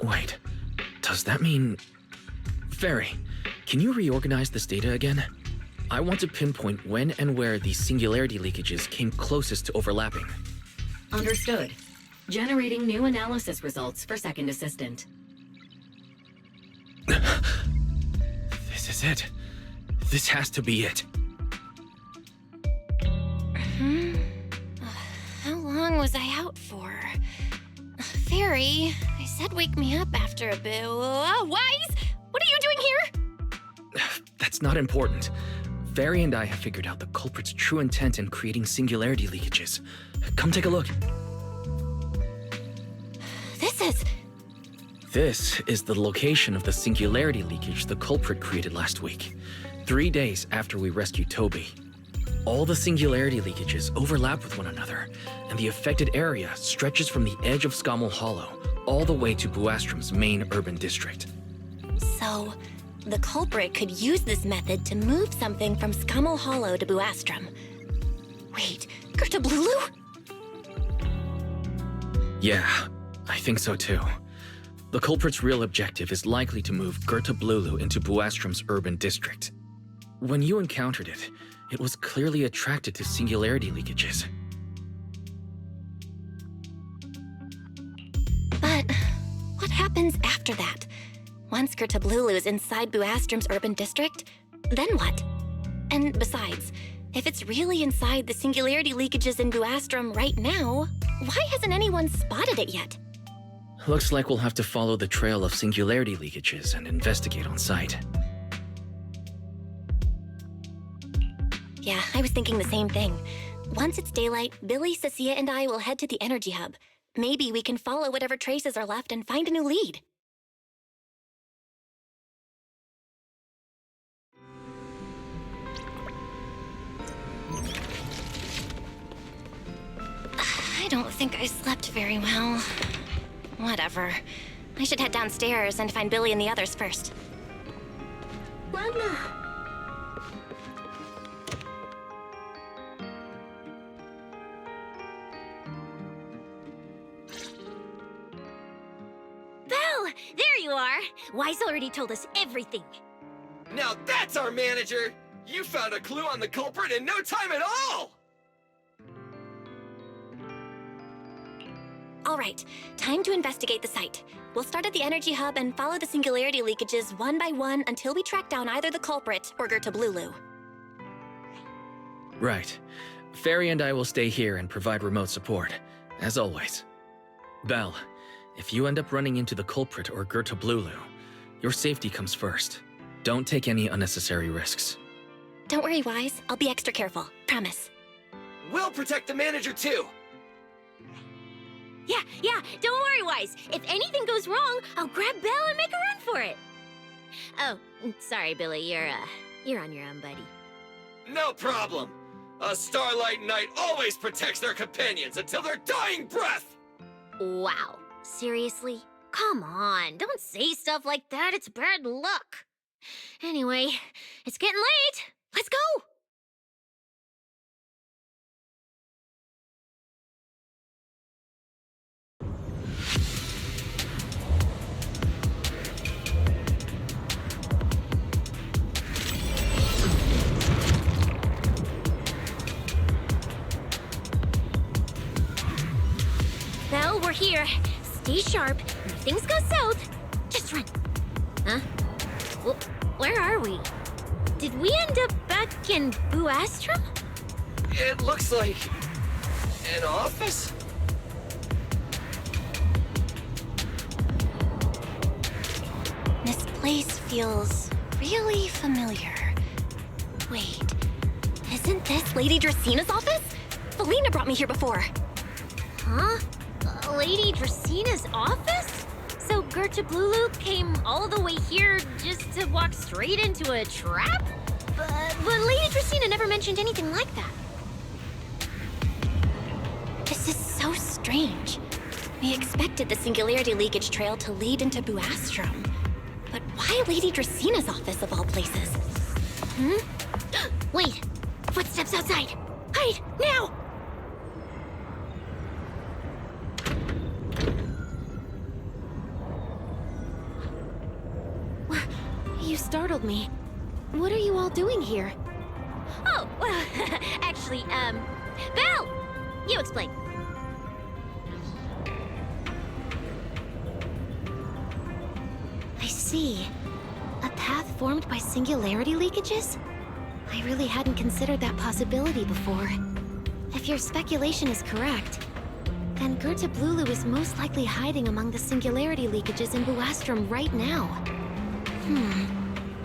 Wait, does that mean... Fairy, can you reorganize this data again? I want to pinpoint when and where these singularity leakages came closest to overlapping. Understood. Generating new analysis results for Second Assistant. This is it. This has to be it. How long was I out for? Fairy, I said wake me up after a bit. Wise? What are you doing here? That's not important. Fairy and I have figured out the culprit's true intent in creating singularity leakages. Come take a look. This is the location of the singularity leakage the culprit created last week, 3 days after we rescued Toby. All the singularity leakages overlap with one another, and the affected area stretches from the edge of Scommel Hollow all the way to Buastrom's main urban district. So, the culprit could use this method to move something from Scommel Hollow to Buastrom. Wait, Gertablulu? Yeah, I think so too. The culprit's real objective is likely to move Gertablulu into Buastrom's urban district. When you encountered it, it was clearly attracted to singularity leakages. But what happens after that? Once Gertablulu is inside Buastrom's urban district, then what? And besides, if it's really inside the singularity leakages in Buastrom right now, why hasn't anyone spotted it yet? Looks like we'll have to follow the trail of singularity leakages and investigate on site. Yeah, I was thinking the same thing. Once it's daylight, Billy, Cecilia, and I will head to the energy hub. Maybe we can follow whatever traces are left and find a new lead. think I slept very well. Whatever. I should head downstairs and find Billy and the others first. Mama. Belle! There you are! Wise already told us everything. Now that's our manager! You found a clue on the culprit in no time at all! All right, time to investigate the site. We'll start at the energy hub and follow the singularity leakages one by one until we track down either the culprit or Gertablulu. Right. Fairy and I will stay here and provide remote support, as always. Belle, if you end up running into the culprit or Gertablulu, your safety comes first. Don't take any unnecessary risks. Don't worry, Wise. I'll be extra careful. Promise. We'll protect the manager too! Yeah, don't worry, Wise. If anything goes wrong, I'll grab Belle and make a run for it. Oh, sorry, Billy. You're on your own, buddy. No problem! A Starlight Knight always protects their companions until their dying breath! Wow. Seriously? Come on, don't say stuff like that. It's bad luck. Anyway, it's getting late. Let's go! Well, we're here. Stay sharp. If things go south, just run. Huh? Where are we? Did we end up back in Buastrum? It looks like... an office? This place feels really familiar. Wait, isn't this Lady Dracina's office? Felina brought me here before. Huh? Lady Dracina's office? So Gertablulu came all the way here just to walk straight into a trap? But Lady Dracina never mentioned anything like that. This is so strange. We expected the singularity leakage trail to lead into Buastrum. But why Lady Dracina's office of all places? Wait! Footsteps outside! Hide! Now! You startled me. What are you all doing here? Oh, well, actually, Belle! You explain. I see. A path formed by singularity leakages? I really hadn't considered that possibility before. If your speculation is correct, then Gertablulu is most likely hiding among the singularity leakages in Buastrum right now.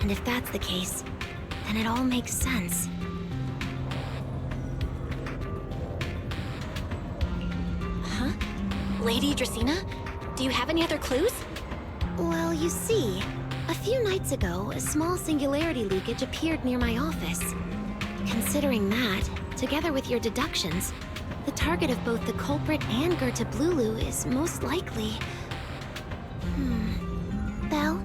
And if that's the case, then it all makes sense. Huh? Lady Dracina? Do you have any other clues? Well, you see, a few nights ago, a small singularity leakage appeared near my office. Considering that, together with your deductions, the target of both the culprit and Gertablulu is most likely... Belle,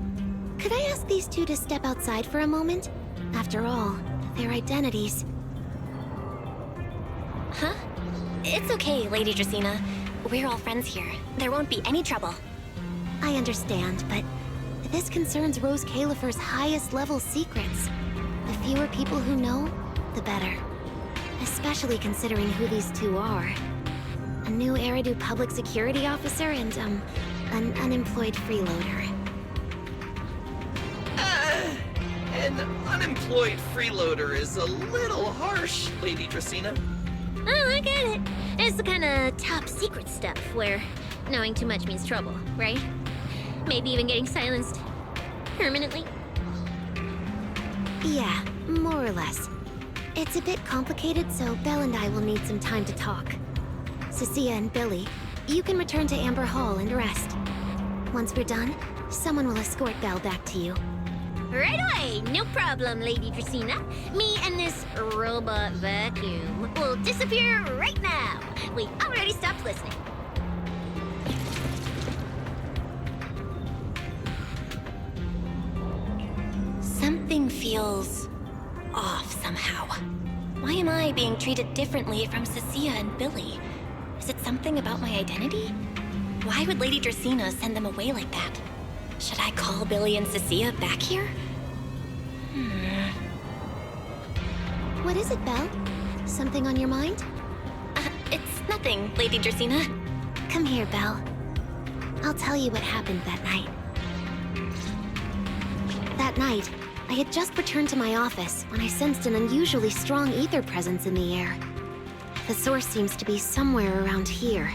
could I ask these two to step outside for a moment? After all, their identities... Huh? It's okay, Lady Dracina. We're all friends here. There won't be any trouble. I understand, but this concerns Rose Califer's highest level secrets. The fewer people who know, the better. Especially considering who these two are. A new Eridu public security officer and, an unemployed freeloader. An unemployed freeloader is a little harsh, Lady Dracina. Oh, I get it. It's the kind of top secret stuff where knowing too much means trouble, right? Maybe even getting silenced permanently. Yeah, more or less. It's a bit complicated, so Belle and I will need some time to talk. Cecilia and Billy, you can return to Amber Hall and rest. Once we're done, someone will escort Belle back to you. Right away, no problem, Lady Dracaena. Me and this robot vacuum will disappear right now. We've already stopped listening. Something feels off somehow. Why am I being treated differently from Cecilia and Billy? Is it something about my identity? Why would Lady Dracaena send them away like that? Should I call Billy and Cecilia back here? What is it, Belle? Something on your mind? It's nothing, Lady Dracaena. Come here, Belle. I'll tell you what happened that night. That night, I had just returned to my office when I sensed an unusually strong ether presence in the air. The source seems to be somewhere around here.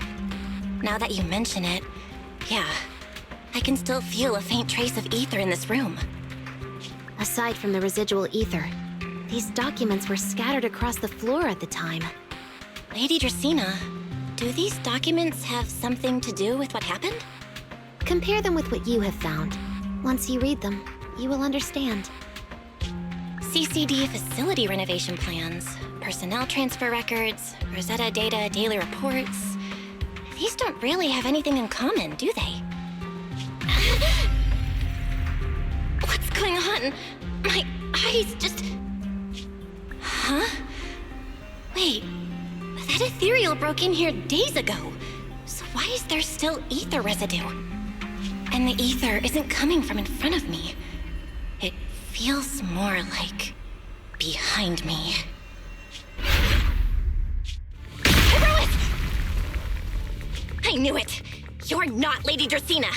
Now that you mention it, yeah. I can still feel a faint trace of ether in this room. Aside from the residual ether, these documents were scattered across the floor at the time. Lady Dracaena, do these documents have something to do with what happened? Compare them with what you have found. Once you read them, you will understand. CCD facility renovation plans, personnel transfer records, Rosetta data daily reports. These don't really have anything in common, do they? What's going on? My eyes just... Huh? Wait, that ethereal broke in here days ago. So why is there still ether residue? And the ether isn't coming from in front of me. It feels more like behind me. Irois! I knew it! You're not Lady Dracaena!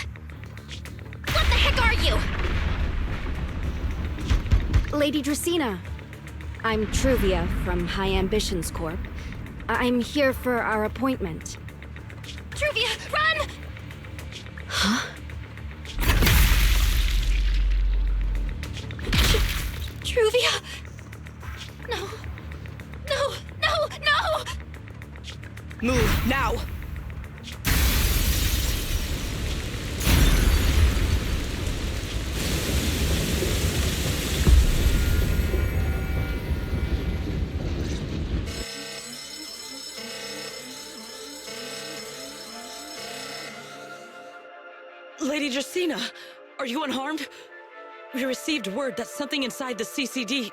What the heck are you? Lady Dracaena. I'm Truvia from High Ambitions Corp. I'm here for our appointment. Truvia, run! Huh? Truvia! No. No, no, no! Move, now! Lady Dracaena, are you unharmed? We received word that something inside the CCD...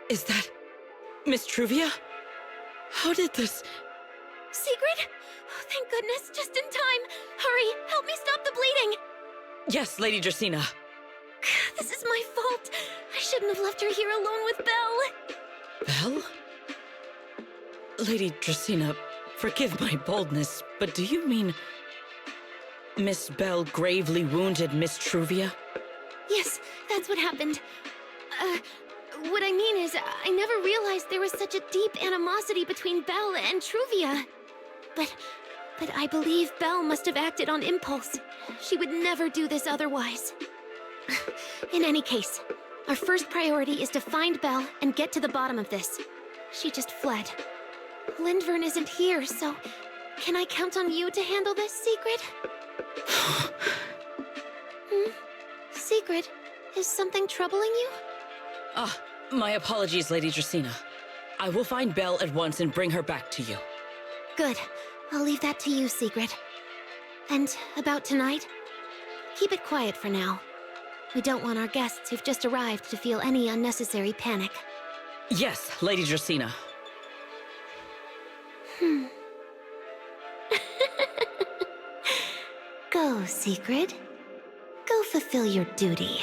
Is that... Miss Truvia? How did this... Secret? Oh, thank goodness, just in time. Hurry, help me stop the bleeding. Yes, Lady Dracaena. This is my fault. I shouldn't have left her here alone with Belle. Belle? Lady Dracaena, forgive my boldness, but do you mean... Miss Belle gravely wounded Miss Truvia? Yes, that's what happened. What I mean is, I never realized there was such a deep animosity between Belle and Truvia. But I believe Belle must have acted on impulse. She would never do this otherwise. In any case, our first priority is to find Belle and get to the bottom of this. She just fled. Lindvern isn't here, so can I count on you to handle this, Secret? Secret, is something troubling you? My apologies, Lady Dracaena. I will find Belle at once and bring her back to you. Good. I'll leave that to you, Secret. And about tonight? Keep it quiet for now. We don't want our guests who've just arrived to feel any unnecessary panic. Yes, Lady Dracaena. Go, Secret. Go fulfill your duty.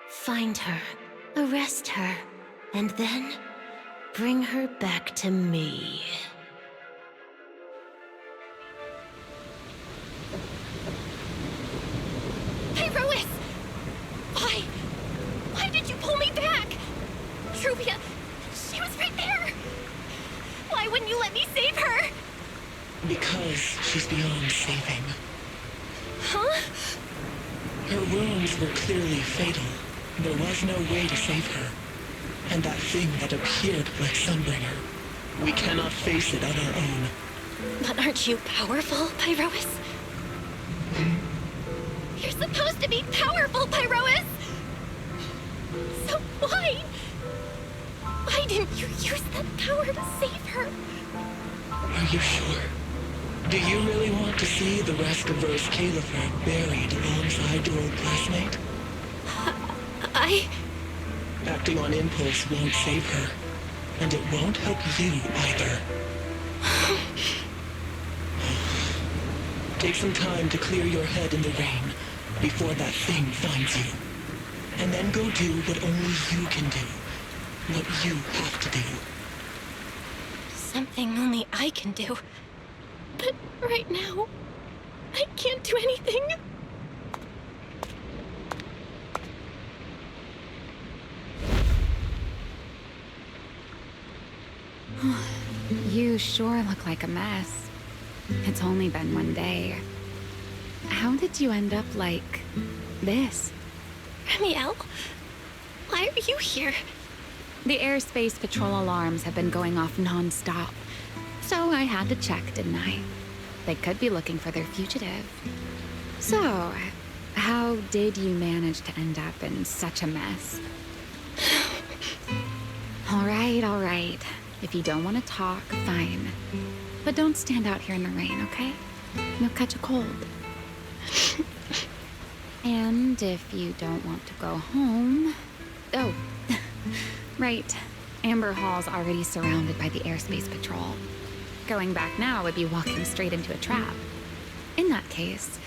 Find her, arrest her, and then bring her back to me. Irois! Why? Why did you pull me back? Truvia, she was right there! Why wouldn't you let me save her? Because she's beyond saving. Huh? Her wounds were clearly fatal. There was no way to save her. And that thing that appeared like Sunbringer, we cannot face it on our own. But aren't you powerful, Irois? You're supposed to be powerful, Pyroas! So why? Why didn't you use that power to save her? Are you sure? Do you really want to see the rest of Rose Califer buried alongside your old classmate? Acting on impulse won't save her, and it won't help you either. Take some time to clear your head in the rain before that thing finds you. And then go do what only you can do. What you have to do. Something only I can do. But right now, I can't do anything. You sure look like a mess. It's only been one day. How did you end up like this? Ramiel, why are you here? The airspace patrol alarms have been going off non-stop. So I had to check, didn't I? They could be looking for their fugitive. So, how did you manage to end up in such a mess? All right. If you don't want to talk, fine. But don't stand out here in the rain, okay? You'll catch a cold. And if you don't want to go home... Oh, right. Amber Hall's already surrounded by the airspace patrol. Going back now would be walking straight into a trap. In that case,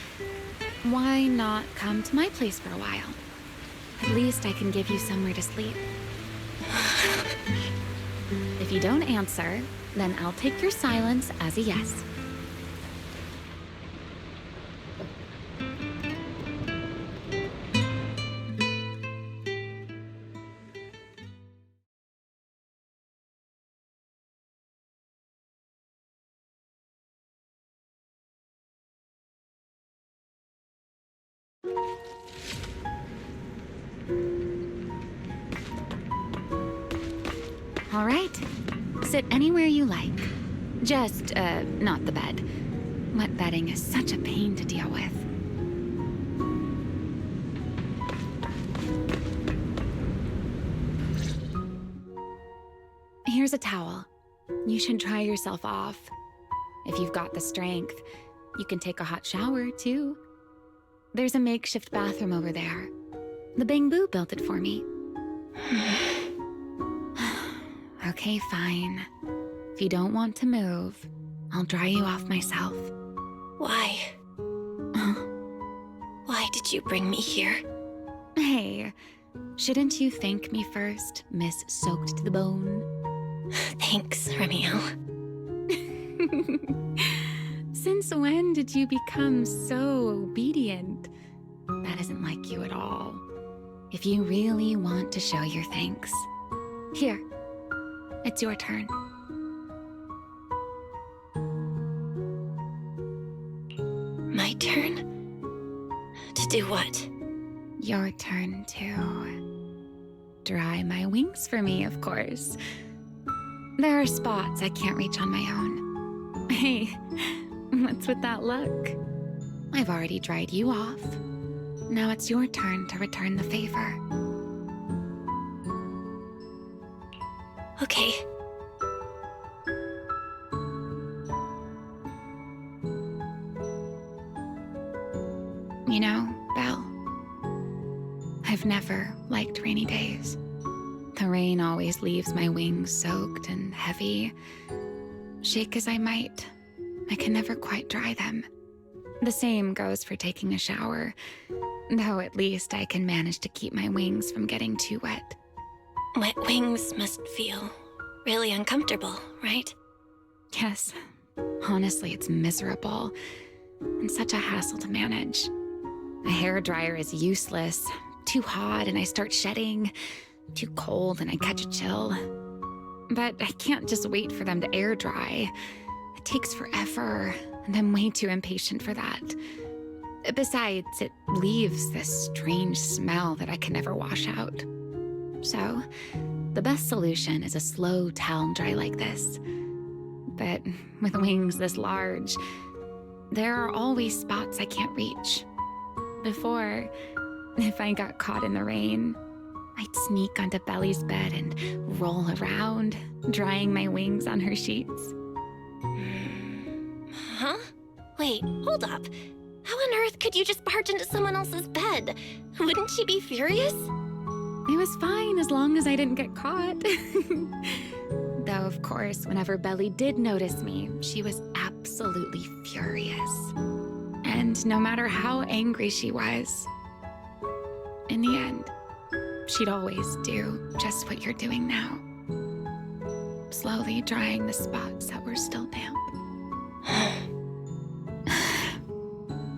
why not come to my place for a while? At least I can give you somewhere to sleep. If you don't answer, then I'll take your silence as a yes. All right. Sit anywhere you like. Just, not the bed. Wet bedding is such a pain to deal with. Here's a towel. You should dry yourself off. If you've got the strength, you can take a hot shower, too. There's a makeshift bathroom over there. The Bangbu built it for me. Okay, fine. If you don't want to move, I'll dry you off myself. Why? Why did you bring me here? Hey, shouldn't you thank me first, Miss Soaked to the Bone? Thanks, Ramiel. Since when did you become so obedient? That isn't like you at all. If you really want to show your thanks, here, it's your turn. My turn? To do what? Your turn to dry my wings for me, of course. There are spots I can't reach on my own. Hey, what's with that look? I've already dried you off. Now it's your turn to return the favor. Okay. You know, Belle, I've never liked rainy days. The rain always leaves my wings soaked and heavy. Shake as I might, I can never quite dry them. The same goes for taking a shower, though at least I can manage to keep my wings from getting too wet. Wet wings must feel really uncomfortable, right? Yes. Honestly, it's miserable and such a hassle to manage. A hairdryer is useless. Too hot and I start shedding. Too cold and I catch a chill. But I can't just wait for them to air dry. It takes forever, and I'm way too impatient for that. Besides, it leaves this strange smell that I can never wash out. So, the best solution is a slow towel dry like this. But with wings this large, there are always spots I can't reach. Before, if I got caught in the rain, I'd sneak onto Belly's bed and roll around, drying my wings on her sheets. Huh? Wait, hold up. How on earth could you just barge into someone else's bed? Wouldn't she be furious? It was fine as long as I didn't get caught. Though, of course, whenever Belly did notice me, she was absolutely furious. And no matter how angry she was, in the end, she'd always do just what you're doing now. Slowly drying the spots that were still damp.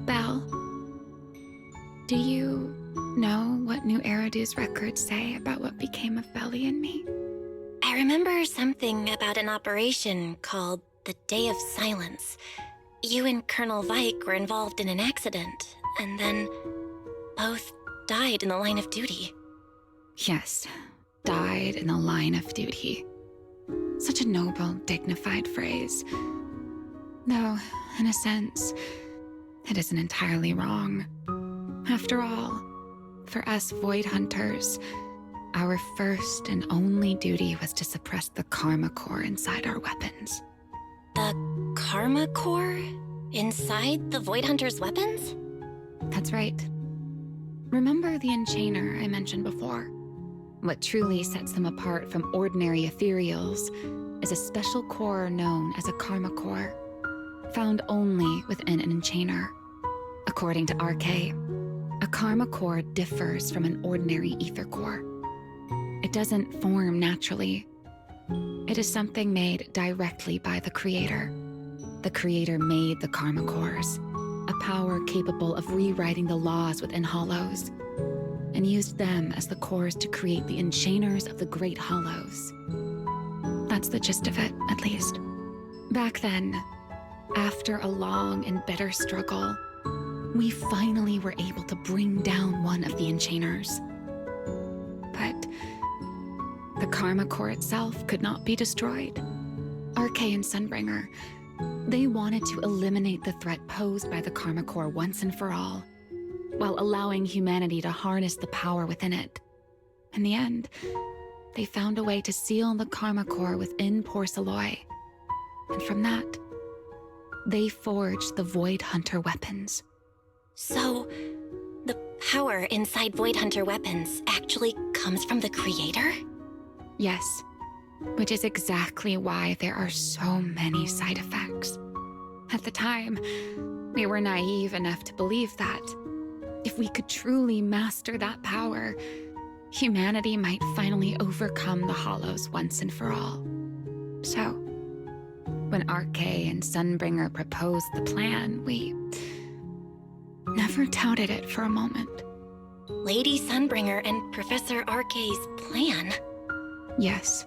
Belle, do you know what New Eridu's records say about what became of Belly and me? I remember something about an operation called the Day of Silence. You and Colonel Vike were involved in an accident, and then both died in the line of duty. Yes, died in the line of duty. Such a noble, dignified phrase. Though, in a sense, it isn't entirely wrong. After all, for us Void Hunters, our first and only duty was to suppress the Karma Core inside our weapons. The Karma Core? Inside the Void Hunter's weapons? That's right. Remember the Enchainer I mentioned before? What truly sets them apart from ordinary ethereals is a special core known as a Karma Core, found only within an Enchainer. According to RK, a Karma Core differs from an ordinary ether core. It doesn't form naturally. It is something made directly by the Creator. The Creator made the Karma Cores, a power capable of rewriting the laws within Hollows, and used them as the cores to create the Enchainers of the Great Hollows. That's the gist of it, at least. Back then, after a long and bitter struggle, we finally were able to bring down one of the Enchainers. But the Karma Core itself could not be destroyed. RK and Sunbringer, they wanted to eliminate the threat posed by the Karma Core once and for all, while allowing humanity to harness the power within it. In the end, they found a way to seal the Karma Core within Porceloy. And from that, they forged the Void Hunter weapons. So, the power inside Void Hunter weapons actually comes from the Creator? Yes, which is exactly why there are so many side effects. At the time, we were naive enough to believe that if we could truly master that power, humanity might finally overcome the Hollows once and for all. So, when RK and Sunbringer proposed the plan, we never doubted it for a moment. Lady Sunbringer and Professor RK's plan? Yes.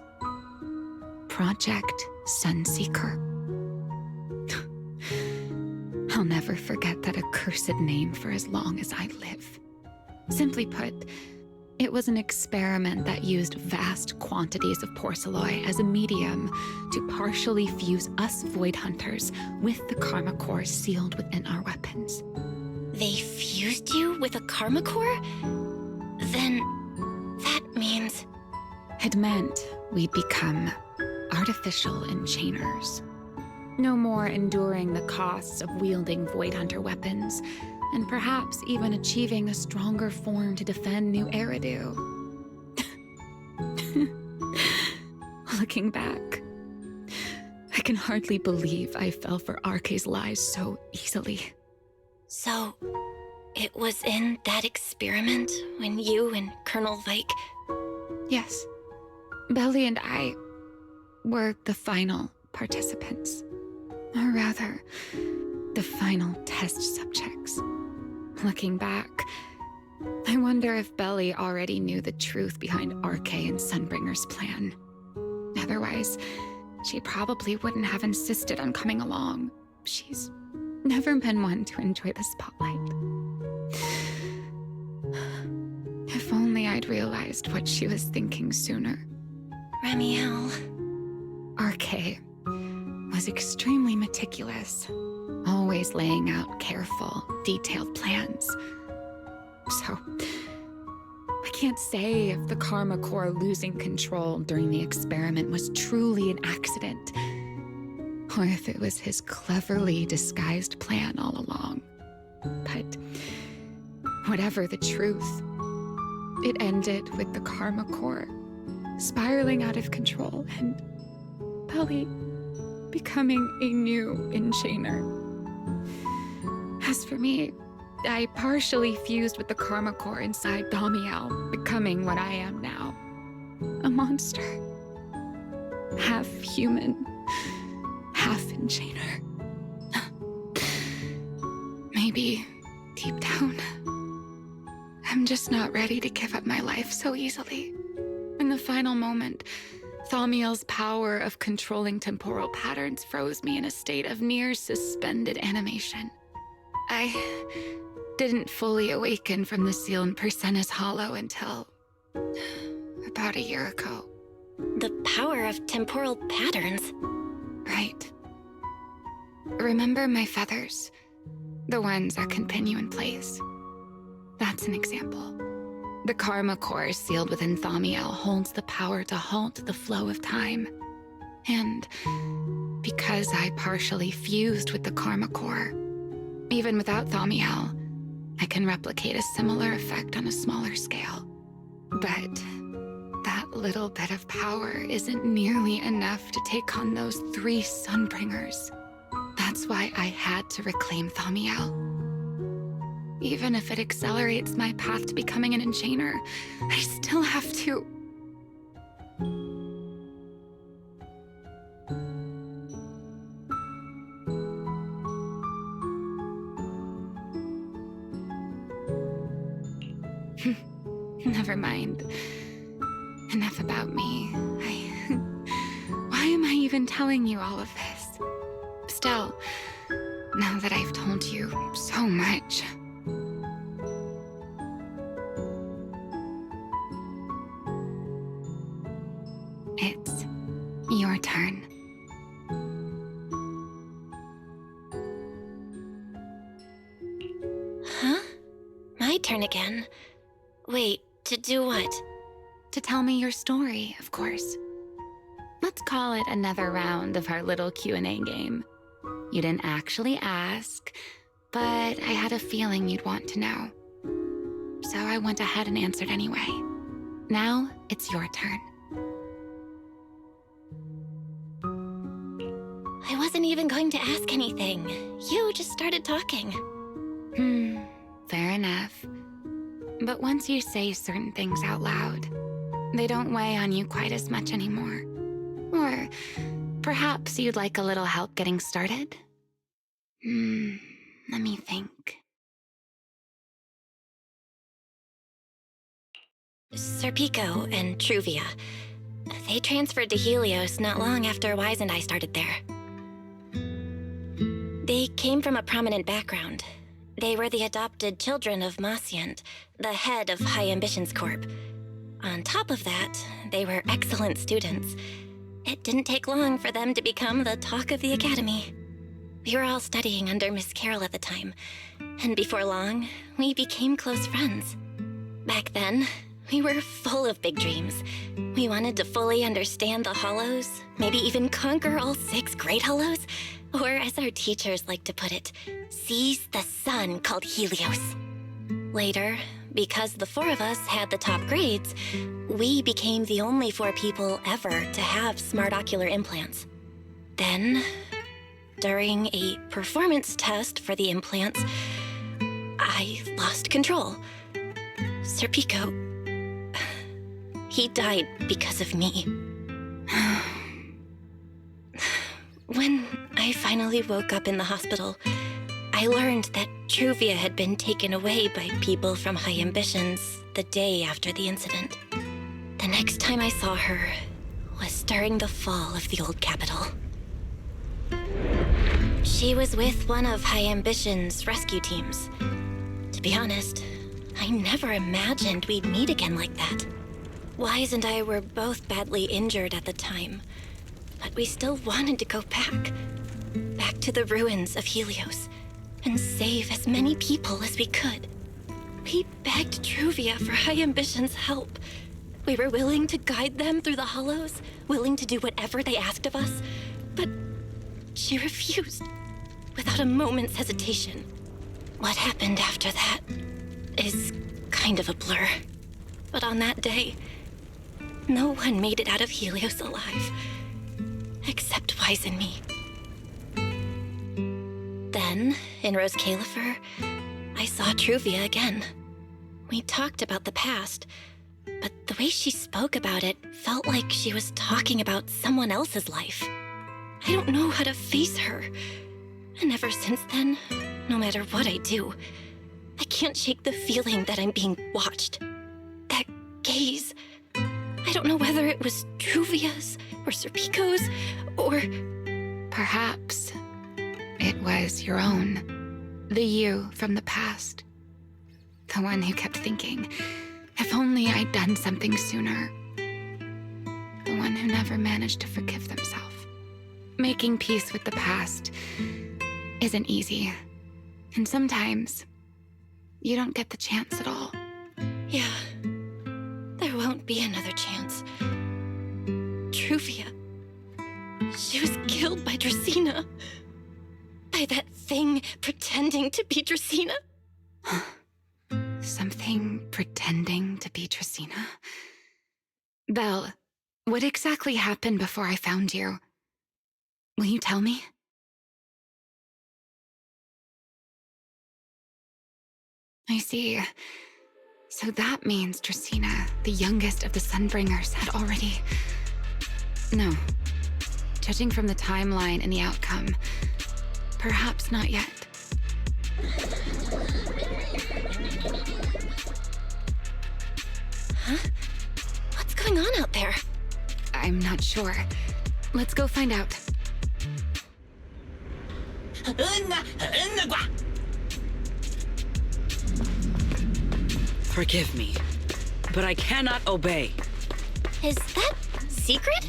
Project Sunseeker. I'll never forget that accursed name for as long as I live. Simply put, it was an experiment that used vast quantities of porceloy as a medium to partially fuse us Void Hunters with the Karma Core sealed within our weapons. They fused you with a Karma Core? Then that means... It meant we'd become artificial Enchainers. No more enduring the costs of wielding Void Hunter weapons, and perhaps even achieving a stronger form to defend New Eridu. Looking back, I can hardly believe I fell for RK's lies so easily. So, it was in that experiment when you and Colonel Vike... Yes. Belly and I were the final participants. Or rather, the final test subjects. Looking back, I wonder if Belly already knew the truth behind RK and Sunbringer's plan. Otherwise, she probably wouldn't have insisted on coming along. She's never been one to enjoy the spotlight. If only I'd realized what she was thinking sooner. Ramiel. RK was extremely meticulous, always laying out careful, detailed plans. so I can't say if the Karma Core losing control during the experiment was truly an accident, or if it was his cleverly disguised plan all along. But whatever the truth, it ended with the Karma Core spiraling out of control and Belly becoming a new enchainer. As for me, I partially fused with the Karma Core inside Damiel, becoming what I am now. A monster. Half human, half enchainer. Maybe, deep down, I'm just not ready to give up my life so easily. In the final moment, Thamiel's power of controlling temporal patterns froze me in a state of near suspended animation. I didn't fully awaken from the seal in Persena's Hollow until about a year ago. The power of temporal patterns? Right. Remember my feathers? The ones that can pin you in place. That's an example. The Karma Core sealed within Thamiel holds the power to halt the flow of time. And because I partially fused with the Karma Core, even without Thamiel, I can replicate a similar effect on a smaller scale. But that little bit of power isn't nearly enough to take on those 3 Sunbringers. That's why I had to reclaim Thamiel. Even if it accelerates my path to becoming an enchainer, I still have to... Never mind. Enough about me. Why am I even telling you all of this? Still, now that I've told you so much... It's your turn. Huh? My turn again? Wait, to do what? To tell me your story, of course. Let's call it another round of our little Q&A game. You didn't actually ask, but I had a feeling you'd want to know. So I went ahead and answered anyway. Now, it's your turn. I wasn't even going to ask anything. You just started talking. Fair enough. But once you say certain things out loud, they don't weigh on you quite as much anymore. Or perhaps you'd like a little help getting started? Let me think. Serpico and Truvia. They transferred to Helios not long after Wise and I started there. They came from a prominent background. They were the adopted children of Masyant, the head of High Ambitions Corp. On top of that, they were excellent students. It didn't take long for them to become the talk of the academy. We were all studying under Miss Carroll at the time, and before long, we became close friends. Back then, we were full of big dreams. We wanted to fully understand the Hollows, maybe even conquer all 6 Great Hollows, or as our teachers like to put it, seize the sun called Helios. Later, because the 4 of us had the top grades, we became the only 4 people ever to have smart ocular implants. Then, during a performance test for the implants, I lost control. Serpico, he died because of me. When I finally woke up in the hospital, I learned that Truvia had been taken away by people from High Ambitions the day after the incident. The next time I saw her was during the fall of the old capital. She was with one of High Ambitions' rescue teams. To be honest, I never imagined we'd meet again like that. Wise and I were both badly injured at the time, but we still wanted to go back to the ruins of Helios, and save as many people as we could. We begged Truvia for High Ambition's help. We were willing to guide them through the hollows, willing to do whatever they asked of us, but she refused, without a moment's hesitation. What happened after that is kind of a blur. But on that day, no one made it out of Helios alive, except Wise and me. Then, in Rose Califer, I saw Truvia again. We talked about the past, but the way she spoke about it felt like she was talking about someone else's life. I don't know how to face her. And ever since then, no matter what I do, I can't shake the feeling that I'm being watched. That gaze. I don't know whether it was Truvia's or Serpico's or... Perhaps it was your own. The you from the past. The one who kept thinking, if only I'd done something sooner. The one who never managed to forgive themselves. Making peace with the past isn't easy. And sometimes, you don't get the chance at all. Yeah. There won't be another chance. Truvia. She was killed by Dracena. By that thing pretending to be Dracena. Something pretending to be Dracena? Belle, what exactly happened before I found you? Will you tell me? I see. So that means Dracena, the youngest of the Sunbringers, had already... No. Judging from the timeline and the outcome, perhaps not yet. Huh? What's going on out there? I'm not sure. Let's go find out. Forgive me, but I cannot obey. Is that secret?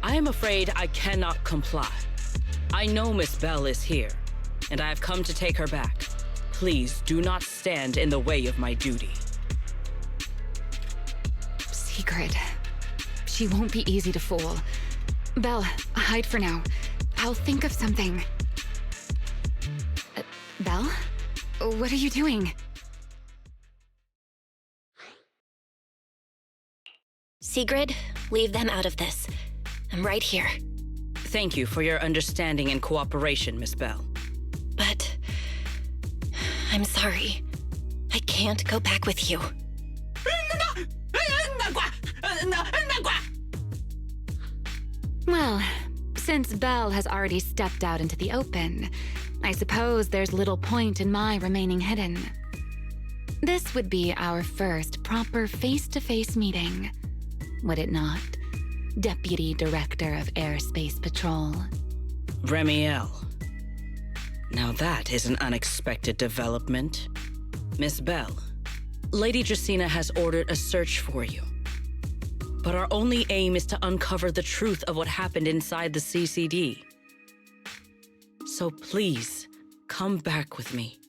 I am afraid I cannot comply. I know Miss Belle is here, and I have come to take her back. Please do not stand in the way of my duty. Secret. She won't be easy to fool. Belle, hide for now. I'll think of something. Belle? What are you doing? Sigrid, leave them out of this. I'm right here. Thank you for your understanding and cooperation, Miss Belle. But... I'm sorry. I can't go back with you. Well, since Belle has already stepped out into the open, I suppose there's little point in my remaining hidden. This would be our first proper face-to-face meeting, would it not, Deputy Director of Airspace Patrol? Remiel. Now that is an unexpected development. Miss Belle, Lady Dracena has ordered a search for you. But our only aim is to uncover the truth of what happened inside the CCD. So please, come back with me.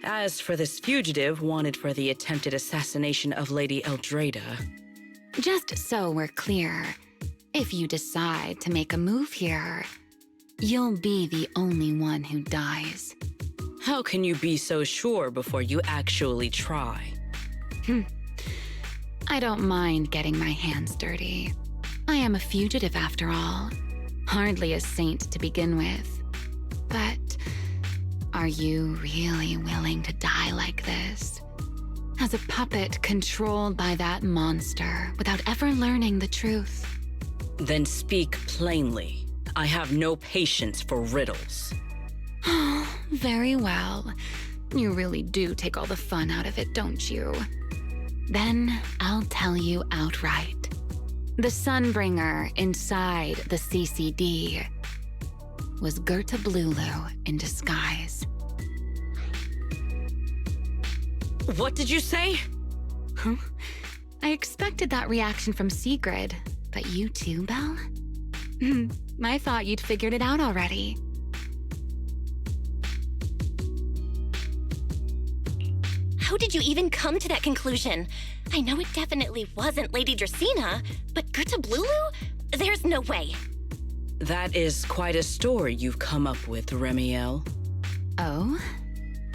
As for this fugitive wanted for the attempted assassination of Lady Eldrada... Just so we're clear, if you decide to make a move here, you'll be the only one who dies. How can you be so sure before you actually try? I don't mind getting my hands dirty. I am a fugitive after all. Hardly a saint to begin with. But are you really willing to die like this? As a puppet controlled by that monster without ever learning the truth? Then speak plainly. I have no patience for riddles. Very well. You really do take all the fun out of it, don't you? Then I'll tell you outright. The Sunbringer inside the CCD was Gerta Blulu in disguise. What did you say? Huh? I expected that reaction from Sigrid, but you too, Belle? I thought you'd figured it out already. How did you even come to that conclusion? I know it definitely wasn't Lady Dracaena, but Gerta Blulu? There's no way. That is quite a story you've come up with, Remiel. Oh?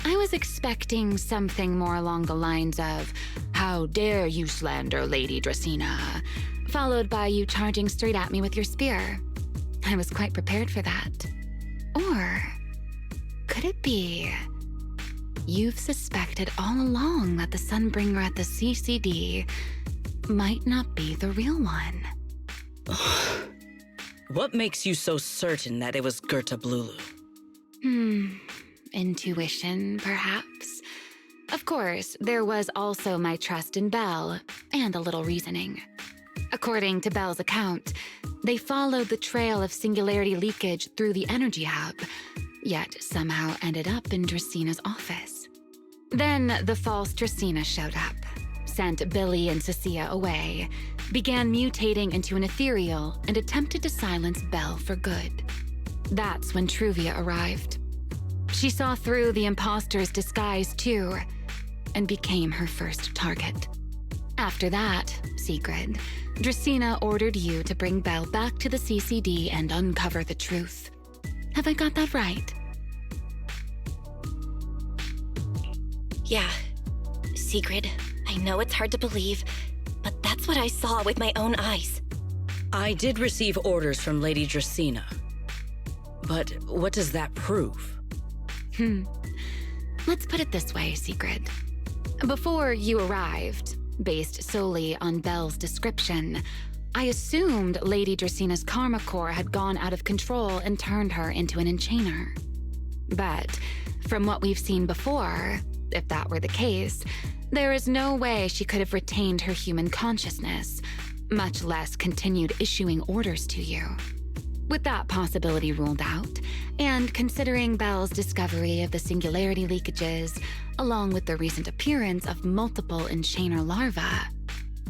I was expecting something more along the lines of, "How dare you slander Lady Dracaena?" followed by you charging straight at me with your spear. I was quite prepared for that. Or could it be you've suspected all along that the Sunbringer at the CCD might not be the real one? What makes you so certain that it was Gerta Blulu? Intuition, perhaps? Of course, there was also my trust in Belle, and a little reasoning. According to Belle's account, they followed the trail of singularity leakage through the energy hub, yet somehow ended up in Draceena's office. Then the false Dracaena showed up, sent Billy and Cecilia away, began mutating into an ethereal, and attempted to silence Belle for good. That's when Truvia arrived. She saw through the imposter's disguise too, and became her first target. After that, Sigrid, Dracaena ordered you to bring Belle back to the CCD and uncover the truth. Have I got that right? Yeah. Sigrid, I know it's hard to believe, but that's what I saw with my own eyes. I did receive orders from Lady Dracaena. But what does that prove? Let's put it this way, Sigrid. Before you arrived, based solely on Belle's description, I assumed Lady Draceena's karma core had gone out of control and turned her into an enchainer. But from what we've seen before, if that were the case, there is no way she could have retained her human consciousness, much less continued issuing orders to you. With that possibility ruled out, and considering Belle's discovery of the singularity leakages, along with the recent appearance of multiple enchainer larvae,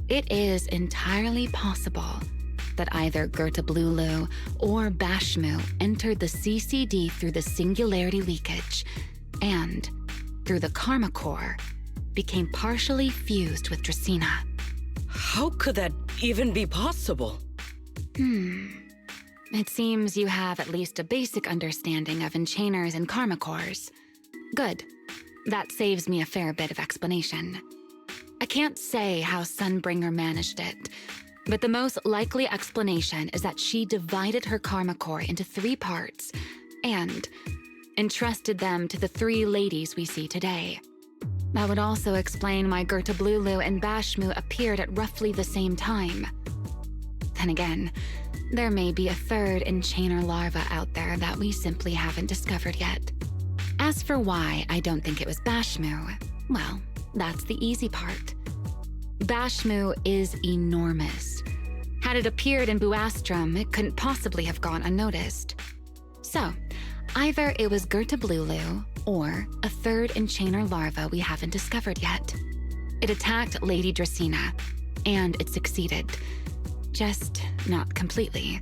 it is entirely possible that either Gerta Blulu or Bashmu entered the CCD through the singularity leakage, and, through the karma core, became partially fused with Dracaena. How could that even be possible? It seems you have at least a basic understanding of enchainers and karma cores. Good. That saves me a fair bit of explanation. I can't say how Sunbringer managed it, but the most likely explanation is that she divided her karma core into 3 parts and entrusted them to the 3 ladies we see today. That would also explain why Gerta Blulu and Bashmu appeared at roughly the same time. Then again, there may be a 3rd enchainer larva out there that we simply haven't discovered yet. As for why I don't think it was Bashmu, well, that's the easy part. Bashmu is enormous. Had it appeared in Buastrum, it couldn't possibly have gone unnoticed. So, either it was Gerta Blulu or a 3rd enchainer larva we haven't discovered yet. It attacked Lady Dracaena, and it succeeded. Just not completely.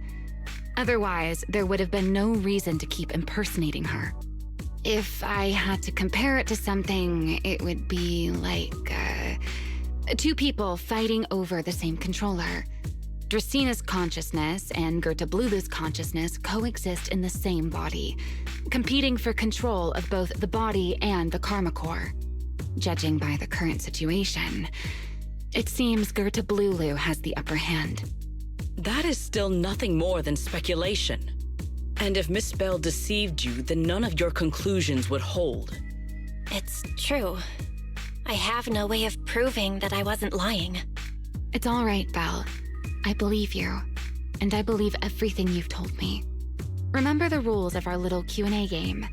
Otherwise, there would have been no reason to keep impersonating her. If I had to compare it to something, it would be like, 2 people fighting over the same controller. Draceena's consciousness and Gerta Blulu's consciousness coexist in the same body, competing for control of both the body and the karma core. Judging by the current situation, it seems Gerta Blulu has the upper hand. That is still nothing more than speculation. And if Miss Belle deceived you, then none of your conclusions would hold. It's true. I have no way of proving that I wasn't lying. It's all right, Belle. I believe you, and I believe everything you've told me. Remember the rules of our little Q&A game.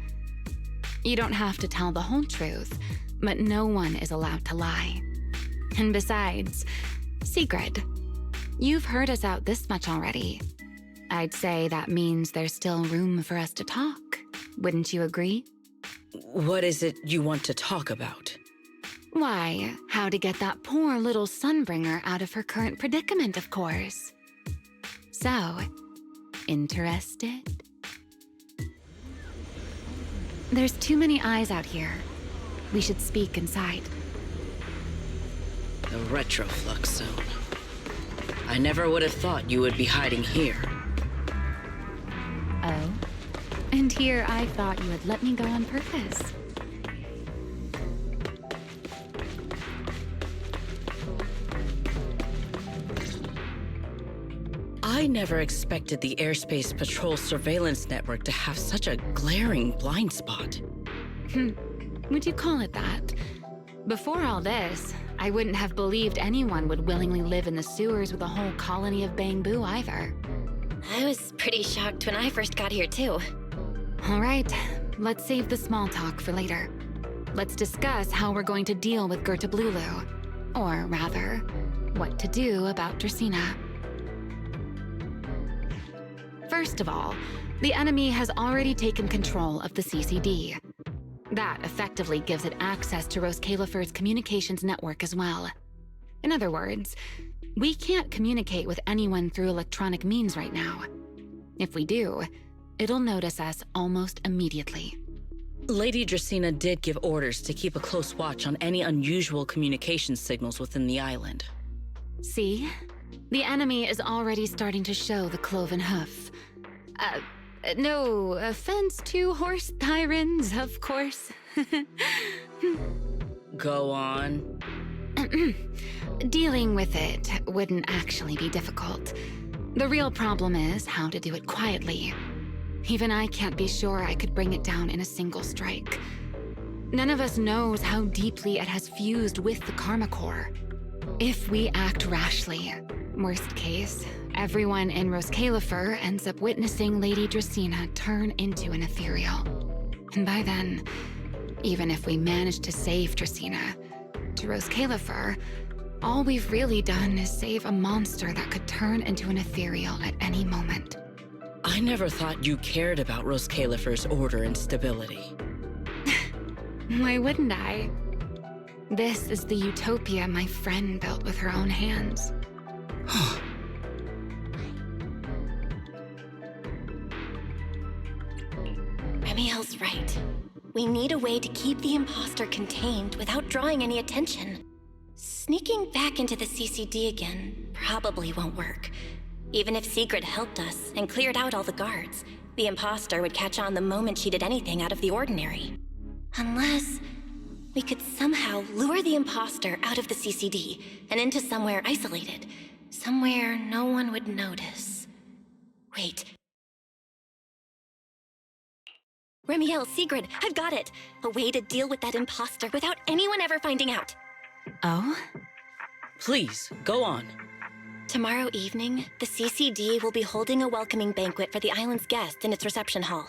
You don't have to tell the whole truth, but no one is allowed to lie. And besides, Sigrid, you've heard us out this much already. I'd say that means there's still room for us to talk. Wouldn't you agree? What is it you want to talk about? Why, how to get that poor little Sunbringer out of her current predicament, of course. So, interested? There's too many eyes out here. We should speak inside. The Retroflux Zone. I never would have thought you would be hiding here. Oh? And here I thought you would let me go on purpose. I never expected the Airspace Patrol surveillance network to have such a glaring blind spot. Would you call it that? Before all this, I wouldn't have believed anyone would willingly live in the sewers with a whole colony of Bangbu either. I was pretty shocked when I first got here, too. All right, let's save the small talk for later. Let's discuss how we're going to deal with Gerta Blulu. Or rather, what to do about Dracena. First of all, the enemy has already taken control of the CCD. That effectively gives it access to Roskalifer's communications network as well. In other words, we can't communicate with anyone through electronic means right now. If we do, it'll notice us almost immediately. Lady Dracena did give orders to keep a close watch on any unusual communication signals within the island. See? The enemy is already starting to show the cloven hoof. No offense to horse tyrants, of course. Go on. Dealing with it wouldn't actually be difficult. The real problem is how to do it quietly. Even I can't be sure I could bring it down in a single strike. None of us knows how deeply it has fused with the Karma Core. If we act rashly, worst case, everyone in Roskalifer ends up witnessing Lady Dracena turn into an ethereal. And by then, even if we manage to save Dracena, to Roskalifer, all we've really done is save a monster that could turn into an ethereal at any moment. I never thought you cared about Roskalifer's order and stability. Why wouldn't I? This is the utopia my friend built with her own hands. Remiel's right. We need a way to keep the imposter contained without drawing any attention. Sneaking back into the CCD again probably won't work. Even if Sigrid helped us and cleared out all the guards, the imposter would catch on the moment she did anything out of the ordinary. Unless we could somehow lure the imposter out of the CCD and into somewhere isolated. Somewhere no one would notice. Wait. Remiel, Sigrid, I've got it! A way to deal with that imposter without anyone ever finding out. Oh? Please, go on. Tomorrow evening, the CCD will be holding a welcoming banquet for the island's guests in its reception hall.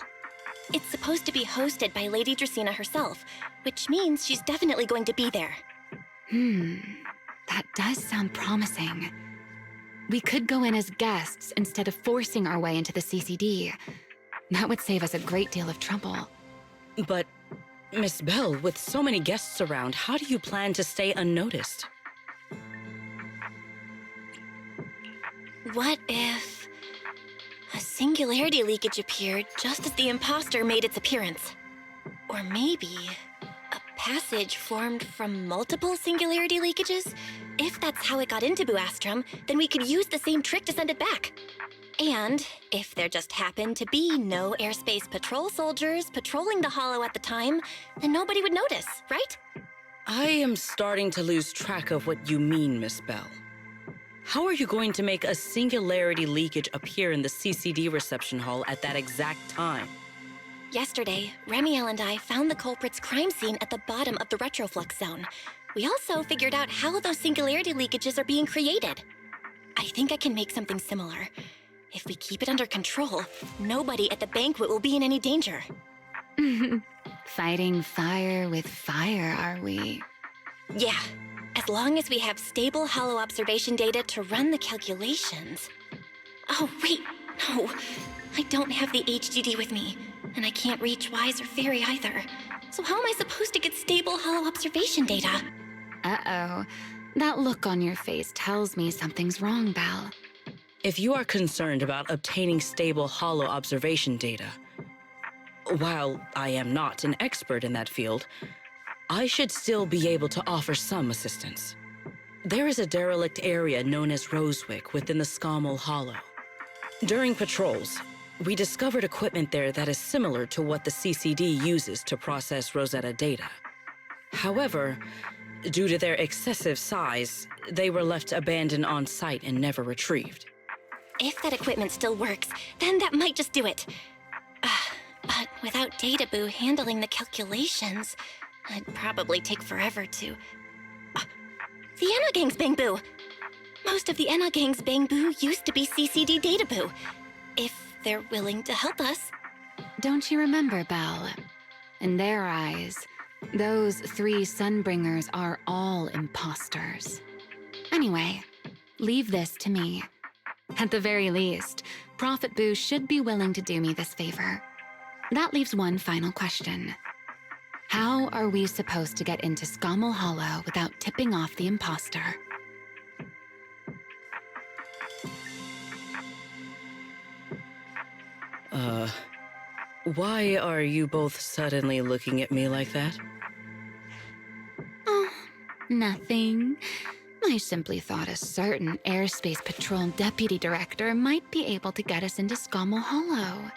It's supposed to be hosted by Lady Dracena herself, which means she's definitely going to be there. That does sound promising. We could go in as guests instead of forcing our way into the CCD. That would save us a great deal of trouble. But, Miss Bell, with so many guests around, how do you plan to stay unnoticed? What if a singularity leakage appeared just as the imposter made its appearance? Or maybe a passage formed from multiple singularity leakages? If that's how it got into Buastrum, then we could use the same trick to send it back. And if there just happened to be no airspace patrol soldiers patrolling the Hollow at the time, then nobody would notice, right? I am starting to lose track of what you mean, Miss Bell. How are you going to make a singularity leakage appear in the CCD reception hall at that exact time? Yesterday, Remiel and I found the culprit's crime scene at the bottom of the Retroflux Zone. We also figured out how those singularity leakages are being created. I think I can make something similar. If we keep it under control, nobody at the banquet will be in any danger. Fighting fire with fire, are we? Yeah, as long as we have stable Hollow observation data to run the calculations. Oh, wait, No, I don't have the HDD with me, and I can't reach Wise or Fairy either. So how am I supposed to get stable hollow observation data? Uh-oh. That look on your face tells me something's wrong, Belle. If you are concerned about obtaining stable hollow observation data, while I am not an expert in that field, I should still be able to offer some assistance. There is a derelict area known as Rosewick within the Scommel Hollow. During patrols, we discovered equipment there that is similar to what the CCD uses to process Rosetta data. However, due to their excessive size, they were left abandoned on site and never retrieved. If that equipment still works, then that might just do it. But without Databoo handling the calculations, it'd probably take forever to... The Enogang's Bangboo! Most of the Enogang's Bangboo used to be CCD Databoo. If they're willing to help us. Don't you remember, Belle? In their eyes, those 3 Sunbringers are all imposters. Anyway, leave this to me. At the very least, Prophet Boo should be willing to do me this favor. That leaves one final question. How are we supposed to get into Scommel Hollow without tipping off the imposter? Why are you both suddenly looking at me like that? Oh, nothing. I simply thought a certain Airspace Patrol Deputy Director might be able to get us into Scommel Hollow.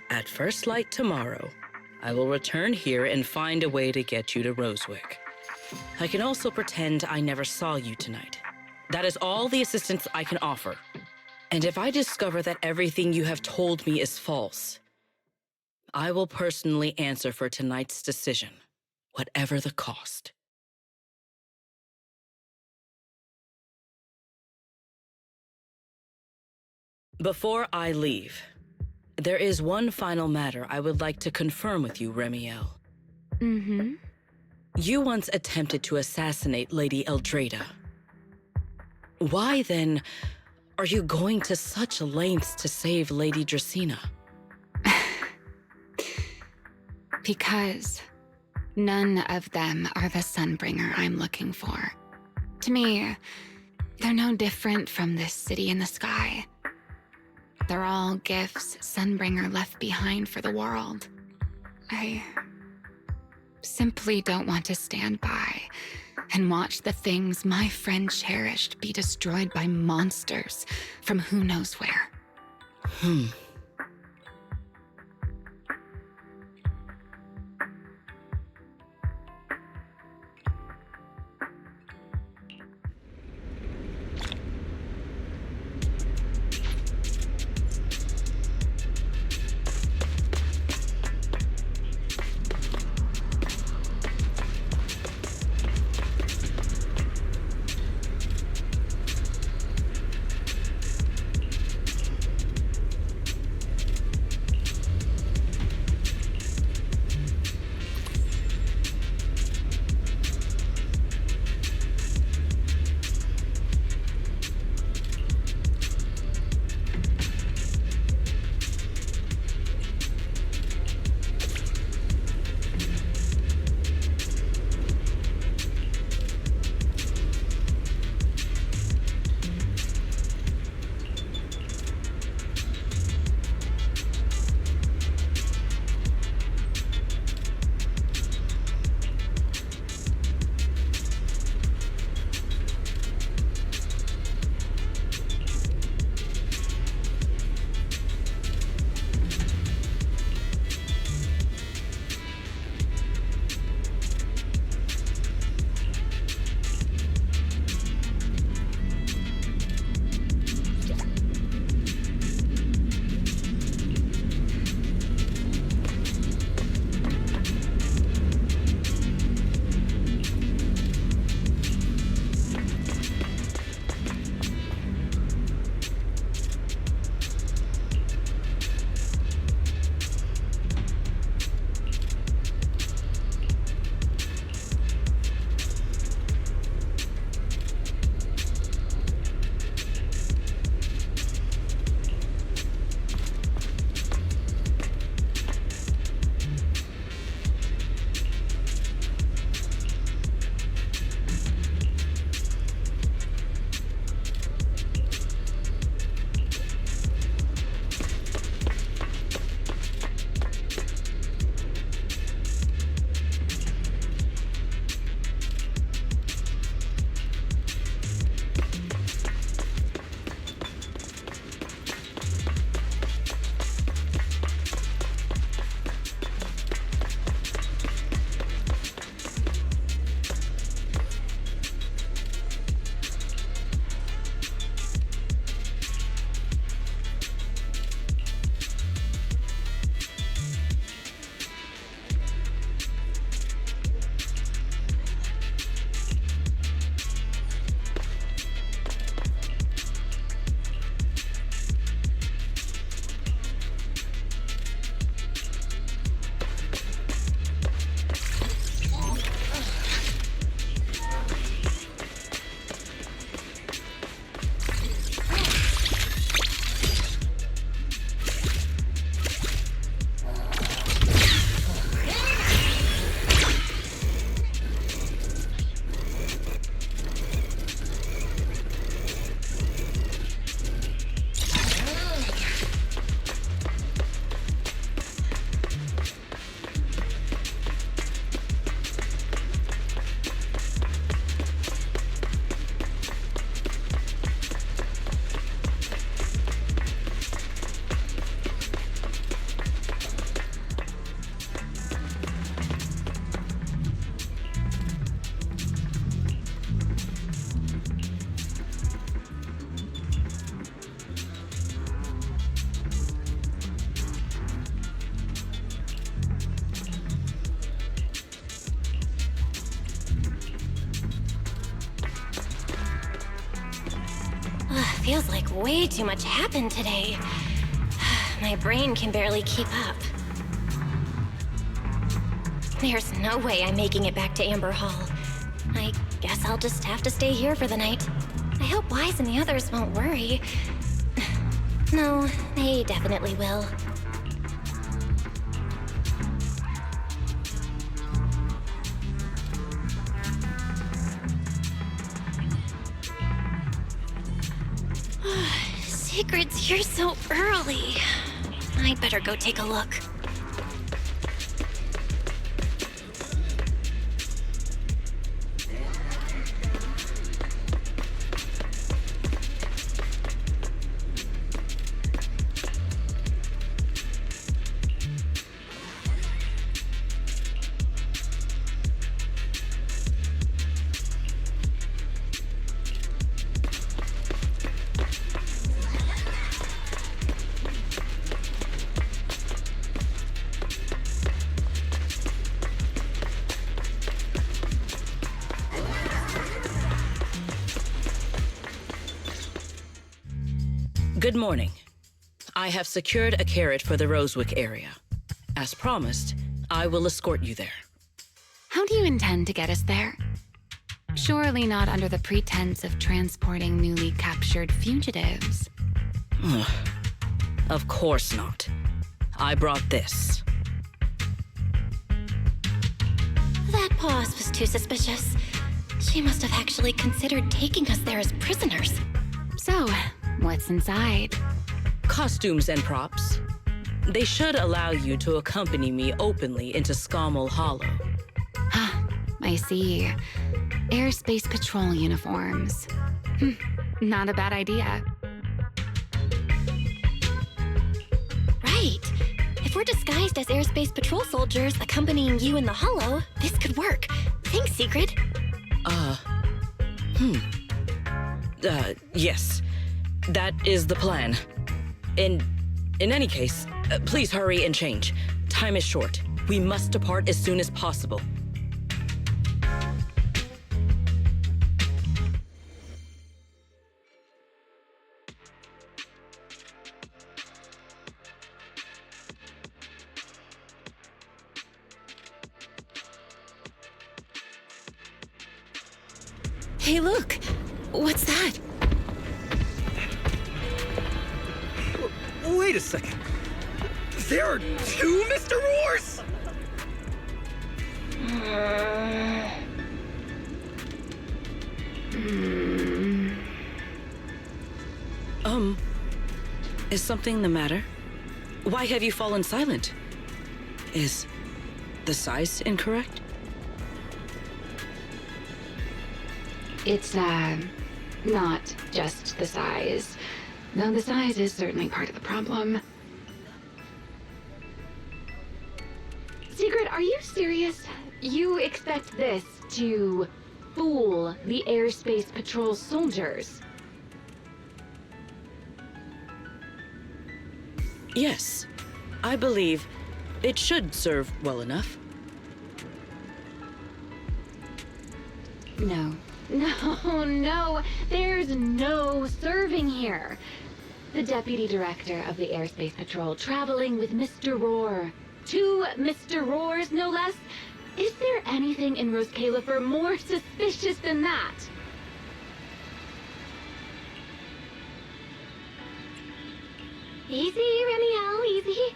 At first light tomorrow, I will return here and find a way to get you to Rosewick. I can also pretend I never saw you tonight. That is all the assistance I can offer. And if I discover that everything you have told me is false, I will personally answer for tonight's decision, whatever the cost. Before I leave, there is one final matter I would like to confirm with you, Remiel. Mm-hmm. You once attempted to assassinate Lady Eldrada. Why, then, are you going to such lengths to save Lady Dracena? Because none of them are the Sunbringer I'm looking for. To me, they're no different from this city in the sky. They're all gifts Sunbringer left behind for the world. I simply don't want to stand by and watch the things my friend cherished be destroyed by monsters from who knows where. Feels like way too much happened today. My brain can barely keep up. There's no way I'm making it back to Amber Hall. I guess I'll just have to stay here for the night. I hope Wise and the others won't worry. No, they definitely will. Secret's here so early. I'd better go take a look. Good morning. I have secured a carriage for the Rosewick area. As promised, I will escort you there. How do you intend to get us there? Surely not under the pretense of transporting newly captured fugitives. Of course not. I brought this. That pause was too suspicious. She must have actually considered taking us there as prisoners. So, what's inside? Costumes and props. They should allow you to accompany me openly into Scommel Hollow. I see. Airspace Patrol uniforms. Not a bad idea. Right. If we're disguised as Airspace Patrol soldiers accompanying you in the Hollow, this could work. Thanks, Secret. Yes. That is the plan. In any case, please hurry and change. Time is short. We must depart as soon as possible. Hey, look! What's that? Wait a second. There are two Mr. Roars? Is something the matter? Why have you fallen silent? Is the size incorrect? It's, not just the size. Though the size is certainly part of the problem. Secret, are you serious? You expect this to fool the Airspace Patrol soldiers? Yes. I believe it should serve well enough. No. No. There's no serving here. The Deputy Director of the Airspace Patrol traveling with Mr. Roar. 2 Mr. Roars, no less. Is there anything in Rose Califer more suspicious than that? Easy, Remiel, easy.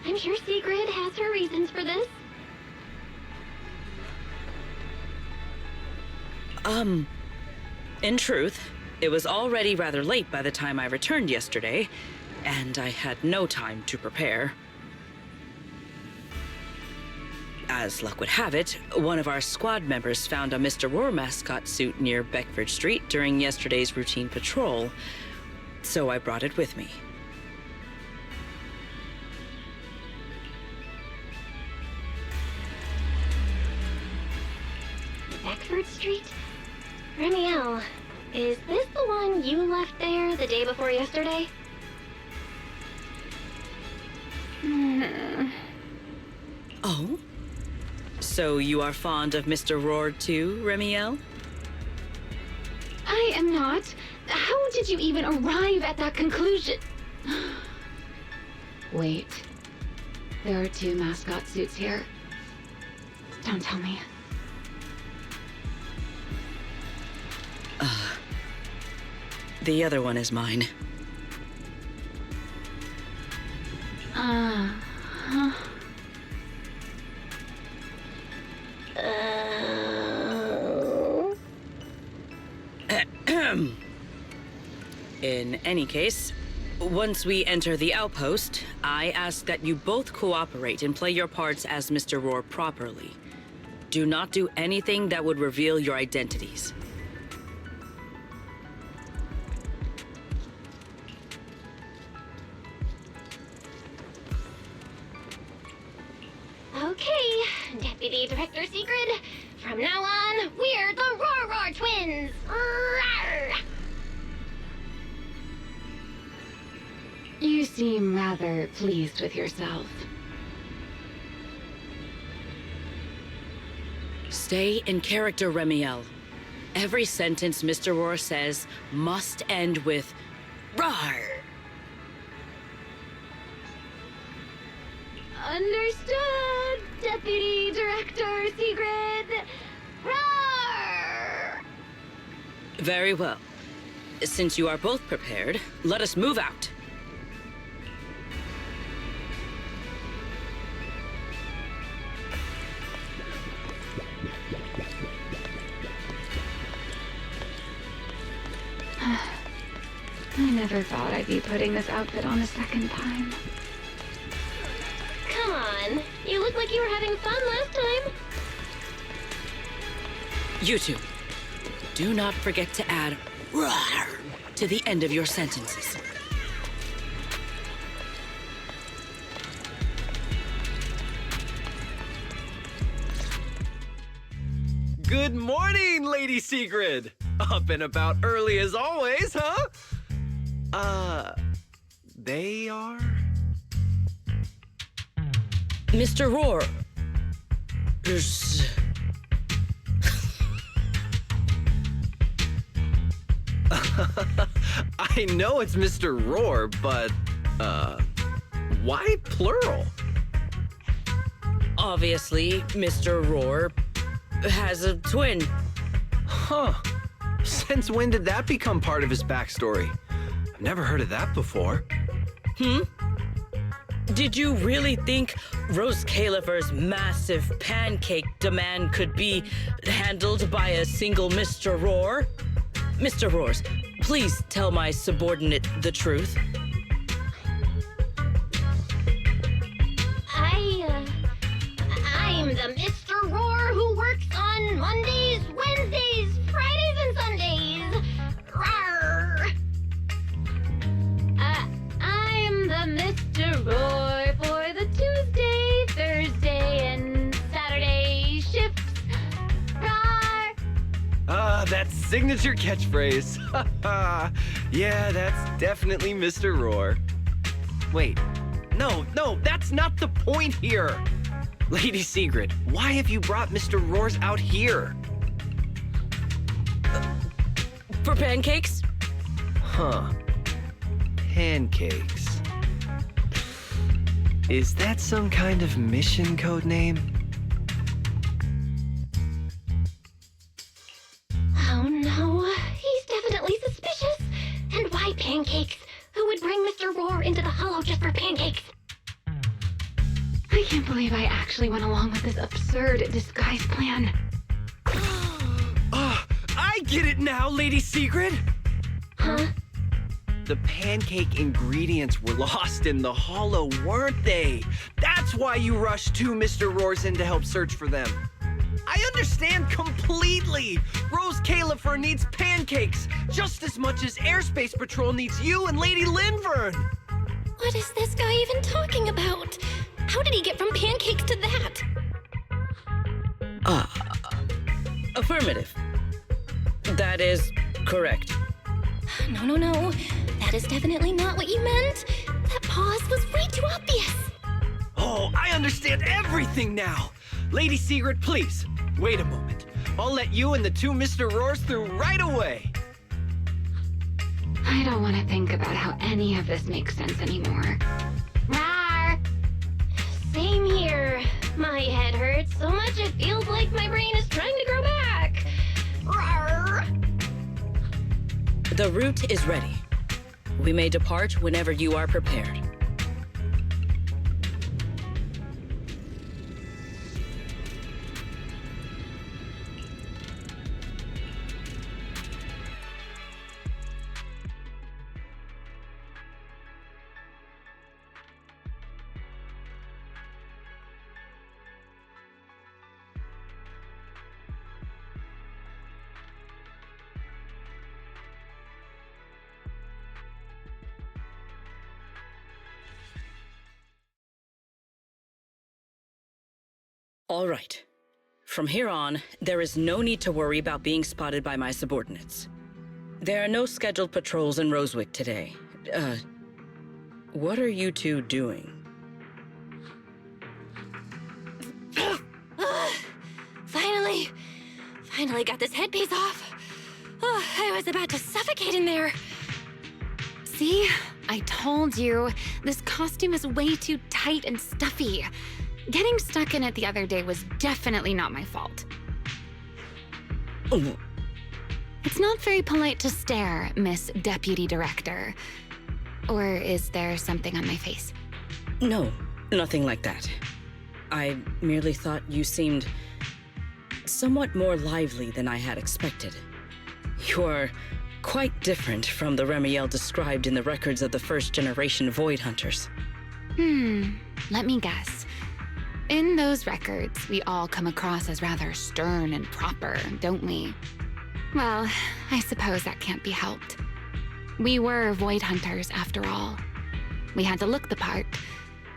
I'm sure Secret has her reasons for this. In truth, it was already rather late by the time I returned yesterday, and I had no time to prepare. As luck would have it, one of our squad members found a Mr. Roar mascot suit near Beckford Street during yesterday's routine patrol, so I brought it with me. Beckford Street? Remiel, is this the one you left there the day before yesterday? Oh? So you are fond of Mr. Roar too, Remiel? I am not. How did you even arrive at that conclusion? Wait. There are 2 mascot suits here. Don't tell me. The other one is mine. Huh. In any case, once we enter the outpost, I ask that you both cooperate and play your parts as Mr. Roar properly. Do not do anything that would reveal your identities. Okay, Deputy Director Sigrid. From now on, we're the Roar Twins. Rawr! You seem rather pleased with yourself. Stay in character, Remiel. Every sentence Mr. Roar says must end with "Rawr!" Understood, Deputy Director Sigrid. Roar! Very well. Since you are both prepared, let us move out. I never thought I'd be putting this outfit on a second time. Come on, you look like you were having fun last time. You two, do not forget to add "rawr" to the end of your sentences. Good morning, Lady Sigrid! Up and about early as always, huh? They are? Mr. Roar. I know it's Mr. Roar, but, why plural? Obviously, Mr. Roar has a twin. Huh. Since when did that become part of his backstory? I've never heard of that before. Did you really think Rose Califer's massive pancake demand could be handled by a single Mr. Roar? Mr. Roars, please tell my subordinate the truth. I'm the Mr. Roar who works on Mondays, Wednesdays, Fridays, and Sundays. Rawr! I'm the Mr. Roar for the Tuesday, Thursday, and Saturday shifts. Rawr! That signature catchphrase. Yeah, that's definitely Mr. Roar. Wait, no, that's not the point here. Lady Sigrid, why have you brought Mr. Roars out here? For pancakes? Huh. Pancakes. Is that some kind of mission code name? Oh no, he's definitely suspicious. And why pancakes? Who would bring Mr. Roar into the hollow just for pancakes? I can't believe I actually went along with this absurd disguise plan. I get it now, Lady Sigrid! Huh? The pancake ingredients were lost in the hollow, weren't they? That's why you rushed 2 Mr. Roars in to help search for them. I understand completely! Rose Califer needs pancakes just as much as Airspace Patrol needs you and Lady Linvern! What is this guy even talking about? How did he get from pancakes to that? Affirmative. That is correct. No. That is definitely not what you meant. That pause was way too obvious. Oh, I understand everything now! Lady Sigrid, please, wait a moment. I'll let you and the 2 Mr. Roars through right away. I I don't want to think about how any of this makes sense anymore. Rawr! Same here. My head hurts so much it feels like my brain is trying to grow back. Rawr! The route is ready. We may depart whenever you are prepared. All right. From here on, there is no need to worry about being spotted by my subordinates. There are no scheduled patrols in Rosewick today. What are you two doing? Finally got this headpiece off. Oh, I was about to suffocate in there. See? I told you. This costume is way too tight and stuffy. Getting stuck in it the other day was definitely not my fault. Oh. It's not very polite to stare, Miss Deputy Director. Or is there something on my face? No, nothing like that. I merely thought you seemed somewhat more lively than I had expected. You're quite different from the Remiel described in the records of the first-generation Void Hunters. Let me guess. In those records, we all come across as rather stern and proper, don't we? Well, I suppose that can't be helped. We were Void Hunters, after all. We had to look the part,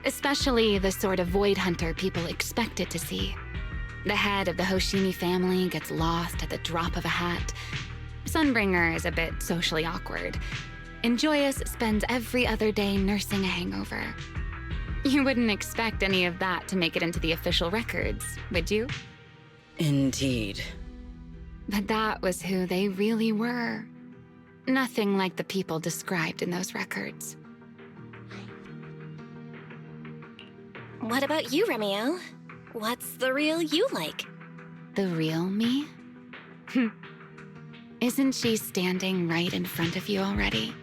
especially the sort of Void Hunter people expected to see. The head of the Hoshimi family gets lost at the drop of a hat. Sunbringer is a bit socially awkward. And Joyous spends every other day nursing a hangover. You wouldn't expect any of that to make it into the official records, would you? Indeed. But that was who they really were. Nothing like the people described in those records. What about you, Remiel? What's the real you like? The real me? Isn't she standing right in front of you already?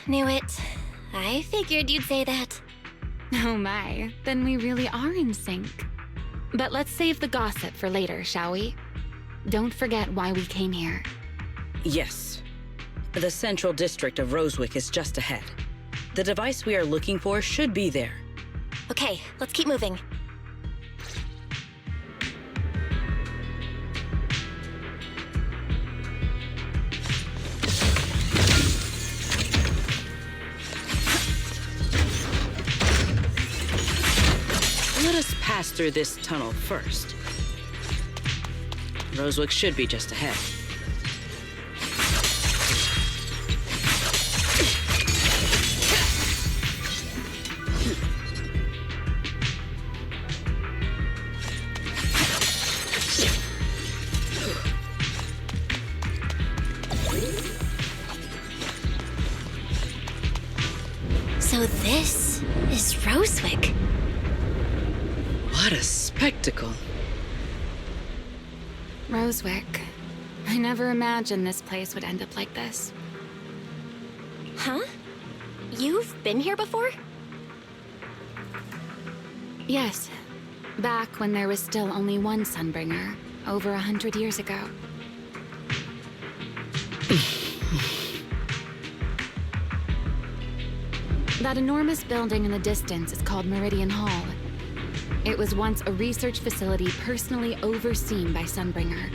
Knew it. I figured you'd say that. Oh my, then we really are in sync. But let's save the gossip for later, shall we? Don't forget why we came here. Yes. The central district of Rosewick is just ahead. The device we are looking for should be there. Okay, let's keep moving. Let us pass through this tunnel first. Rosewick should be just ahead. So this is Rosewick. What a spectacle. Rosewick. I never imagined this place would end up like this. Huh? You've been here before? Yes. Back when there was still only one Sunbringer, over 100 years ago. That enormous building in the distance is called Meridian Hall. It was once a research facility personally overseen by Sunbringer.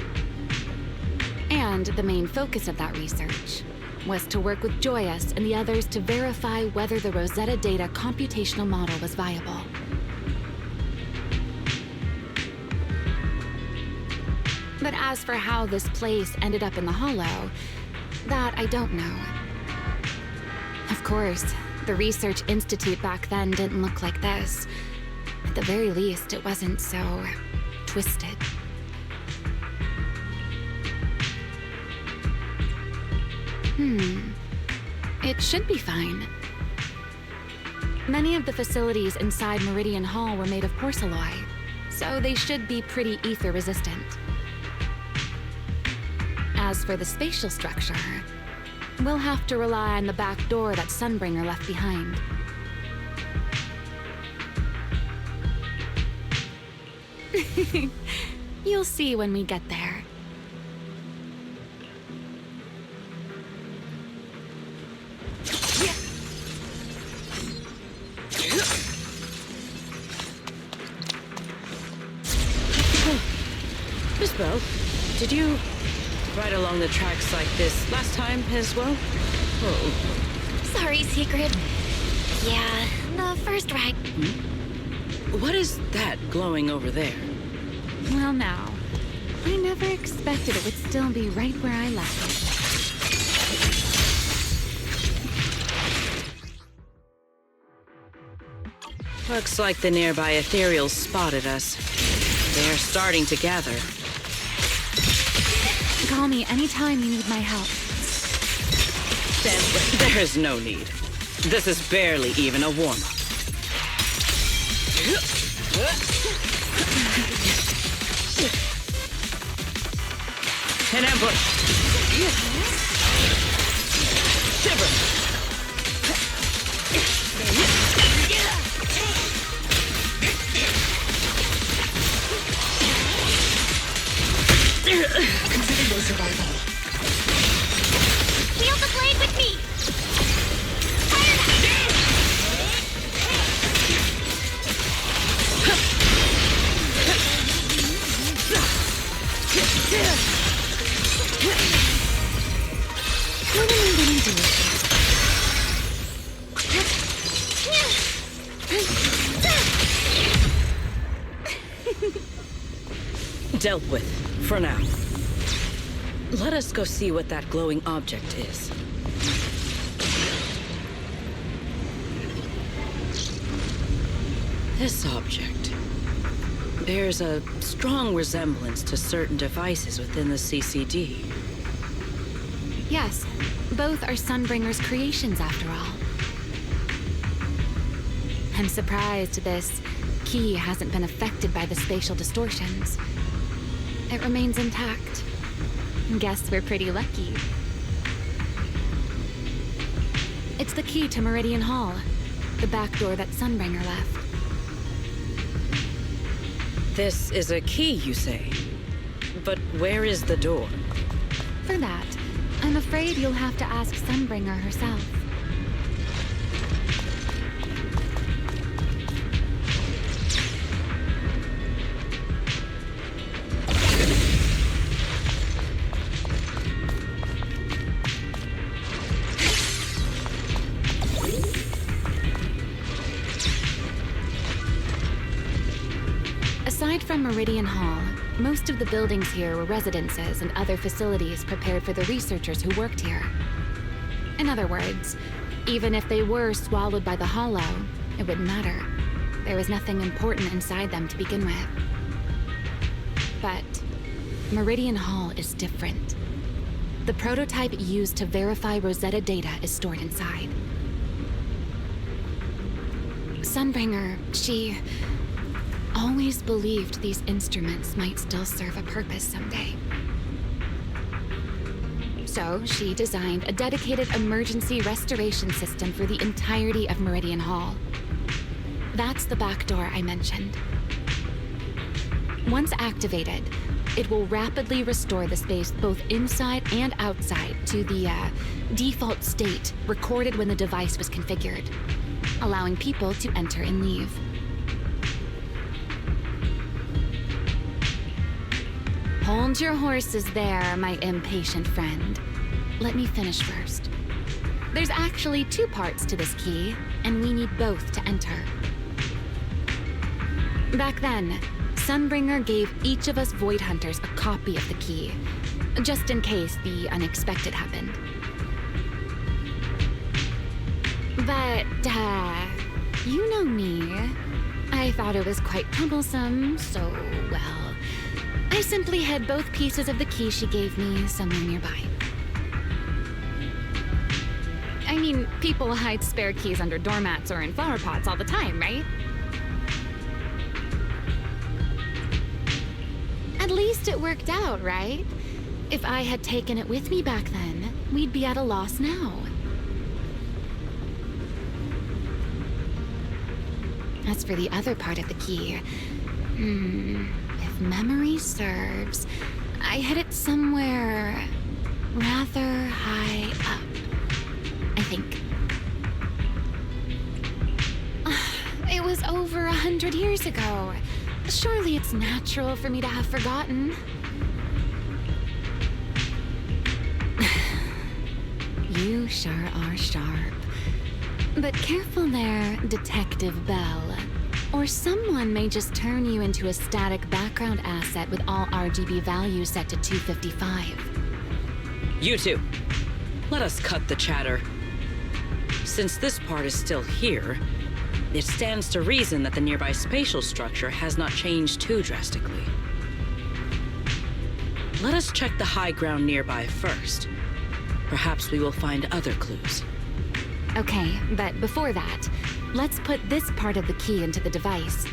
And the main focus of that research was to work with Joyous and the others to verify whether the Rosetta Data computational model was viable. But as for how this place ended up in the Hollow, that I don't know. Of course, the Research Institute back then didn't look like this. At the very least, it wasn't so twisted. It should be fine. Many of the facilities inside Meridian Hall were made of porcelain, so they should be pretty ether resistant. As for the spatial structure, we'll have to rely on the back door that Sunbringer left behind. You'll see when we get there. Miss Bell, did you ride along the tracks like this last time as well? Oh. Sorry, Secret. Yeah, the first ride. What is that glowing over there? Well now, I never expected it would still be right where I left it. Looks like the nearby ethereals spotted us. They're starting to gather. Call me anytime you need my help. There's no need. This is barely even a warm-up. An ambush! Shiver! Consider your survival. Wield the blade with me! What am I gonna do? Dealt with, for now. Let us go see what that glowing object is. This object bears a strong resemblance to certain devices within the CCD. Yes, both are Sunbringer's creations after all. I'm surprised this key hasn't been affected by the spatial distortions. It remains intact. Guess we're pretty lucky. It's the key to Meridian Hall, the back door that Sunbringer left. This is a key, you say? But where is the door? For that, I'm afraid you'll have to ask Sunbringer herself. Aside from Meridian Hall, most of the buildings here were residences and other facilities prepared for the researchers who worked here. In other words, even if they were swallowed by the Hollow, it wouldn't matter. There was nothing important inside them to begin with. But Meridian Hall is different. The prototype used to verify Rosetta data is stored inside. Sunbringer, she always believed these instruments might still serve a purpose someday. So she designed a dedicated emergency restoration system for the entirety of Meridian Hall. That's the back door I mentioned. Once activated, it will rapidly restore the space both inside and outside to the default state recorded when the device was configured, allowing people to enter and leave. Hold your horses there, my impatient friend. Let me finish first. There's actually two parts to this key, and we need both to enter. Back then, Sunbringer gave each of us Void Hunters a copy of the key, just in case the unexpected happened. But, you know me. I thought it was quite troublesome, so, well, I simply hid both pieces of the key she gave me somewhere nearby. I mean, people hide spare keys under doormats or in flower pots all the time, right? At least it worked out, right? If I had taken it with me back then, we'd be at a loss now. As for the other part of the key, if memory serves, I hid it somewhere rather high up, I think. It was over 100 years ago. Surely it's natural for me to have forgotten. You sure are sharp. But careful there, Detective Bell. Or someone may just turn you into a static background asset with all RGB values set to 255. You two, let us cut the chatter. Since this part is still here, it stands to reason that the nearby spatial structure has not changed too drastically. Let us check the high ground nearby first. Perhaps we will find other clues. Okay, but before that, let's put this part of the key into the device.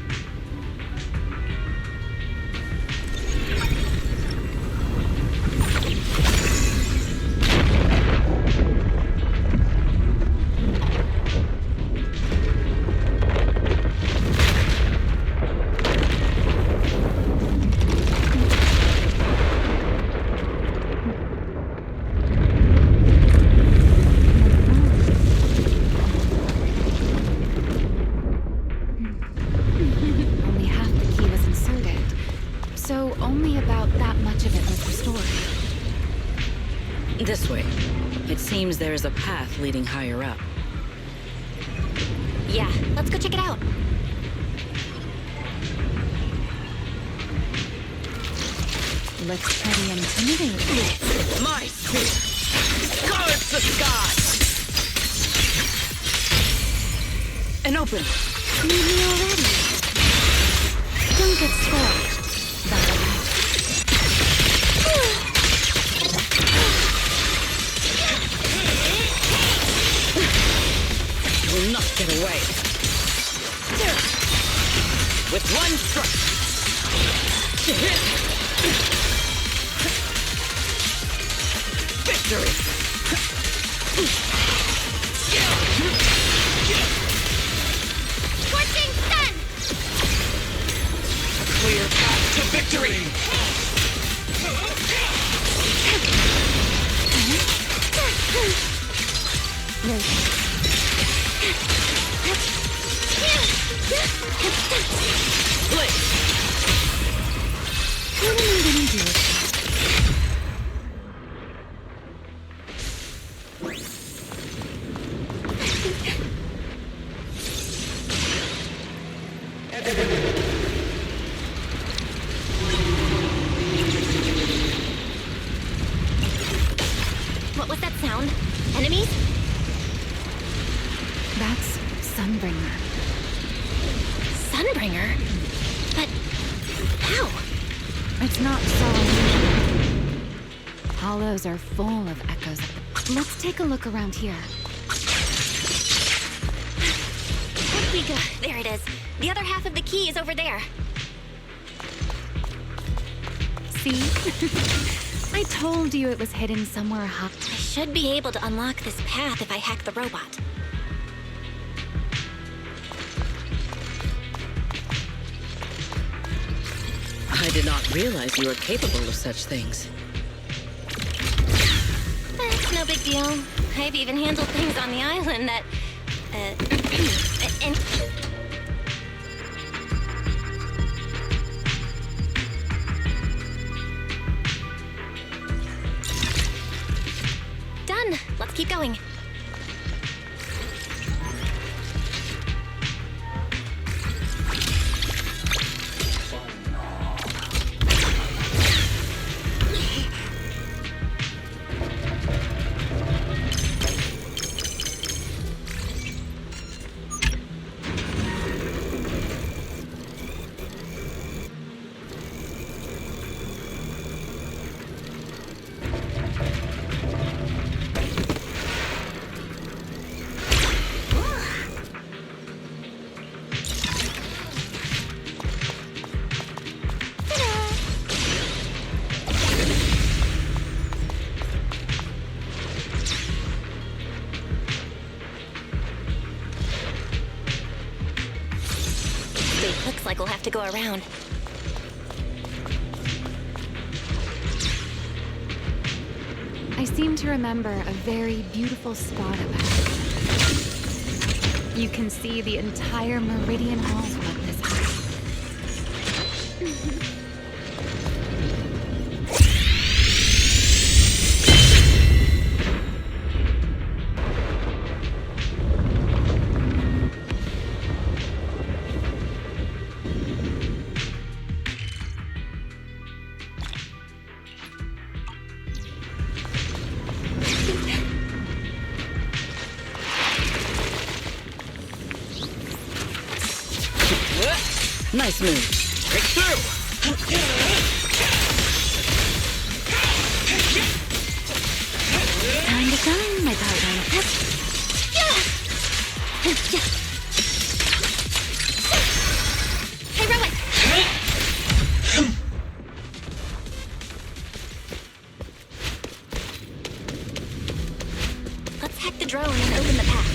This way. It seems there is a path leading higher up. Yeah, let's go check it out. Looks pretty intimidating. My spear! Guards the sky! And open! Need me already? Don't get scorched. That'll help. Will not get away. With one strike. Victory. Scorching sun. A clear path to victory. What am I gonna do? What was that sound? Enemies? That's Sunbringer. Sunbringer? But how? It's not so unusual. Hollows are full of echoes of the... Let's take a look around here. There it is. The other half of the key is over there. See? I told you it was hidden somewhere hot. I should be able to unlock this path if I hack the robot. I did not realize you were capable of such things. That's no big deal. I've even handled things on the island that... and... Done. Let's keep going. Looks like we'll have to go around. I seem to remember a very beautiful spot up ahead. You can see the entire Meridian Hall from this high. Nice move. Break through! Time to shine, my darling. Hey, Rowan! Let's hack the drone and open the path.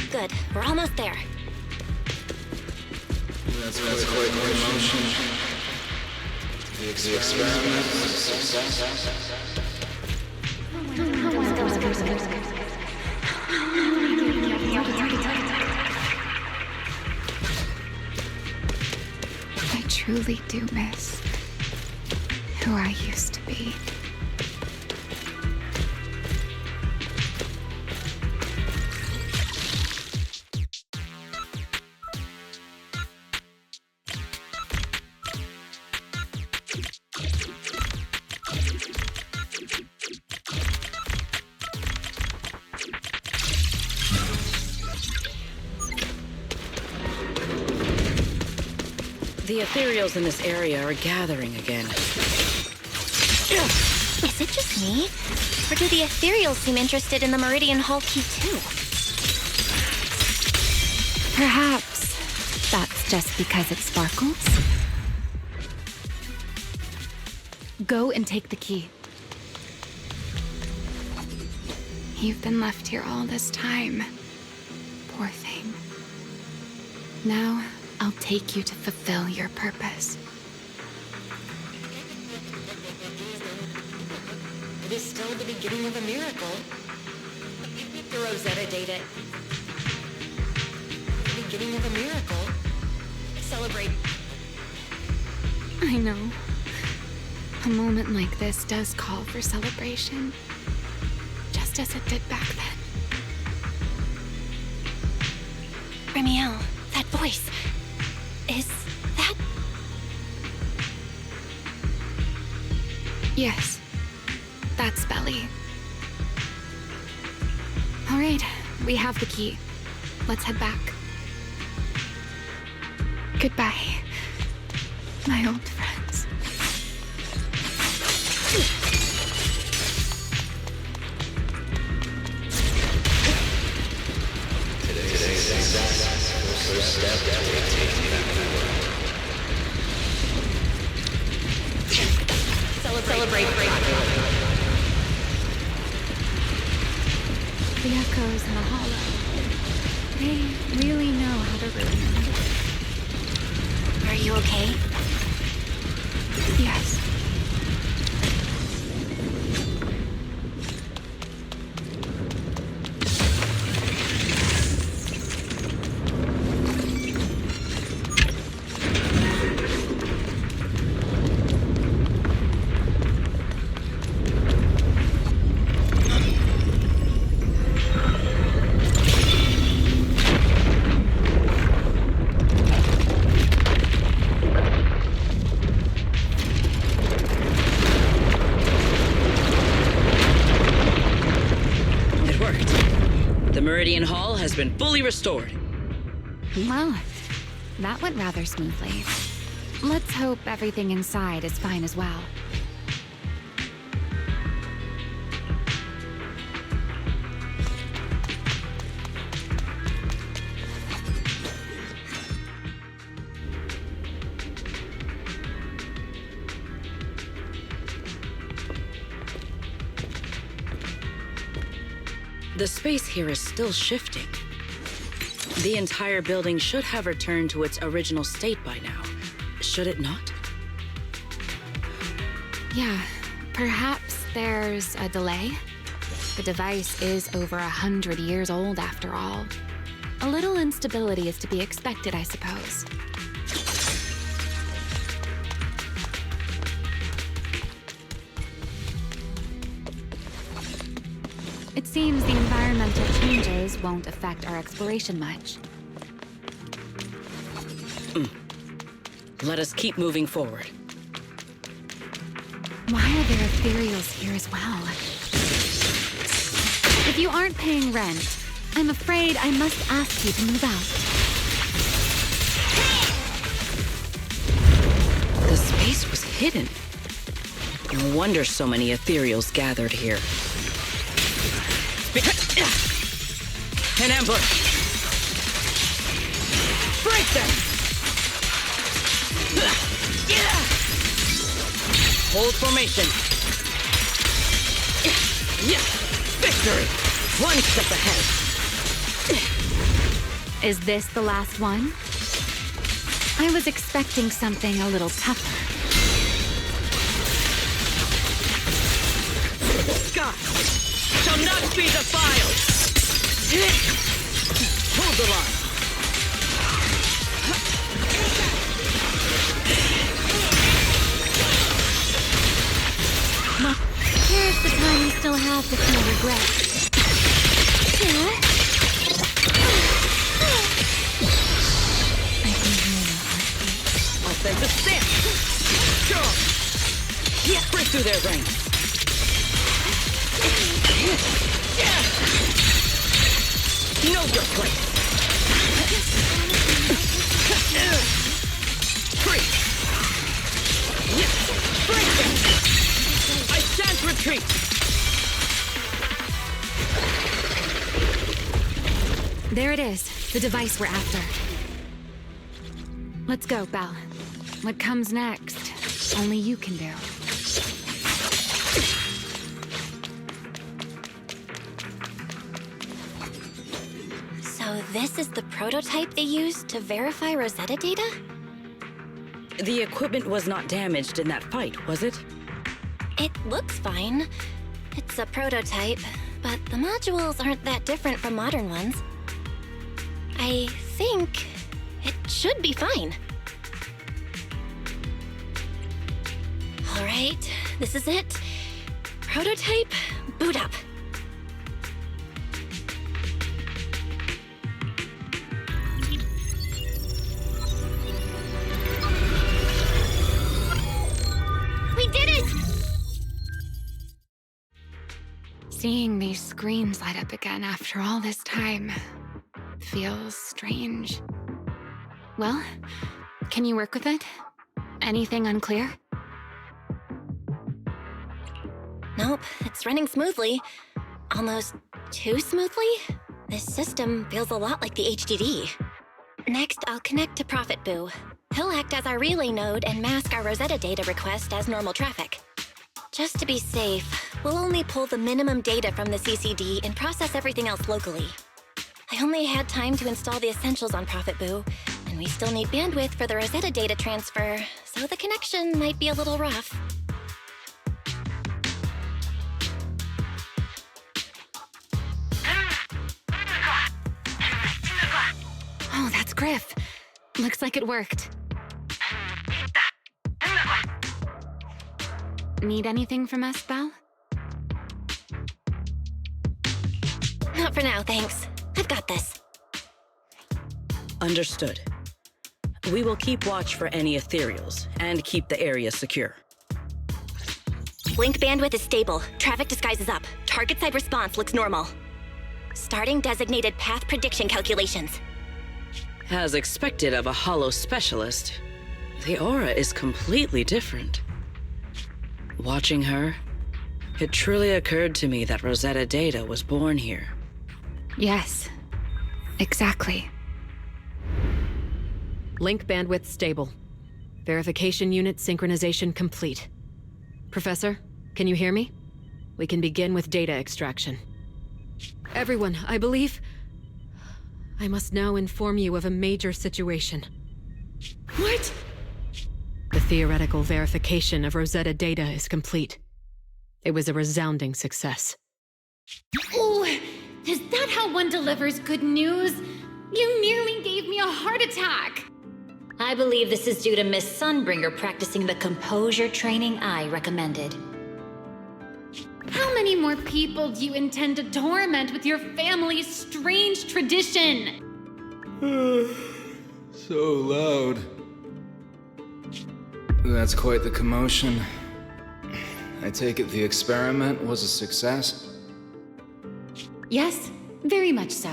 Good. We're almost there. That's quite an emotion. The experiment was a success. I truly do miss who I used to be. The ethereals in this area are gathering again. Is it just me? Or do the ethereals seem interested in the Meridian Hall key too? Perhaps that's just because it sparkles. Go and take the key. You've been left here all this time. Poor thing. Now, I'll take you to fulfill your purpose. It is still the beginning of a miracle. The Rosetta data. The beginning of a miracle. Celebrate. I know. A moment like this does call for celebration. Just as it did back then. Remiel, that voice. Is that... Yes. That's Belly. All right, we have the key. Let's head back. Goodbye, my old friends. Today's success was the step that we take back the world. Celebrate. The echoes in the hollow. They really know how to ruin them. Are you okay? Yes. Meridian Hall has been fully restored. Well, that went rather smoothly. Let's hope everything inside is fine as well. The space here is still shifting. The entire building should have returned to its original state by now, should it not? Yeah, perhaps there's a delay. The device is over 100 years old after all. A little instability is to be expected, I suppose. It seems the environmental changes won't affect our exploration much. Let us keep moving forward. Why are there ethereals here as well? If you aren't paying rent, I'm afraid I must ask you to move out. The space was hidden. No wonder so many ethereals gathered here. An ambush! Break them! Hold formation. Victory! One step ahead. Is this the last one? I was expecting something a little tougher. Sky shall not be defiled! Hold the line! Here's the time you still have to feel regret. I can hear your heartbeat. Offensive stance! Sure! Break through their ranks! Know your place! Free! Break them! I shan't retreat! There it is, the device we're after. Let's go, Belle. What comes next, only you can do. So this is the prototype they used to verify Rosetta data? The equipment was not damaged in that fight, was it? It looks fine. It's a prototype, but the modules aren't that different from modern ones. I think it should be fine. All right, this is it. Prototype, boot up. We did it! Seeing these screens light up again after all this time feels strange. Well, can you work with it? Anything unclear? Nope, it's running smoothly. Almost too smoothly? This system feels a lot like the HDD. Next, I'll connect to Prophet Boo. He'll act as our relay node and mask our Rosetta data request as normal traffic. Just to be safe, we'll only pull the minimum data from the CCD and process everything else locally. I only had time to install the essentials on Prophet Boo, and we still need bandwidth for the Rosetta data transfer, so the connection might be a little rough. Oh, that's Griff. Looks like it worked. Need anything from us, Belle? Not for now, thanks. I've got this. Understood. We will keep watch for any ethereals and keep the area secure. Link bandwidth is stable. Traffic disguise is up. Target side response looks normal. Starting designated path prediction calculations. As expected of a Hollow specialist, the aura is completely different. Watching her, it truly occurred to me that Rosetta Data was born here. Yes, exactly. Link bandwidth stable. Verification unit synchronization complete. Professor, can you hear me? We can begin with data extraction. Everyone, I believe... I must now inform you of a major situation. What? The theoretical verification of Rosetta Data is complete. It was a resounding success. Oh, is that how one delivers good news? You nearly gave me a heart attack! I believe this is due to Miss Sunbringer practicing the composure training I recommended. How many more people do you intend to torment with your family's strange tradition? So loud. That's quite the commotion. I take it the experiment was a success? Yes, very much so.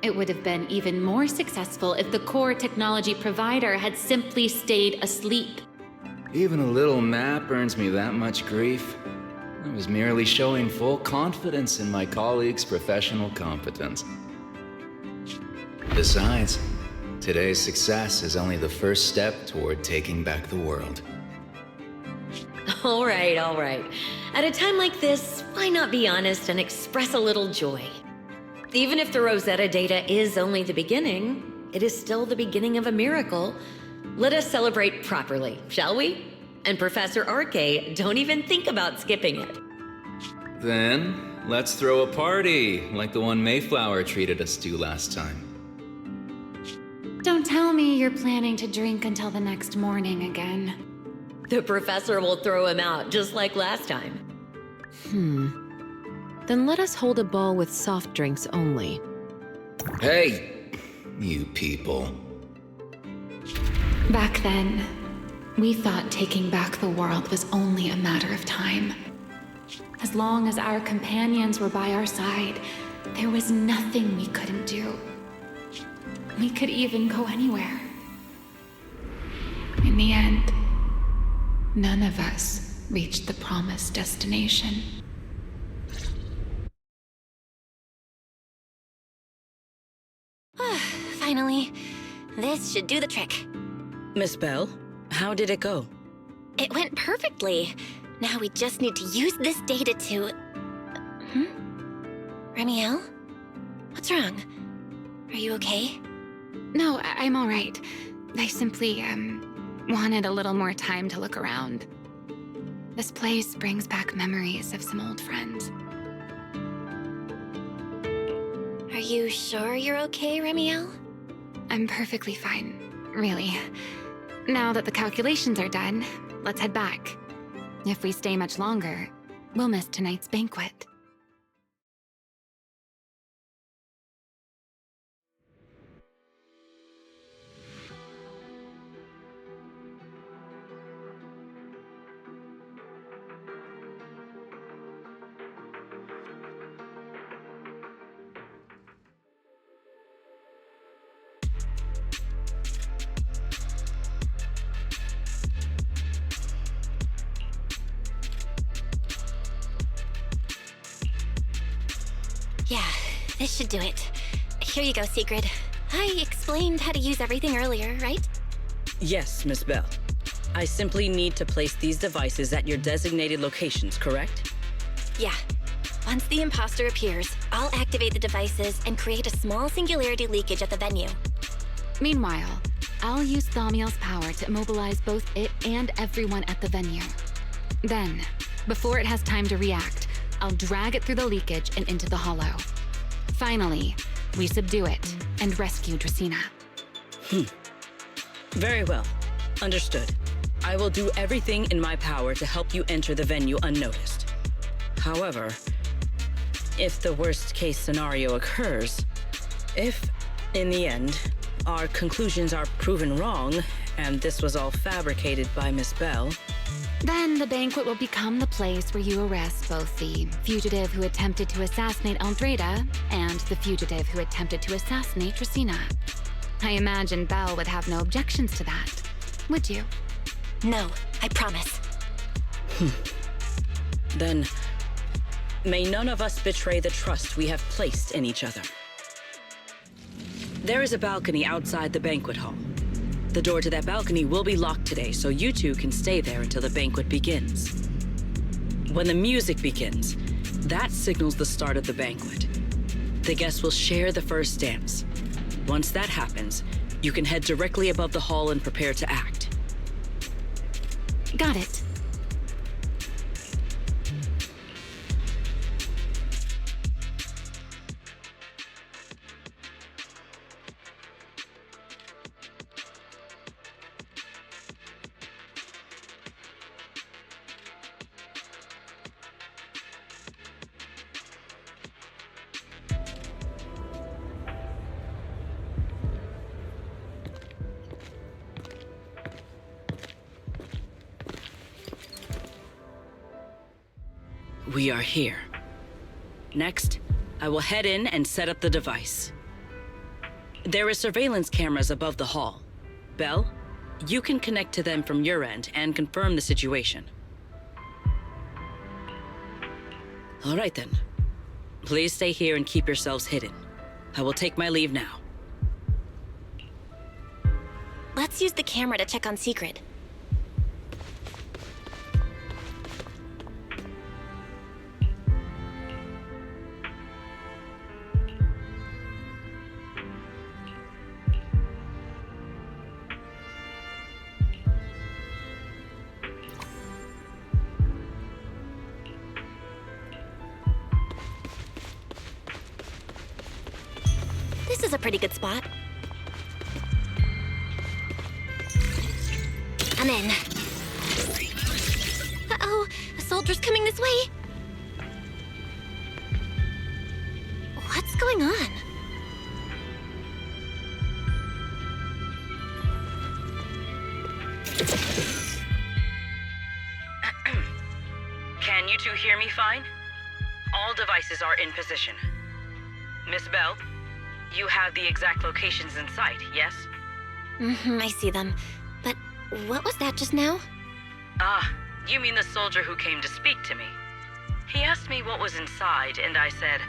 It would have been even more successful if the core technology provider had simply stayed asleep. Even a little nap earns me that much grief. I was merely showing full confidence in my colleagues' professional competence. Besides, today's success is only the first step toward taking back the world. All right. At a time like this, why not be honest and express a little joy? Even if the Rosetta Data is only the beginning, it is still the beginning of a miracle. Let us celebrate properly, shall we? And Professor Arke, don't even think about skipping it. Then, let's throw a party, like the one Mayflower treated us to last time. Don't tell me you're planning to drink until the next morning again. The professor will throw him out, just like last time. Then let us hold a ball with soft drinks only. Hey, you people. Back then, we thought taking back the world was only a matter of time. As long as our companions were by our side, there was nothing we couldn't do. We could even go anywhere. In the end, none of us reached the promised destination. Finally, this should do the trick. Miss Bell, how did it go? It went perfectly. Now we just need to use this data to... Remiel? What's wrong? Are you okay? No, I'm all right. I simply, wanted a little more time to look around. This place brings back memories of some old friends. Are you sure you're okay, Remiel? I'm perfectly fine, really. Now that the calculations are done, let's head back. If we stay much longer, we'll miss tonight's banquet. Yeah, this should do it. Here you go, Sigrid. I explained how to use everything earlier, right? Yes, Miss Bell. I simply need to place these devices at your designated locations, correct? Yeah. Once the imposter appears, I'll activate the devices and create a small singularity leakage at the venue. Meanwhile, I'll use Thaumiel's power to immobilize both it and everyone at the venue. Then, before it has time to react, I'll drag it through the leakage and into the hollow. Finally, we subdue it and rescue Dracaena. Very well. Understood. I will do everything in my power to help you enter the venue unnoticed. However, if the worst-case scenario occurs, if, in the end, our conclusions are proven wrong, and this was all fabricated by Miss Bell, Then the banquet will become the place where you arrest both the fugitive who attempted to assassinate Aldreda and the fugitive who attempted to assassinate Tracina. I imagine Belle would have no objections to that, would you? No, I promise. Then, may none of us betray the trust we have placed in each other. There is a balcony outside the banquet hall. The door to that balcony will be locked today, so you two can stay there until the banquet begins. When the music begins, that signals the start of the banquet. The guests will share the first dance. Once that happens, you can head directly above the hall and prepare to act. Got it. We are here. Next, I will head in and set up the device. There is surveillance cameras above the hall. Belle, you can connect to them from your end and confirm the situation. All right then. Please stay here and keep yourselves hidden. I will take my leave now. Let's use the camera to check on Secret. This is a pretty good spot. I'm in. Uh-oh, a soldier's coming this way. What's going on? Can you two hear me fine? All devices are in position. Miss Belle, you have the exact locations in sight, yes? I see them. But what was that just now? Ah, you mean the soldier who came to speak to me. He asked me what was inside, and I said,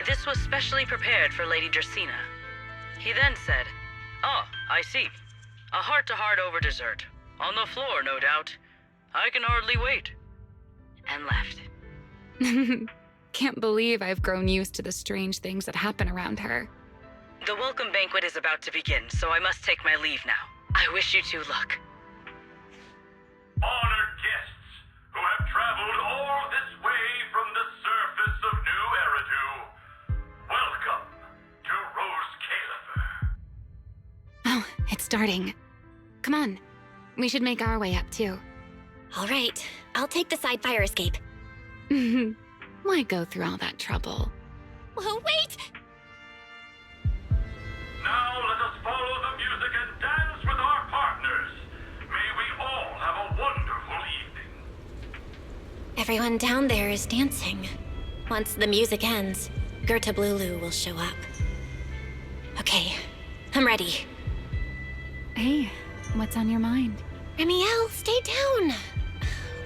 this was specially prepared for Lady Dracina. He then said, oh, I see. A heart-to-heart over dessert. On the floor, no doubt. I can hardly wait. And left. Can't believe I've grown used to the strange things that happen around her. The welcome banquet is about to begin, so I must take my leave now. I wish you two luck. Honored guests who have traveled all this way from the surface of New Eridu, welcome to Rose Califer. Oh, it's starting. Come on. We should make our way up, too. All right, I'll take the side fire escape. Why go through all that trouble? Whoa, wait! Now let us follow the music and dance with our partners. May we all have a wonderful evening. Everyone down there is dancing. Once the music ends, Gerta Blulu will show up. Okay, I'm ready. Hey, what's on your mind? Remiel, stay down.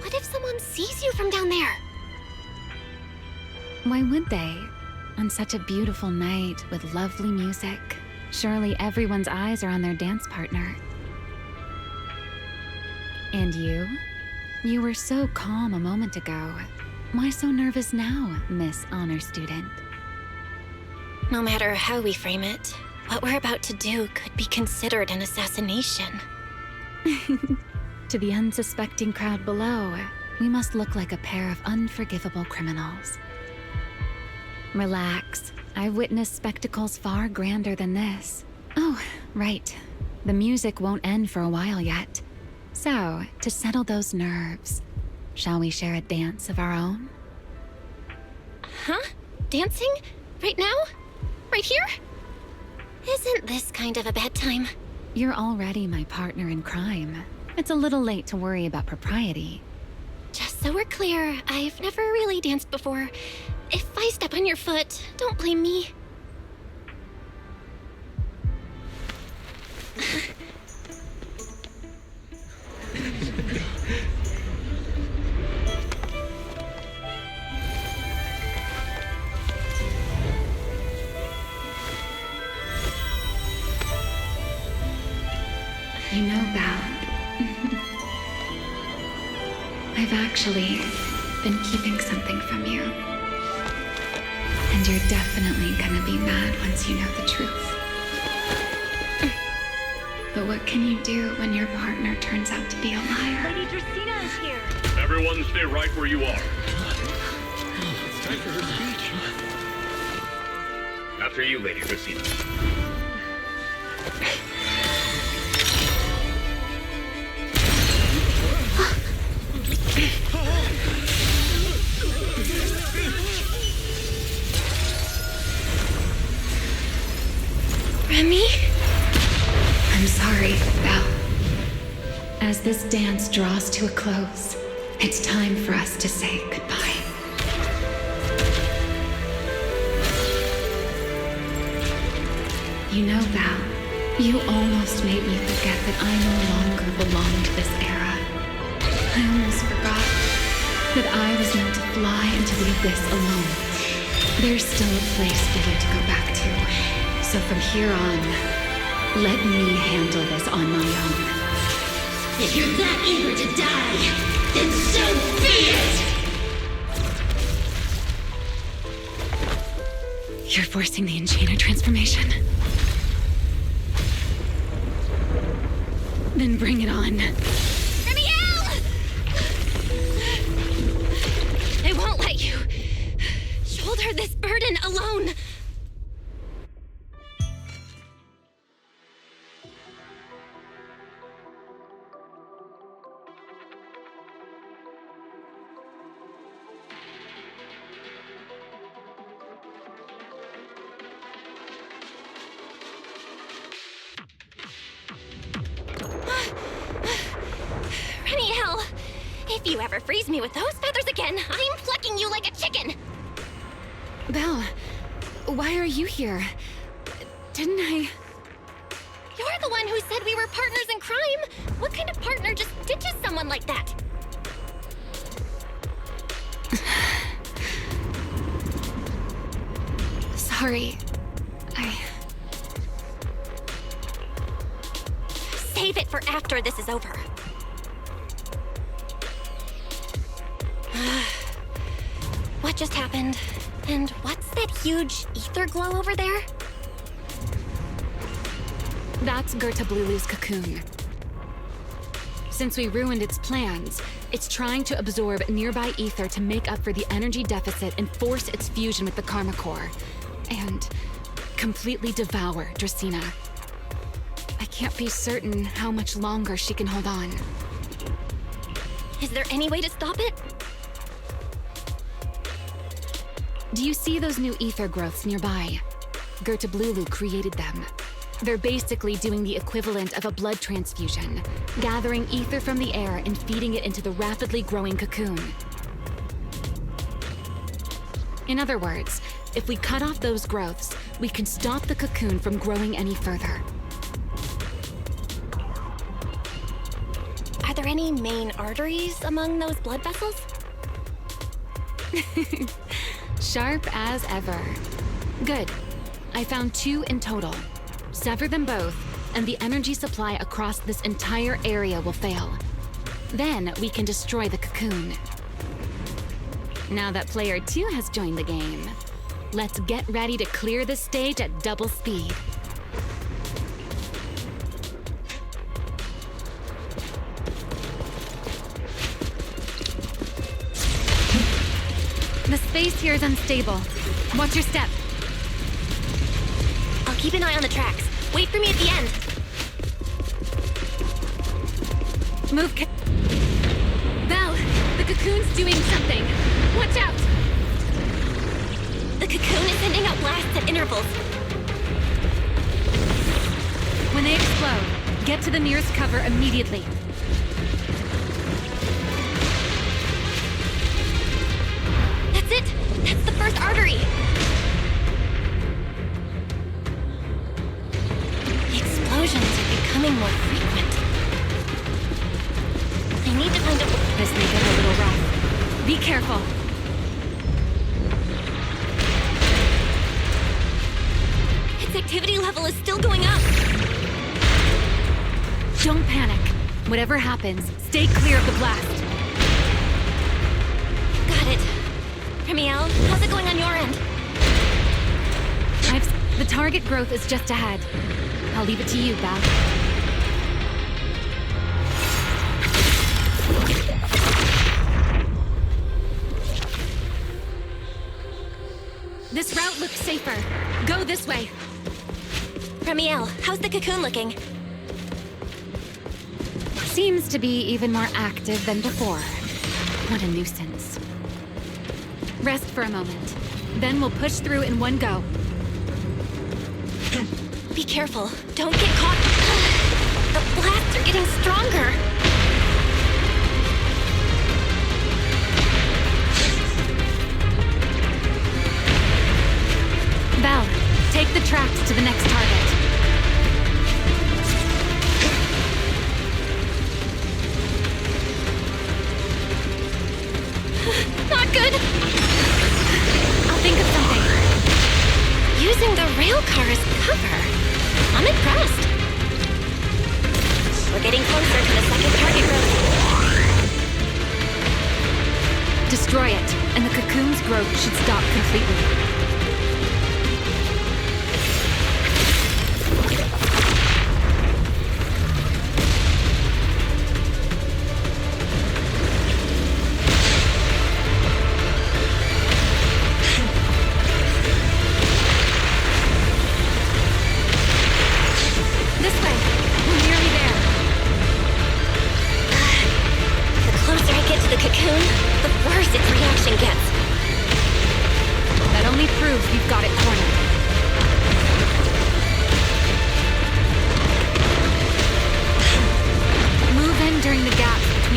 What if someone sees you from down there? Why would they? On such a beautiful night with lovely music, surely everyone's eyes are on their dance partner. And you? You were so calm a moment ago. Why so nervous now, Miss Honor Student? No matter how we frame it, what we're about to do could be considered an assassination. To the unsuspecting crowd below, we must look like a pair of unforgivable criminals. Relax. I've witnessed spectacles far grander than this. Oh, right. The music won't end for a while yet. So, to settle those nerves, shall we share a dance of our own? Huh? Dancing? Right now? Right here? Isn't this kind of a bad time? You're already my partner in crime. It's a little late to worry about propriety. so we're clear, I've never really danced before. If I step on your foot, don't blame me. You know, Val, I've actually been keeping something from you. And you're definitely gonna be mad once you know the truth. But what can you do when your partner turns out to be a liar? Lady Dracaena is here. Everyone stay right where you are. It's time for her speech. After you, Lady Dracaena. Remy? I'm sorry, Val. As this dance draws to a close, it's time for us to say goodbye. You know, Val, you almost made me forget that I no longer belong to this era. I almost forgot that I was meant to fly into the abyss alone. There's still a place for you to go back to. So from here on, let me handle this on my own. If you're that eager to die, then so be it! You're forcing the Enchainer transformation. Then bring it on. Remiel! I won't let you shoulder this burden alone. Remiel, if you ever freeze me with those feathers again, I'm plucking you like a chicken. Belle, why are you here? Didn't I... You're the one who said we were partners in crime. What kind of partner just ditches someone like that? Sorry. Save it for after this is over. What just happened? And what's that huge ether glow over there? That's Gerta Blulu's cocoon. Since we ruined its plans, it's trying to absorb nearby ether to make up for the energy deficit and force its fusion with the Karma Core. And completely devour Dracaena. I can't be certain how much longer she can hold on. Is there any way to stop it? Do you see those new ether growths nearby? Gerta Blulu created them. They're basically doing the equivalent of a blood transfusion, gathering ether from the air and feeding it into the rapidly growing cocoon. In other words, if we cut off those growths, we can stop the cocoon from growing any further. Are there any main arteries among those blood vessels? Sharp as ever. Good. I found 2 in total. Sever them both, and the energy supply across this entire area will fail. Then we can destroy the cocoon. Now that player 2 has joined the game, let's get ready to clear the stage at double speed. The space here is unstable. Watch your step. I'll keep an eye on the tracks. Wait for me at the end. Move. Belle, the cocoon's doing something. Watch out! The cocoon is sending out blasts at intervals. When they explode, get to the nearest cover immediately. Be careful. Its activity level is still going up. Don't panic. Whatever happens, stay clear of the blast. Got it. Remiel, how's it going on your end? The target growth is just ahead. I'll leave it to you, Val. This route looks safer. Go this way. Remiel, how's the cocoon looking? Seems to be even more active than before. What a nuisance. Rest for a moment. Then we'll push through in one go. Be careful. Don't get caught. The blasts are getting stronger. Val, take the tracks to the next target. Not good. I'll think of something. Using the rail car as cover. I'm impressed. We're getting closer to the second target growth. Destroy it, and the cocoon's growth should stop completely.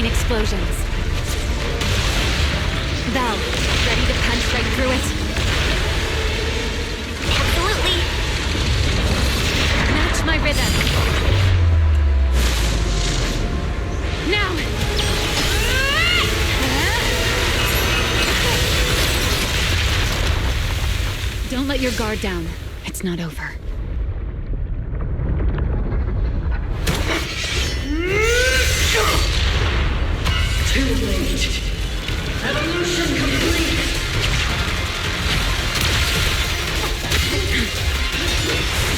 Explosions. Val, ready to punch right through it? Absolutely. Match my rhythm. Now! Don't let your guard down. It's not over. Too late. Evolution complete.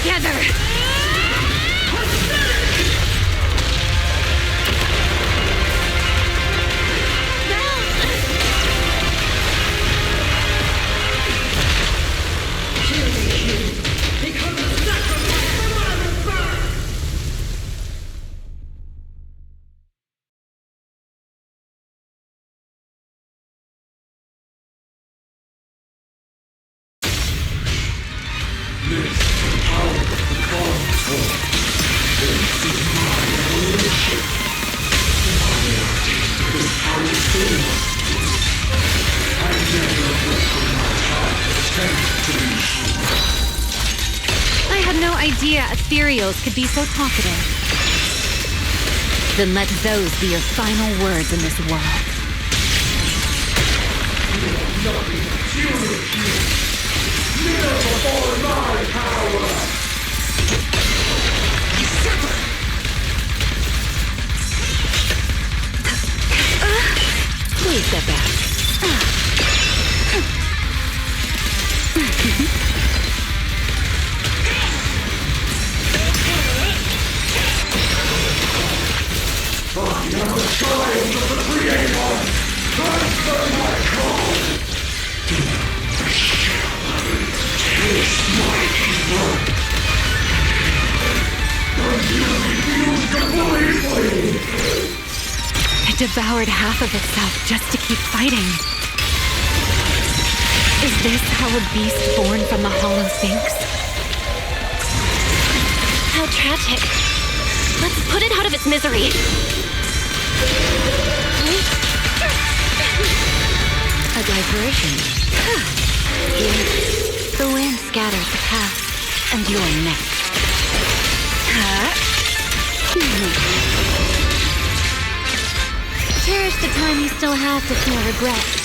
Together. I had no idea ethereals could be so talkative. Then let those be your final words in this world. Kneel before my power! Please step back. I am the child of the Creator! Transfer my call! Taste my evil! And you refuse completely! It devoured half of itself just to keep fighting. Is this how a beast born from the Hollow thinks? How tragic. Let's put it out of its misery. A diversion. The wind scatters the path, and you're next. Cherish the time you still have to feel regret.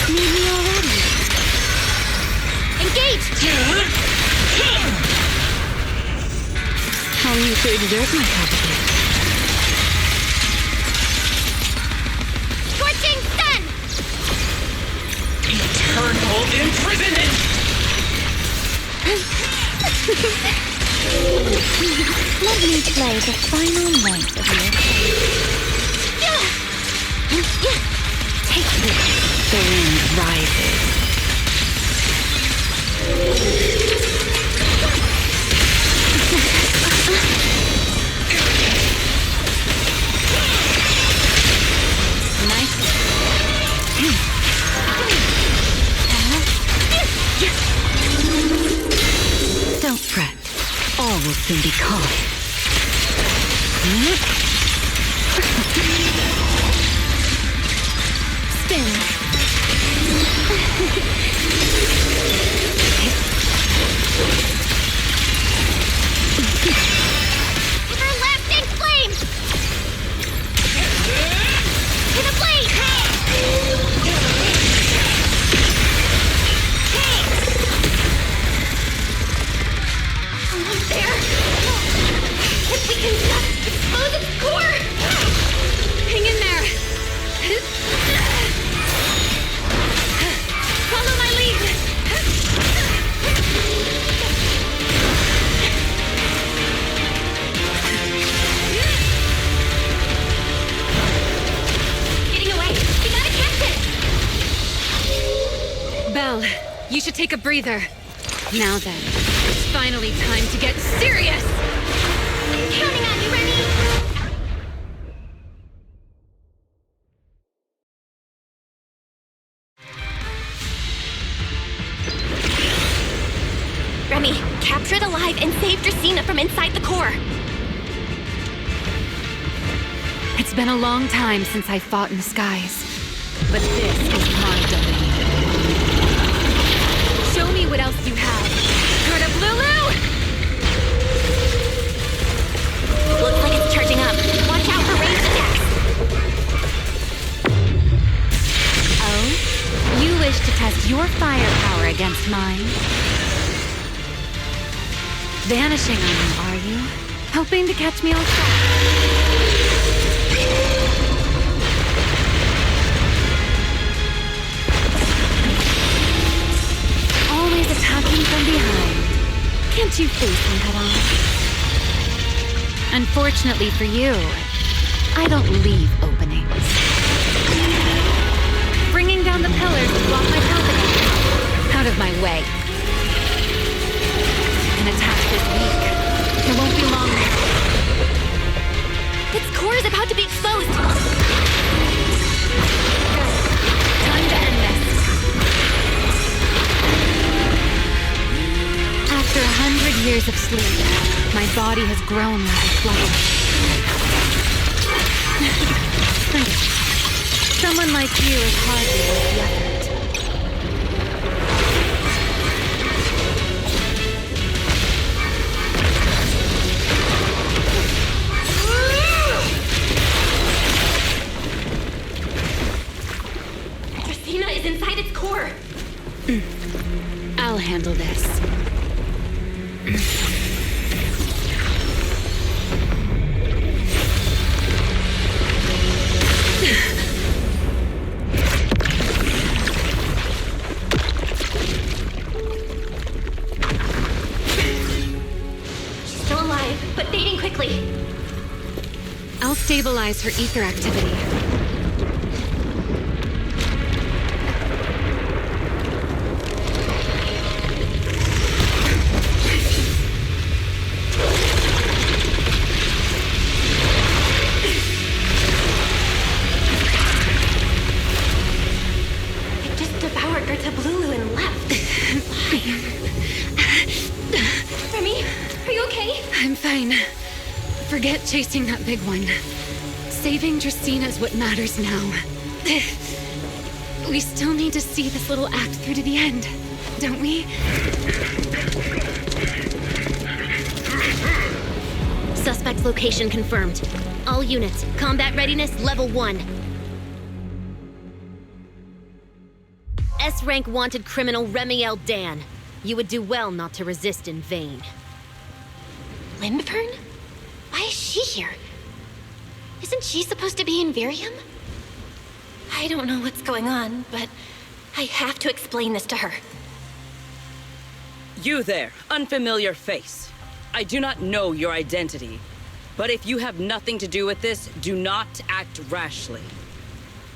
Need me already. Engage! I'll need to exert my competence. Scorching sun! Eternal imprisonment! Let me play the final note of your fate. Take this. The wind rises. Don't fret. All will soon be calm. Spin. Everlasting flame! To the blade! Almost there! If we can just expose its core! Hang in there! Follow my lead! Getting away! We gotta catch it! Belle, you should take a breather. Now then, It's finally time to get serious! I'm counting on you, Remy! Remy, capture it alive and save Dracena from inside the core. it's been a long time since I fought in the skies. But this is my domain. Show me what else you have. Heard of Lulu? Looks like it's charging up. Watch out for ranged attacks. Oh? You wish to test your firepower against mine? Vanishing on me, are you? Hoping to catch me off Always attacking from behind. Can't you face me head on? Unfortunately for you, I don't leave openings. Bringing down the pillars to block my path again. Out of my way. An attack this weak. It won't be long now. Its core is about to be exposed. Time to end this. After 100 years of sleep, my body has grown like a flower. Someone like you is hardly worth the effort. Dracena is inside its core. I'll handle this. She's still alive, but fading quickly. I'll stabilize her ether activity. It just devoured Gerta Blulu and left. Remy, are you fine. Forget chasing that big one. Saving Dracaena is what matters now. We still need to see this little act through to the end, don't we? Suspect's location confirmed. All units, combat readiness level 1. S-rank wanted criminal Remiel Dan. You would do well not to resist in vain. Lindburn? Why is she here? Isn't she supposed to be in Virium? I don't know what's going on, but I have to explain this to her. You there, unfamiliar face. I do not know your identity, but if you have nothing to do with this, do not act rashly.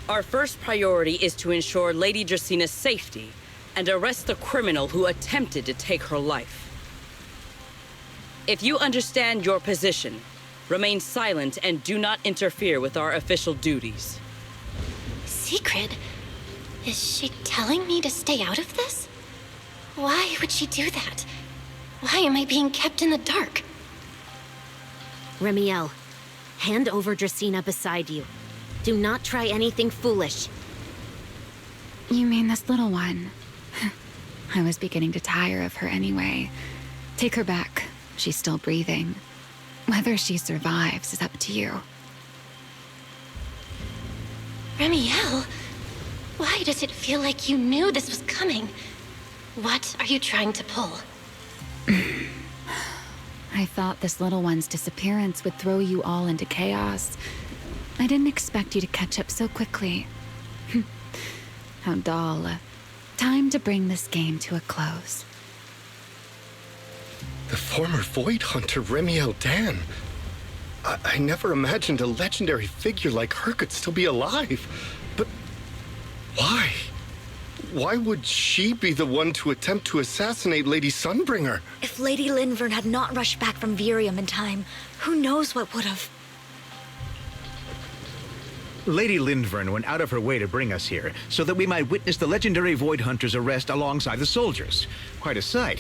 Our first priority is to ensure Lady Dracenia's safety and arrest the criminal who attempted to take her life. If you understand your position, remain silent and do not interfere with our official duties. Secret? Is she telling me to stay out of this? Why would she do that? Why am I being kept in the dark? Remiel, hand over Dracaena beside you. Do not try anything foolish. You mean this little one? I was beginning to tire of her anyway. Take her back. She's still breathing. Whether she survives is up to you. Remiel, why does it feel like you knew this was coming? What are you trying to pull? I thought this little one's disappearance would throw you all into chaos. I didn't expect you to catch up so quickly. How dull. Time to bring this game to a close. The former Void Hunter Remiel Dan. I never imagined a legendary figure like her could still be alive. But why? Why would she be the one to attempt to assassinate Lady Sunbringer? If Lady Lindburn had not rushed back from Virium in time, who knows what would have... Lady Lindburn went out of her way to bring us here, so that we might witness the legendary Void Hunter's arrest alongside the soldiers. Quite a sight.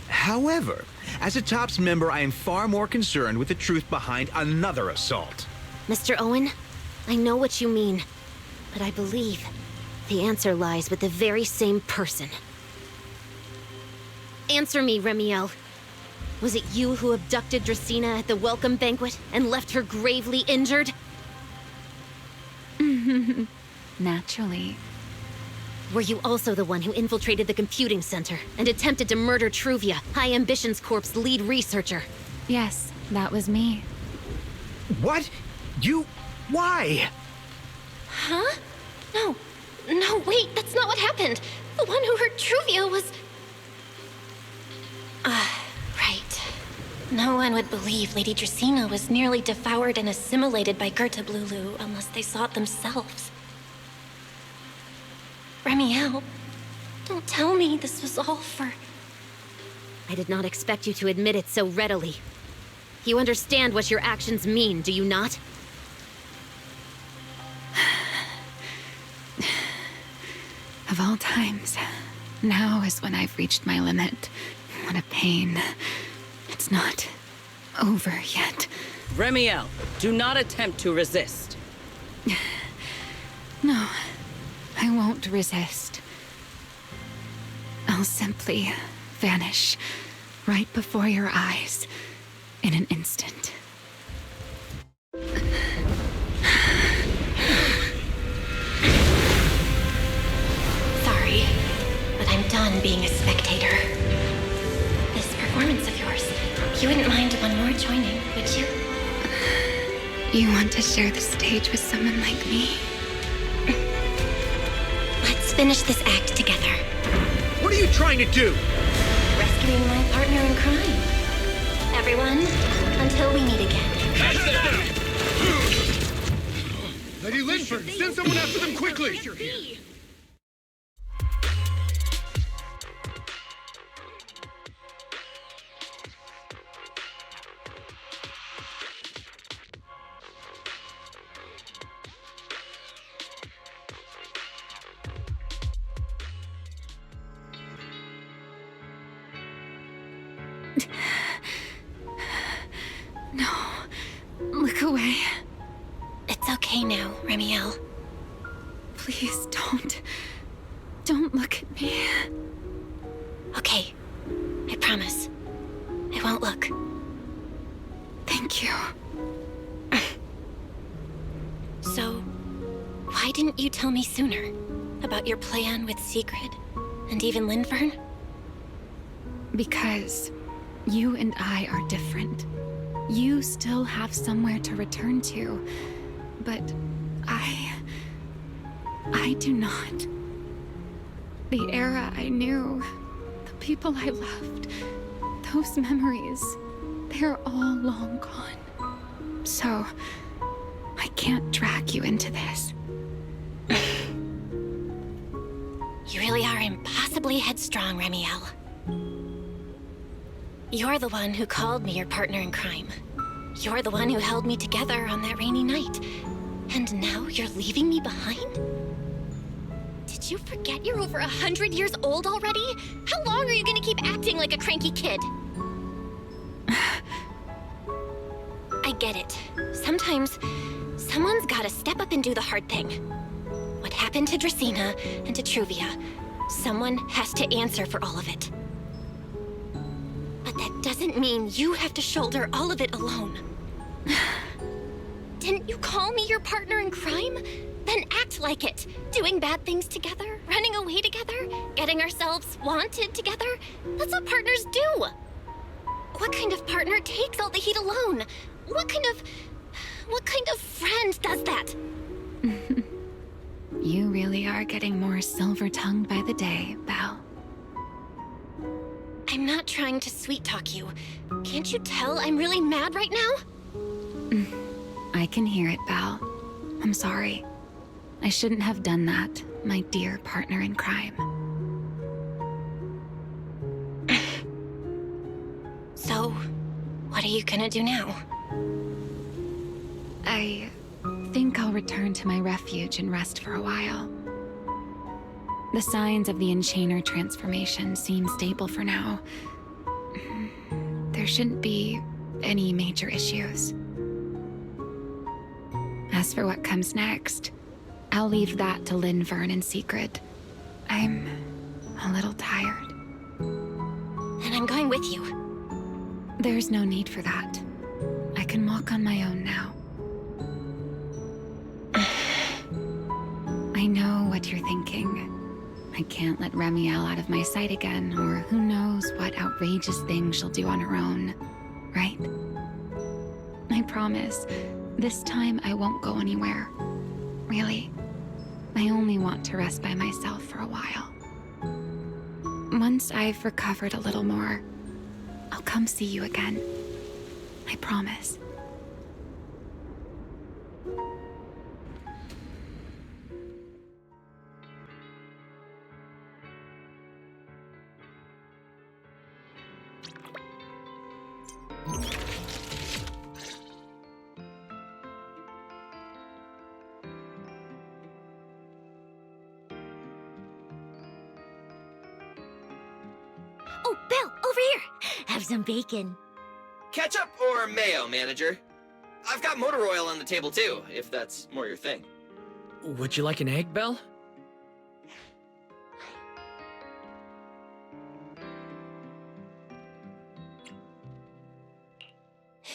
However, as a TOPS member, I am far more concerned with the truth behind another assault. Mr. Owen, I know what you mean, but I believe the answer lies with the very same person. Answer me, Remiel. Was it you who abducted Dracaena at the welcome banquet and left her gravely injured? Naturally. Were you also the one who infiltrated the computing center and attempted to murder Truvia, High Ambitions Corp's lead researcher? Yes, that was me. What? You... why? Huh? No, wait, that's not what happened. The one who hurt Truvia was... right. No one would believe Lady Dracaena was nearly devoured and assimilated by Gerta Blulu unless they saw it themselves. Remiel, don't tell me this was all for... I did not expect you to admit it so readily. You understand what your actions mean, do you not? Of all times, now is when I've reached my limit. What a pain. It's not over yet. Remiel, do not attempt to resist. No, I won't resist. I'll simply vanish right before your eyes in an instant. Sorry, but I'm done being a spectator. This performance of yours, you wouldn't mind one more joining, would you? You want to share the stage with someone like me? Let's finish this act together. What are you trying to do? Rescuing my partner in crime. Everyone, until we meet again. Lady Lindburn, send someone after them quickly! No. Look away. It's okay now, Remiel. Please don't. Don't look at me. Okay. I promise. I won't look. Thank you. So, why didn't you tell me sooner about your plan with Sigrid and even Lindvern? Because you and I are different. You still have somewhere to return to, but I do not. The era I knew, the people I loved, those memories, they're all long gone. So, I can't drag you into this. You really are impossibly headstrong, Remiel. You're the one who called me your partner in crime. You're the one who held me together on that rainy night. And now you're leaving me behind? Did you forget you're over 100 years old already? How long are you gonna keep acting like a cranky kid? I get it. Sometimes, someone's gotta step up and do the hard thing. What happened to Dracaena and to Truvia, someone has to answer for all of it. But that doesn't mean you have to shoulder all of it alone. Didn't you call me your partner in crime? Then act like it. Doing bad things together, running away together, getting ourselves wanted together. That's what partners do. What kind of partner takes all the heat alone? What kind of friend does that? You really are getting more silver-tongued by the day, Belle. I'm not trying to sweet-talk you. Can't you tell I'm really mad right now? I can hear it, Belle. I'm sorry. I shouldn't have done that, my dear partner in crime. So, what are you gonna do now? I think I'll return to my refuge and rest for a while. The signs of the Enchainer transformation seem stable for now. There shouldn't be any major issues. As for what comes next, I'll leave that to Lindvern and Sigrid. I'm a little tired. And I'm going with you. There's no need for that. I can walk on my own now. I know what you're thinking. I can't let Remiel out of my sight again, or who knows what outrageous thing she'll do on her own, right? I promise, this time I won't go anywhere. Really. I only want to rest by myself for a while. Once I've recovered a little more, I'll come see you again. I promise. Oh, Belle, over here! Have some bacon. Ketchup or mayo, manager? I've got motor oil on the table too, if that's more your thing. Would you like an egg, Belle?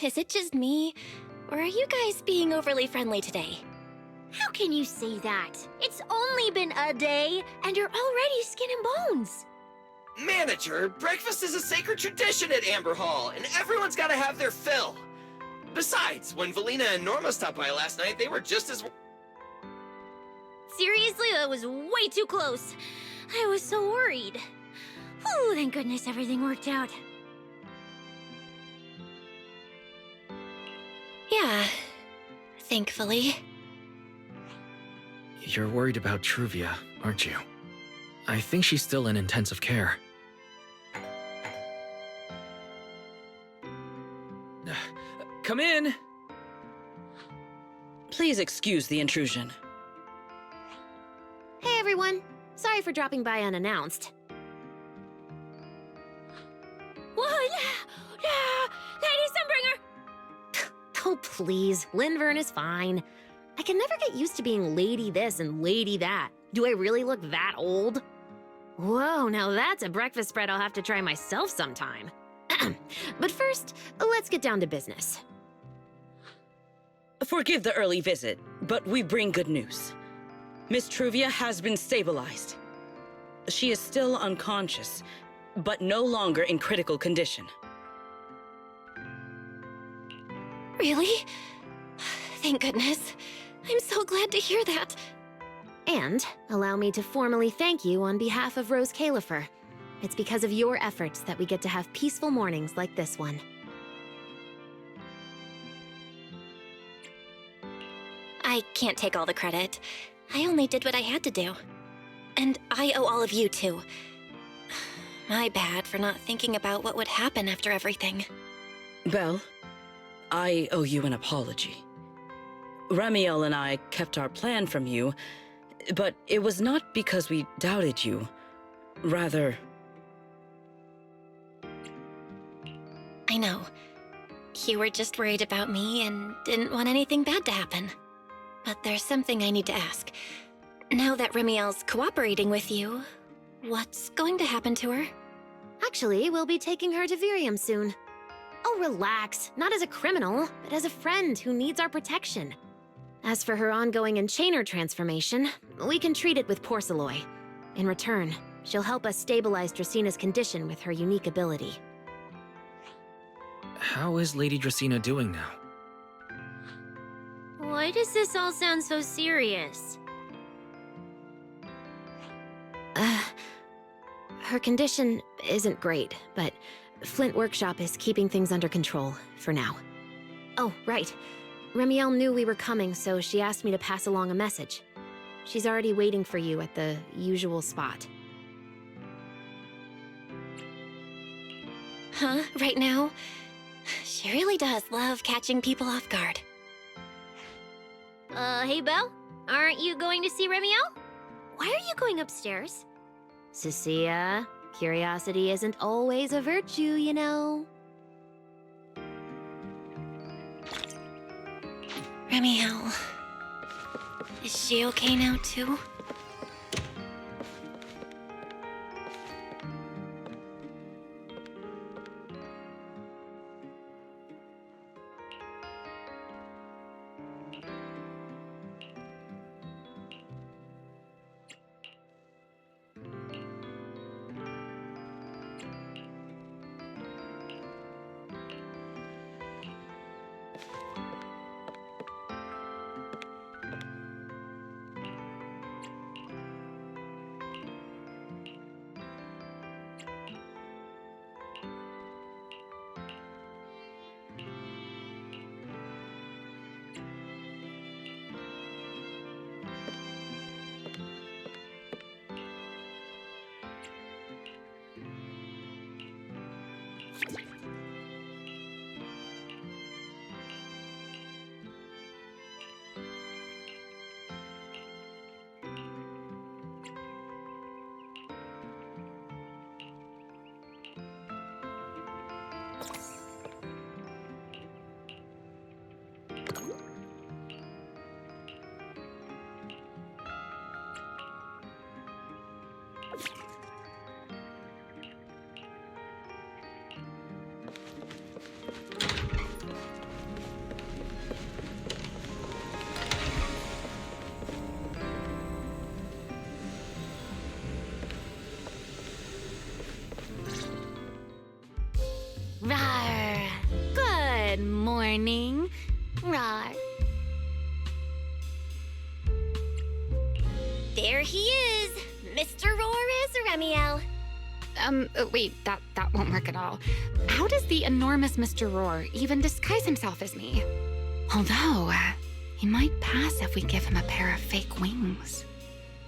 Is it just me? Or are you guys being overly friendly today? How can you say that? It's only been a day, and you're already skin and bones. Manager, breakfast is a sacred tradition at Amber Hall, and everyone's gotta have their fill. Besides, when Valina and Norma stopped by last night, they were just as... Seriously, that was way too close. I was so worried. Whew, thank goodness everything worked out. Yeah, thankfully. You're worried about Truvia, aren't you? I think she's still in intensive care. Come in! Please excuse the intrusion. Hey everyone, sorry for dropping by unannounced. Whoa, Lady Sunbringer! Oh, please. Lindvern is fine. I can never get used to being lady this and lady that. Do I really look that old? Whoa, now that's a breakfast spread I'll have to try myself sometime. But first, let's get down to business. Forgive the early visit, but we bring good news. Miss Truvia has been stabilized. She is still unconscious, but no longer in critical condition. Really? Thank goodness. I'm so glad to hear that. And allow me to formally thank you on behalf of Rose Califer. It's because of your efforts that we get to have peaceful mornings like this one. I can't take all the credit. I only did what I had to do. And I owe all of you, too. My bad for not thinking about what would happen after everything. Belle, I owe you an apology. Ramiel and I kept our plan from you, but it was not because we doubted you. Rather... I know. You were just worried about me and didn't want anything bad to happen. But there's something I need to ask. Now that Remiel's cooperating with you, what's going to happen to her? Actually, we'll be taking her to Virium soon. Oh, relax. Not as a criminal, but as a friend who needs our protection. As for her ongoing enchainer transformation, we can treat it with Porceloy. In return, she'll help us stabilize Dracina's condition with her unique ability. How is Lady Dracina doing now? Why does this all sound so serious? Her condition isn't great, but Flint Workshop is keeping things under control, for now. Oh, right. Remiel knew we were coming, so she asked me to pass along a message. She's already waiting for you at the usual spot. Huh? Right now? She really does love catching people off guard. Hey, Belle? Aren't you going to see Remiel? Why are you going upstairs? Cecilia, curiosity isn't always a virtue, you know. Remiel. Is she okay now, too? Rawr. Good morning. Rawr. There he is! Mr. Rores Remiel. Wait, that won't work at all. How does the enormous Mr. Roar even disguise himself as me? Although, he might pass if we give him a pair of fake wings.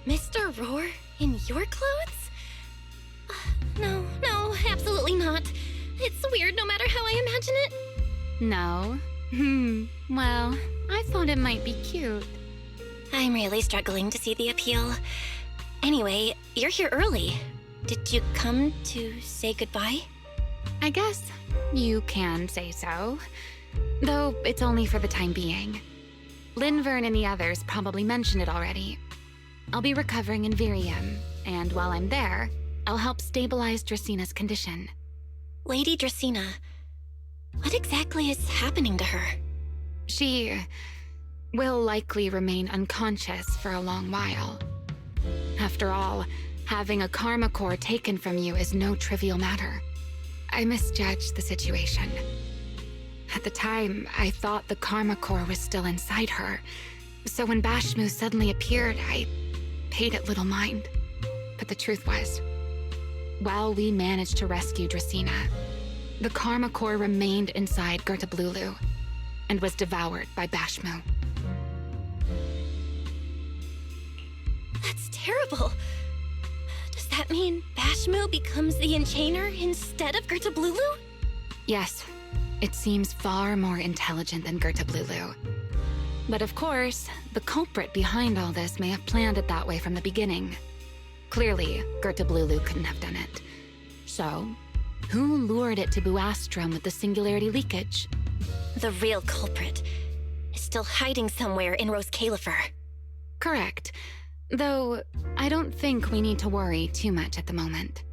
Mr. Roar in your clothes? No, absolutely not. It's weird no matter how I imagine it. No? Well, I thought it might be cute. I'm really struggling to see the appeal. Anyway, you're here early. Did you come to say goodbye? I guess you can say so. though it's only for the time being. Linvern and the others probably mentioned it already. I'll be recovering in Virium, and while I'm there, I'll help stabilize Dracina's condition. Lady Dracina, what exactly is happening to her? She will likely remain unconscious for a long while. After all, having a karma core taken from you is no trivial matter. I misjudged the situation. At the time, I thought the karma core was still inside her, so when Bashmu suddenly appeared, I paid it little mind. But the truth was, while we managed to rescue Dracina, the karma core remained inside Gertablulu and was devoured by Bashmu. That's terrible. Does that mean Bashmu becomes the Enchainer instead of Gertablulu? Yes, it seems far more intelligent than Gertablulu. But of course, the culprit behind all this may have planned it that way from the beginning. Clearly, Gertablulu couldn't have done it. So, who lured it to Buastrom with the singularity leakage? The real culprit is still hiding somewhere in Rose Califer. Correct. Though, I don't think we need to worry too much at the moment.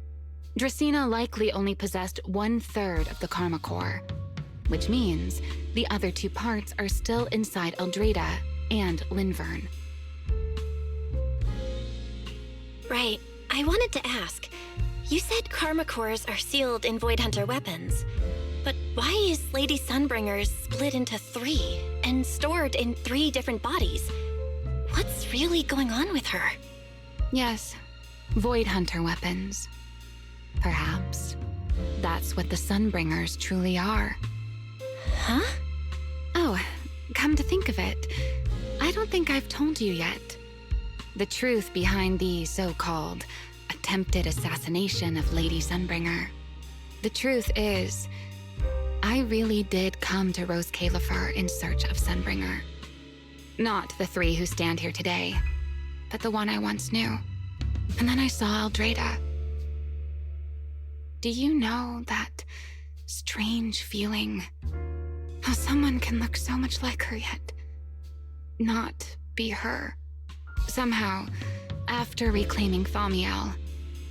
Dracina likely only possessed 1/3 of the Karma Core, which means the other 2 parts are still inside Eldreda and Linvern. Right. I wanted to ask. You said Karma Cores are sealed in Void Hunter weapons. But why is Lady Sunbringer's split into 3 and stored in 3 different bodies? What's really going on with her? Yes, Void Hunter weapons. Perhaps that's what the Sunbringers truly are. Huh? Oh, come to think of it, I don't think I've told you yet. The truth behind the so-called attempted assassination of Lady Sunbringer. The truth is, I really did come to Rose Califer in search of Sunbringer. Not the 3 who stand here today, but the one I once knew. And then I saw Eldreda. Do you know that strange feeling? How someone can look so much like her yet not be her. Somehow, after reclaiming Thaumiel,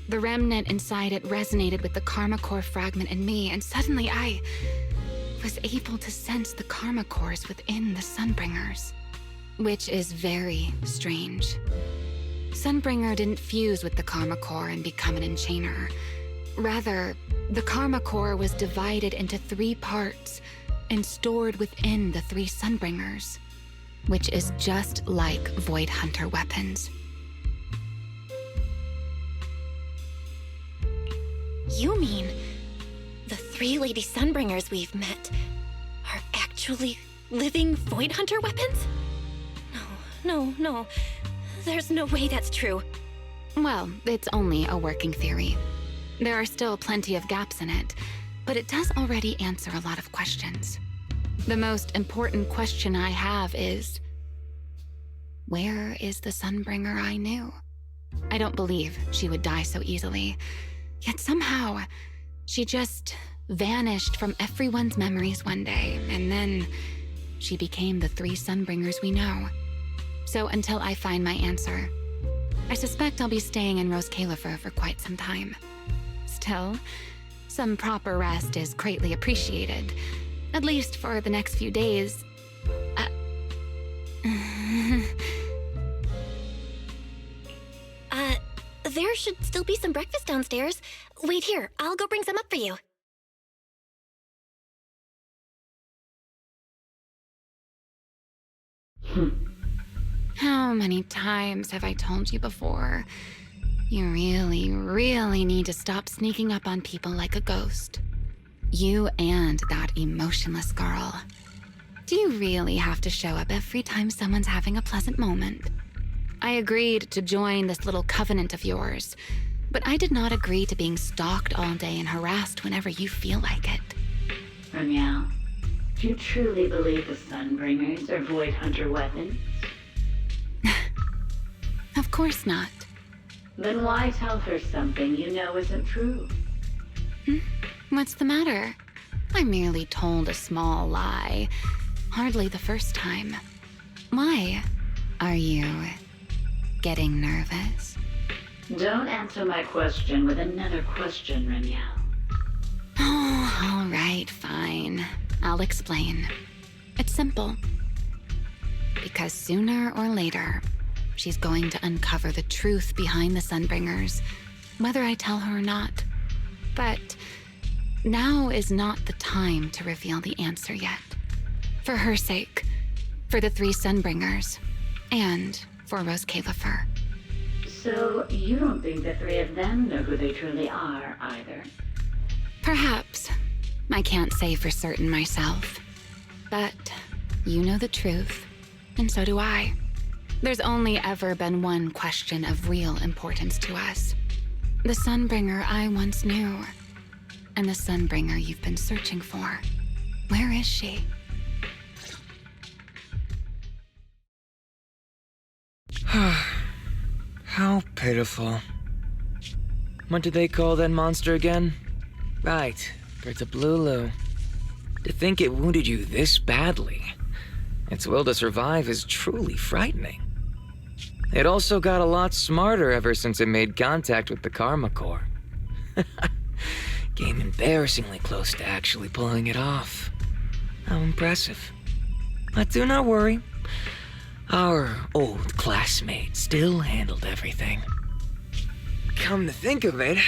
the remnant inside it resonated with the Karma Core fragment in me, and suddenly I was able to sense the Karma Cores within the Sunbringers. Which is very strange. Sunbringer didn't fuse with the Karma Core and become an Enchainer. Rather, the Karma Core was divided into 3 parts and stored within the 3 Sunbringers, which is just like Void Hunter weapons. You mean the 3 Lady Sunbringers we've met are actually living Void Hunter weapons? No. There's no way that's true. Well, it's only a working theory. There are still plenty of gaps in it, but it does already answer a lot of questions. The most important question I have is, where is the Sunbringer I knew? I don't believe she would die so easily. Yet somehow, she just vanished from everyone's memories one day, and then she became the 3 Sunbringers we know. So until I find my answer, I suspect I'll be staying in Rose Califer for quite some time. Still, some proper rest is greatly appreciated, at least for the next few days. There should still be some breakfast downstairs. Wait here, I'll go bring some up for you. How many times have I told you before? You really need to stop sneaking up on people like a ghost. You and that emotionless girl. Do you really have to show up every time someone's having a pleasant moment? I agreed to join this little covenant of yours, but I did not agree to being stalked all day and harassed whenever you feel like it. Ramiel, do you truly believe the Sunbringers are Void Hunter weapons? Of course not. Then why tell her something you know isn't true? What's the matter? I merely told a small lie. Hardly the first time. Why? Are you getting nervous? Don't answer my question with another question, Remiel. Oh, all right, fine. I'll explain. It's simple. Because sooner or later, she's going to uncover the truth behind the Sunbringers, whether I tell her or not. But now is not the time to reveal the answer yet. For her sake, for the 3 Sunbringers, and for Rose Califer. So, you don't think the 3 of them know who they truly are, either? Perhaps. I can't say for certain myself. But you know the truth, and so do I. There's only ever been one question of real importance to us. The Sunbringer I once knew, and the Sunbringer you've been searching for. Where is she? How pitiful. What did they call that monster again? Right, Bertablulu. To think it wounded you this badly. Its will to survive is truly frightening. It also got a lot smarter ever since it made contact with the Karma Core. Came embarrassingly close to actually pulling it off. How impressive. But do not worry. Our old classmate still handled everything. Come to think of it,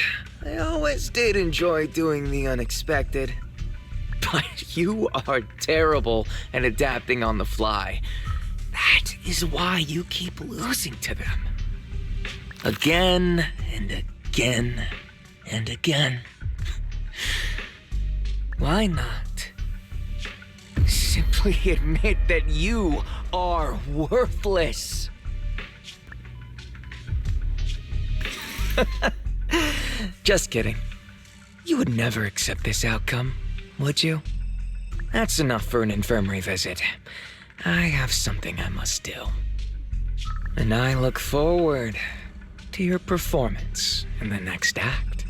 I always did enjoy doing the unexpected. But you are terrible at adapting on the fly. That is why you keep losing to them. Again and again and again. Why not? Simply admit that you are worthless. Just kidding. You would never accept this outcome, would you? That's enough for an infirmary visit. I have something I must do. And I look forward to your performance in the next act.